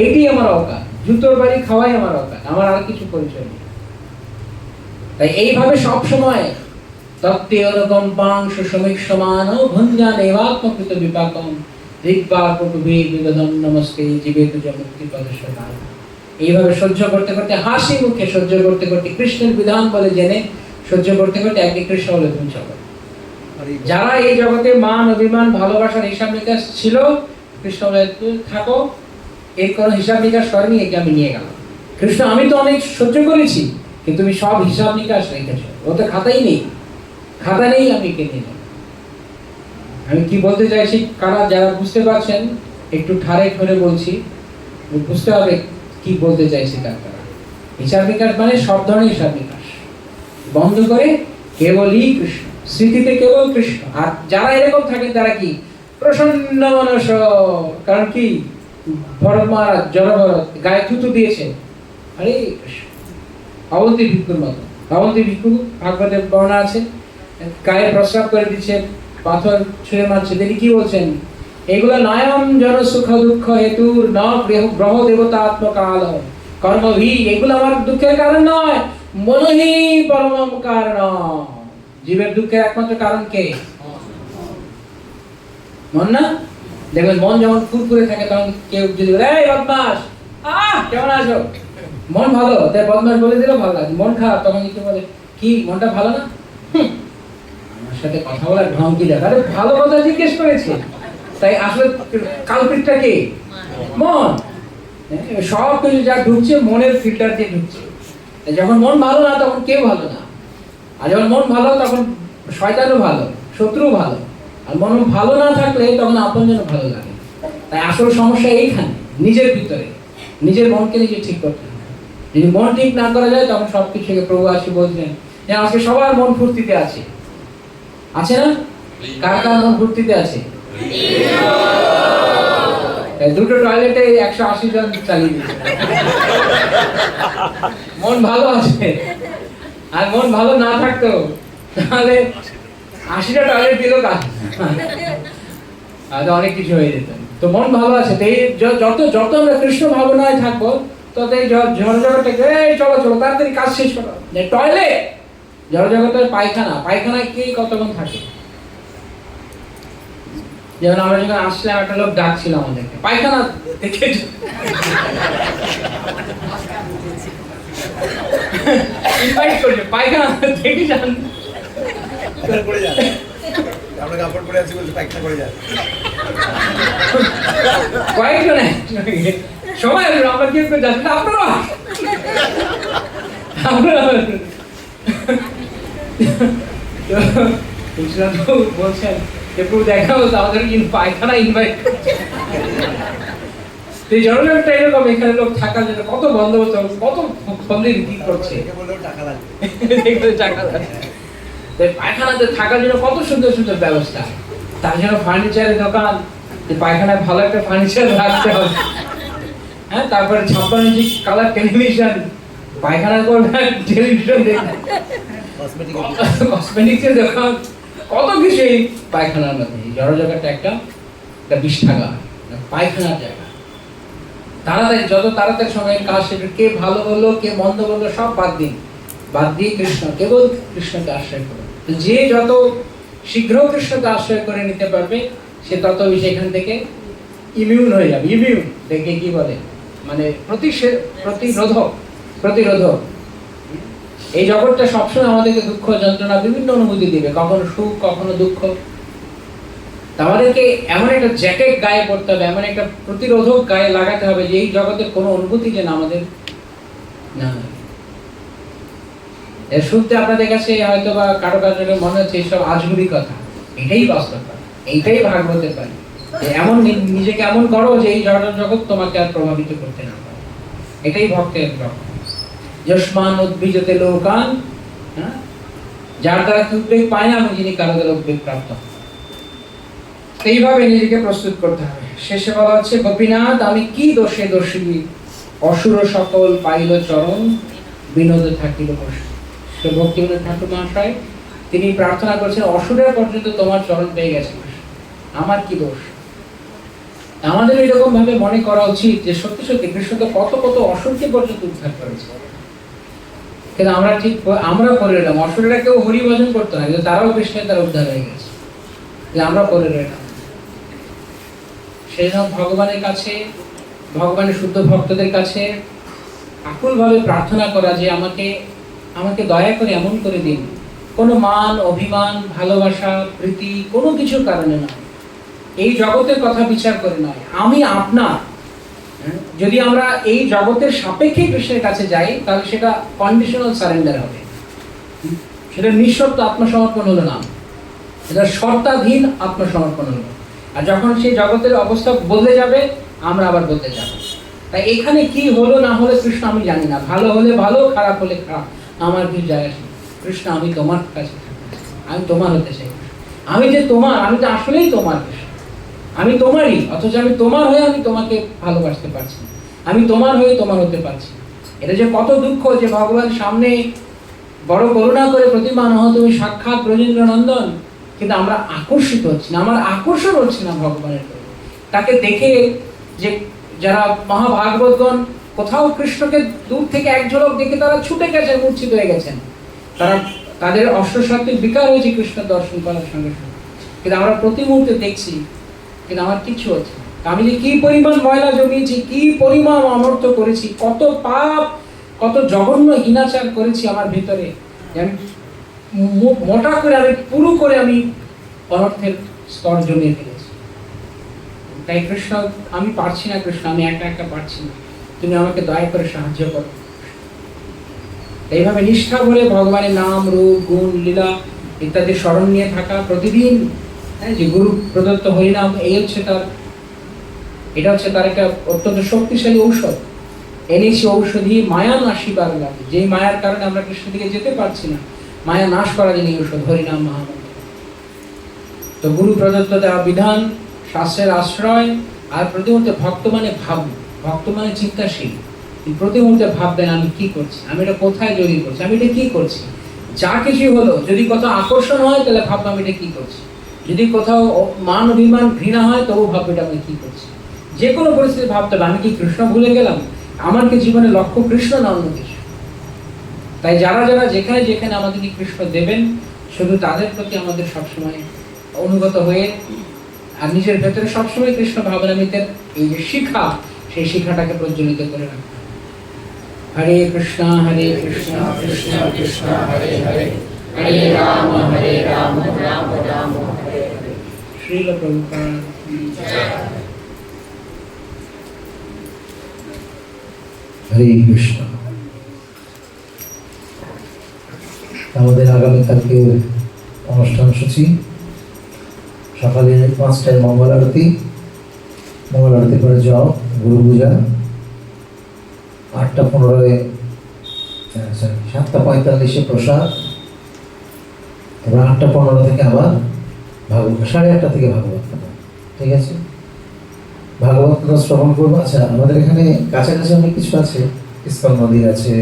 A: এইটাই আমার অকাত, জুতোর বাড়ি খাওয়াই আমার অকাত, আমার আর কিছু পরিচয় নেই। তাই এইভাবে সব সময় তত্ত্বে অনুকম্পাং সুষমিক সমান ভঞ্জান এবাত্মকৃত বিপাকম ঋগ্বার পটুবে বিবেদন নমস্তে জীবেত মুক্তি পদস্বদান। এইভাবে সহ্য করতে করতে, হাসি মুখে সহ্য করতে করতে, কৃষ্ণের বিধান বলে জেনে সহ্য করতে করতে একদিন কৃষ্ণ বলে তুমি চলো। যারা এই জগতে মান অভিমান ভালোবাসার হিসাব নিকাশ ছিল, কৃষ্ণ বলে থাকো, এর কোনো হিসাব নিকাশ করেনি, একে আমি নিয়ে গেলাম। কৃষ্ণ আমি তো অনেক সহ্য করেছি, কিন্তু তুমি সব হিসাব নিকাশ রেখেছো, ও তো খাতাই নেই, খাতা নেই, আমি কে নিয়ে যাবো। আমি কি বলতে চাইছি, কারা যারা বুঝতে পারছেন একটু ঠাড়ে ঠরে বলছি, বুঝতে হবে কি বলতে চাইছি। তার হিসাব নিকাশ মানে সব ধরনের হিসাব নিকাশ বন্ধ করে কেবলই কৃষ্ণ, স্মৃতিতে কেবল কৃষ্ণ। আর যারা এরকম থাকেন তারা কি প্রসন্ন মানস। কারণ কি, ভরত মহারাজ জড় ভরত গায়ে থুতু দিয়েছে, আরে কৃষ্ণ। অবন্তী ভিক্ষুর মতো, অবন্তী ভিক্ষু ভাগবতের বর্ণনা আছে, গায়ে প্রস্রাব করে দিচ্ছে, পাথর ছুঁড়ে মারছে। তিনি কি বলছেন? এগুলো নয়ম জন সুখ দুঃখ হেতুর ন গ্রহ দেবতা আত্মকাল কর্মভি। এগুলো আমার দুঃখের কারণ নয়, মনহি পরমম কারণ। জীবের দুঃখের একমাত্র কারণ কে? মন না? দেখবেন মন যখন ফুরফুরে থাকে তখন কেউ যদি বলে এই বদমাস কেমন আছো, মন ভালো তাই বদমাস বলে দিলেও ভালো লাগে। মন খারাপ তখন কি বলে, কি মনটা ভালো না, আমার সাথে কথা বলার ঢং কি দেখা, আরে ভালো কথা জিজ্ঞেস করেছে। তাই আসলে কালপিটটা কে? মন। সব কিছু যা ঢুকছে মনের ফিল্টার দিয়ে ঢুকছে। যখন মন ভালো না তখন কেউ ভালো না, আর যখন মন ভালো তখন শয়তানও ভালো, শত্রু ভালো। আর মন ভালো না থাকলে তখন আপনজন ভালো লাগে। তাই আসল সমস্যা এইখানে, নিজের ভিতরে নিজের মনকে নিজে ঠিক করতে হবে। যদি মন ঠিক না করা যায় তখন সবকিছু থেকে প্রভু আসি বলছেন যে আজকে সবার মন ফুর্তিতে আছে, আছে না? কার কার মন ফুর্তিতে আছে? দুটো টয়লেটে 180 জন চালিয়ে দিচ্ছে। মন ভালো আছে, আর মন ভালো না থাকতো তাহলে 80টা টয়লেট দিলেও কাজ, অনেক কিছু হয়ে যেত। তো মন ভালো আছে, যত যত আমরা কৃষ্ণ ভাবনায় থাকবো তত এই জড়জগৎটাকে চলো চলো তাড়াতাড়ি কাজ শেষ করো। টয়লেট জড়জগতের পায়খানায় কে কতক্ষণ থাকে? যেমন আমরা যখন আসলাম একটা লোক ডাকছিল আমাদেরকে পায়খানা দেখে, ইনভাইট করছে পায়খানা দেখে যান,
B: আমরা কাপড় পরে আছি বলতে পায়খানা করে যায়।
A: কয়েকজন সময় আসবে আমরা কি করে যাচ্ছি, আপনারা বলছেন যে পুরো দেখা হতো আমাদের পায়খানা ইনভাইট করছে। এই জনগণটা এরকম, এখানে লোক থাকার জন্য কত বন্দোবস্ত, কত ফন্দি কি করছে, টাকা লাগে। পায়খানাতে থাকার জন্য কত সুন্দর সুন্দর ব্যবস্থা, তার জন্য ফার্নিচারের দোকান, যে পায়খানায় ভালো একটা ফার্নিচার রাখতে হবে, হ্যাঁ, তারপরে 56 ইঞ্চি কালার টেলিভিশন, পায়খানা করবে টেলিভিশন দেখবে, কসমেটিক্সের দোকান, কত কিছু এই পায়খানার মধ্যে। জড়জগৎটা একটা বিষ্ঠাগার, পায়খানার জায়গা। তাড়াতাড়ি যত তাড়াতাড়ি সময়ের কাজ সেটা, কে ভালো বললো কে মন্দ বললো সব বাদ দিয়ে কৃষ্ণ, কেবল কৃষ্ণকে আশ্রয় করো। যে যত শীঘ্র কৃষ্ণকে আশ্রয় করে নিতে পারবে সে তত বেশি এখান থেকে ইমিউন হয়ে যাবে। ইমিউন দেখে কি বলে, মানে প্রতিরোধক। এই জগৎটা সবসময় আমাদেরকে দুঃখ যন্ত্রণা বিভিন্ন অনুভূতি দিবে, কখনো সুখ কখনো দুঃখ। আমাদেরকে এমন একটা জ্যাকেট গায়ে পড়তে হবে, এমন একটা প্রতিরোধক গায়ে লাগাতে হবে যে এই জগতের কোনো অনুভূতি যেন আমাদের না হয়। এর শুনতে আপনাদের কাছে হয়তো বা কারো কারো মনে হচ্ছে এইসব আজগুবি কথা, এটাই বাস্তব কথা, এইটাই ভাগবতের বাণী। এমন নিজেকে এমন করো যে এই জগৎ তোমাকে আর প্রভাবিত করতে না পারে, এটাই ভক্তের লক্ষ্য। যস্মান উদ্ভিজতে লোকান, যার দ্বারা উদ্বেগ পায় না আমি যিনি কারো দ্বারা উদ্বেগ প্রাপ্ত। এইভাবে নিজেকে প্রস্তুত করতে হবে। শেষে বলা হচ্ছে, গোপীনাথ আমি কি দোষে দোষী, অসুর সকল পাইল চরণ, বিনোদ থাকিল বসু। ভক্তিবিনোদ ঠাকুর মহাশয় তিনি প্রার্থনা করছেন, অসুরের পর্যন্ত তোমার চরণ পেয়ে গেছে, আমার কি দোষ। আমাদের এরকম ভাবে মনে করা উচিত যে সত্যি সত্যি কৃষ্ণ তো কত কত অসুরকে পর্যন্ত উদ্ধার করেছে, কিন্তু আমরা করে রইলাম। অসুরেরা কেউ হরি ভজন করতো না, কিন্তু তারাও কৃষ্ণের দ্বারা উদ্ধার হয়ে গেছে, আমরা করে রইলাম। সেই জন্য ভগবানের কাছে, ভগবানের শুদ্ধ ভক্তদের কাছে আকুল ভাবে প্রার্থনা করা যে আমাকে দয়া করে এমন করে দিন, কোনো মান অভিমান ভালোবাসা প্রীতি কোনো কিছুর কারণে নয়, এই জগতের কথা বিচার করে নয়, আমি আপনার। যদি আমরা এই জগতের সাপেক্ষে কৃষ্ণের কাছে যাই তাহলে সেটা কন্ডিশনাল সারেন্ডার হবে, সেটা নিঃশর্ত আত্মসমর্পণ হলো না, এটা শর্তাধীন আত্মসমর্পণ হলো। আর যখন সেই জগতের অবস্থা বদলে যাবে আমরা আবার বদলে যাব। তাই এখানে কি হলো না হলে কৃষ্ণ আমি জানি না, ভালো হলে ভালো খারাপ হলে খারাপ, আমার কিছু যায় আসে। কৃষ্ণ আমি তোমার কাছে থাকি, আমি তোমার হতে চাই, আমি যে তোমার, আমি তো আসলেই তোমার, আমি তোমারই, অথচ আমি তোমার হয়ে আমি তোমাকে ভালোবাসতে পারছি, আমি তোমার হয়ে তোমার হতে পারছি। এটা যে কত দুঃখ যে ভগবান সামনে বড় করুণা করে প্রতিমান হও তুমি সাক্ষাৎ ব্রজেন্দ্র নন্দন, কিন্তু আমরা আকর্ষিত হচ্ছি না, আমার আকর্ষণ হচ্ছে না ভগবানের প্রতি। তাকে দেখে যে যারা মহাভাগবতগণ কোথাও কৃষ্ণকে দূর থেকে এক ঝলক দেখে তারা ছুটে গেছেন, মূর্ছিত হয়ে গেছেন, তারা তাদের অষ্টসাত্ত্বিক বিকার হয়েছে কৃষ্ণ দর্শন করার সঙ্গে সঙ্গে। কিন্তু আমরা প্রতি মুহূর্তে দেখছি কিন্তু আমার কিচ্ছু হচ্ছে না। আমি যে কি পরিমাণ ময়লা জমিয়েছি, কি পরিমাণ অনর্থ করেছি, কত পাপ, কত জঘন্য হীনাচার করেছি আমার ভিতরে, যে আমি মোটা করে আমি পুরো করে আমি অনর্থের স্তর জমিয়ে ফেলেছি। তাই কৃষ্ণ, আমি পারছি না কৃষ্ণ, আমি একা একা পারছি না, তুমি আমাকে দয়া করে সাহায্য করো। এইভাবে নিষ্ঠা ভরে ভগবানের নাম, রূপ, গুণ, লীলা ইত্যাদি স্মরণ নিয়ে থাকা প্রতিদিন, যে গুরু প্রদত্ত হরিনাম, এটা হচ্ছে তার একটা অত্যন্ত শক্তিশালী ঔষধ। এনেছি ঔষধি মায়া নাশিবার লাগে, যে মায়ার কারণে আমরা কৃষ্ণ দিকে যেতে পারছি না, মায়া নাশ করার জন্য ঔষধ হরিনাম মহামন্ত্র। তো গুরু প্রদত্ত দেওয়া বিধান, শাস্ত্রের আশ্রয়, আর প্রতি মুহূর্তে ভক্ত মানে ভাবু, ভক্ত মানে চিন্তাশীল। প্রতি মুহূর্তে ভাববেন আমি কি করছি, আমি এটা কোথায় জড়িয়ে করছি, আমি এটা কি করছি। যা কিছু হলো, যদি কোথাও আকর্ষণ হয় তাহলে ভাববো আমি এটা কি করছি, যদি কোথাও মান অভিমান ঘৃণা হয় তবু ভাববো এটা আমি কি করছি। যে কোনো পরিস্থিতি ভাবতে হবে আমি কি কৃষ্ণ ভুলে গেলাম, আমার কি জীবনে লক্ষ্য কৃষ্ণ না অন্য কিছু। তাই যারা যারা যেখানে যেখানে আমাদেরকে কৃষ্ণ দেবেন, শুধু তাদের প্রতি আমাদের সবসময় অনুগত হয়ে আর নিজের ভেতরে সবসময় কৃষ্ণ ভাবনামৃতের এই যে শিখা, সেই শিখাটাকে প্রজ্বলিত করে রাখা। হরে কৃষ্ণ কৃষ্ণ কৃষ্ণ হরে হরে, হরে রাম রাম রাম হরে হরে। শ্রীল প্রভুপাদ কি জয়।
C: হরে কৃষ্ণ। আমাদের আগামীকালকে অনুষ্ঠান সূচি সকালে 5টায় মঙ্গল আরতি, মঙ্গল আরতি করে জপ, গুরু পূজা, 8:15 7:45 প্রসাদ, তারপর 8:15 থেকে আবার ভাগবত, 8:30 থেকে ভাগবত কথা। ঠিক আছে, ভাগবত কথা শ্রবণ করবো। আচ্ছা, আমাদের এখানে কাছাকাছি অনেক কিছু আছে, ইস্কন মন্দির আছে,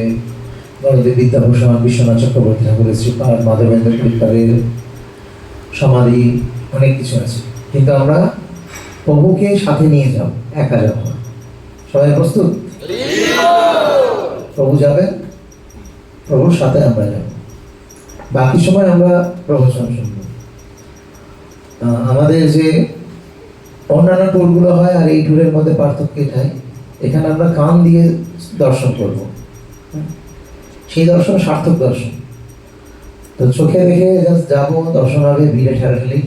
C: বড়দেব বিদ্যাভূষণ, বিশ্বনাথ চক্রবর্তী ঠাকুরের শ্রীপাদ, মাধবেন্দ্র পুরীকারের সমাধি, অনেক কিছু আছে। কিন্তু আমরা প্রভুকে সাথে নিয়ে যাব, একা যাব না। সবাই প্রস্তুত? প্রভু যাবেন, প্রভুর সাথে আমরা যাব, বাকি সময় আমরা প্রবচন শুনব। আমাদের যে অন্যান্য ট্যুরগুলো হয় আর এই ট্যুরের মধ্যে পার্থক্য এটাই, এখানে আমরা কান দিয়ে দর্শন করব, সেই দর্শন সার্থক দর্শন। তো চোখে দেখে জাস্ট যাবো, দর্শন হবে, ভিড়ে ঠেলাঠেলি।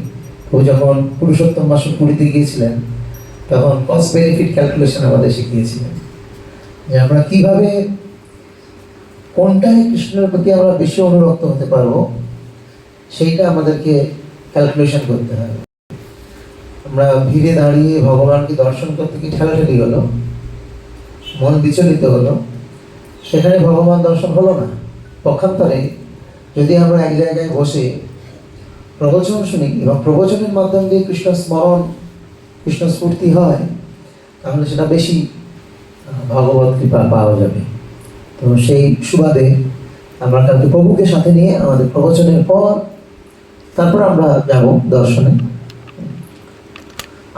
C: ও যখন পুরুষোত্তম মাসে পুরীতে গিয়েছিলেন তখন কস্ট বেনিফিট ক্যালকুলেশন আমাদের শিখিয়েছিলেন, যে আমরা কিভাবে কোনটায় কৃষ্ণের প্রতি আমরা বেশি অনুরক্ত হতে পারবো, সেইটা আমাদেরকে ক্যালকুলেশন করতে হবে। আমরা ভিড়ে দাঁড়িয়ে ভগবানকে দর্শন করতে কি ঠেলাঠেলি হলো, মন বিচলিত হলো, সেখানে ভগবান দর্শন হলো না। পক্ষান্তরে যদি আমরা এক জায়গায় বসে প্রবচন শুনি এবং প্রবচনের মাধ্যম দিয়ে কৃষ্ণ স্মরণ, কৃষ্ণ স্ফূর্তি হয়, তাহলে সেটা বেশি ভগবত কৃপা পাওয়া যাবে। তো সেই সুবাদে আমরা কালকে প্রভুকে সাথে নিয়ে আমাদের প্রবচনের পর তারপর আমরা যাব দর্শনে।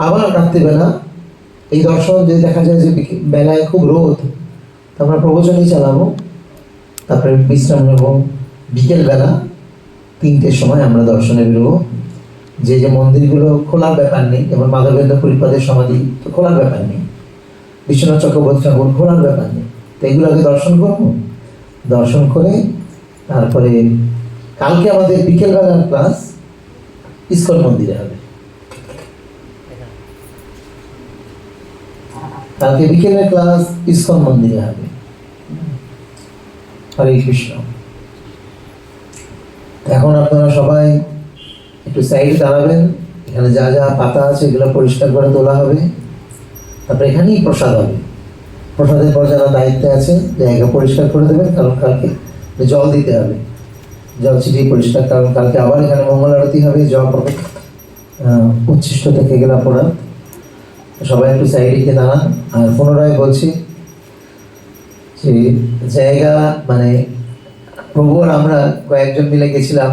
C: আবার রাত্রিবেলা এই দর্শন যদি দেখা যায় যে বেলায় খুব রোদ, তো আমরা প্রবচনই চালাবো, তারপরে বিশ্রাম নেব। বিকেলবেলা 3টের সময় আমরা দর্শনে বেরোবো। যে যে মন্দিরগুলো খোলার ব্যাপার নেই, যেমন মাধবেন্দ্র পুরীপাদের সমাধি তো খোলার ব্যাপার নেই, বিশ্বনাথ চক্রবর্তী ঠাকুর খোলার ব্যাপার নেই, তো এগুলোকে দর্শন করবো। দর্শন করে তারপরে কালকে আমাদের বিকেলবেলার ক্লাস ইস্কন মন্দিরে হবে। কালকে বিকেলের ক্লাস ইস্কন মন্দিরে হবে। হরে কৃষ্ণ। এখন আপনারা সবাই একটু সাইডে দাঁড়াবেন, এখানে যা যা পাতা আছে এগুলো পরিষ্কার করে তোলা হবে, তারপরে এখানেই প্রসাদ হবে। প্রসাদের পর যারা দায়িত্বে আছে জায়গা পরিষ্কার করে দেবেন, কারণ কালকে জল দিতে হবে, জল ছিটিয়ে পরিষ্কার, কারণ কালকে আবার এখানে মঙ্গল আরতি হবে, জল হবে, উচ্ছিষ্ট থেকে গেলা পড়া। সবাই একটু সাইডে দাঁড়ান। আর পুনরায় বলছি যে জায়গা মানে প্রভু আর আমরা কয়েকজন মিলে গেছিলাম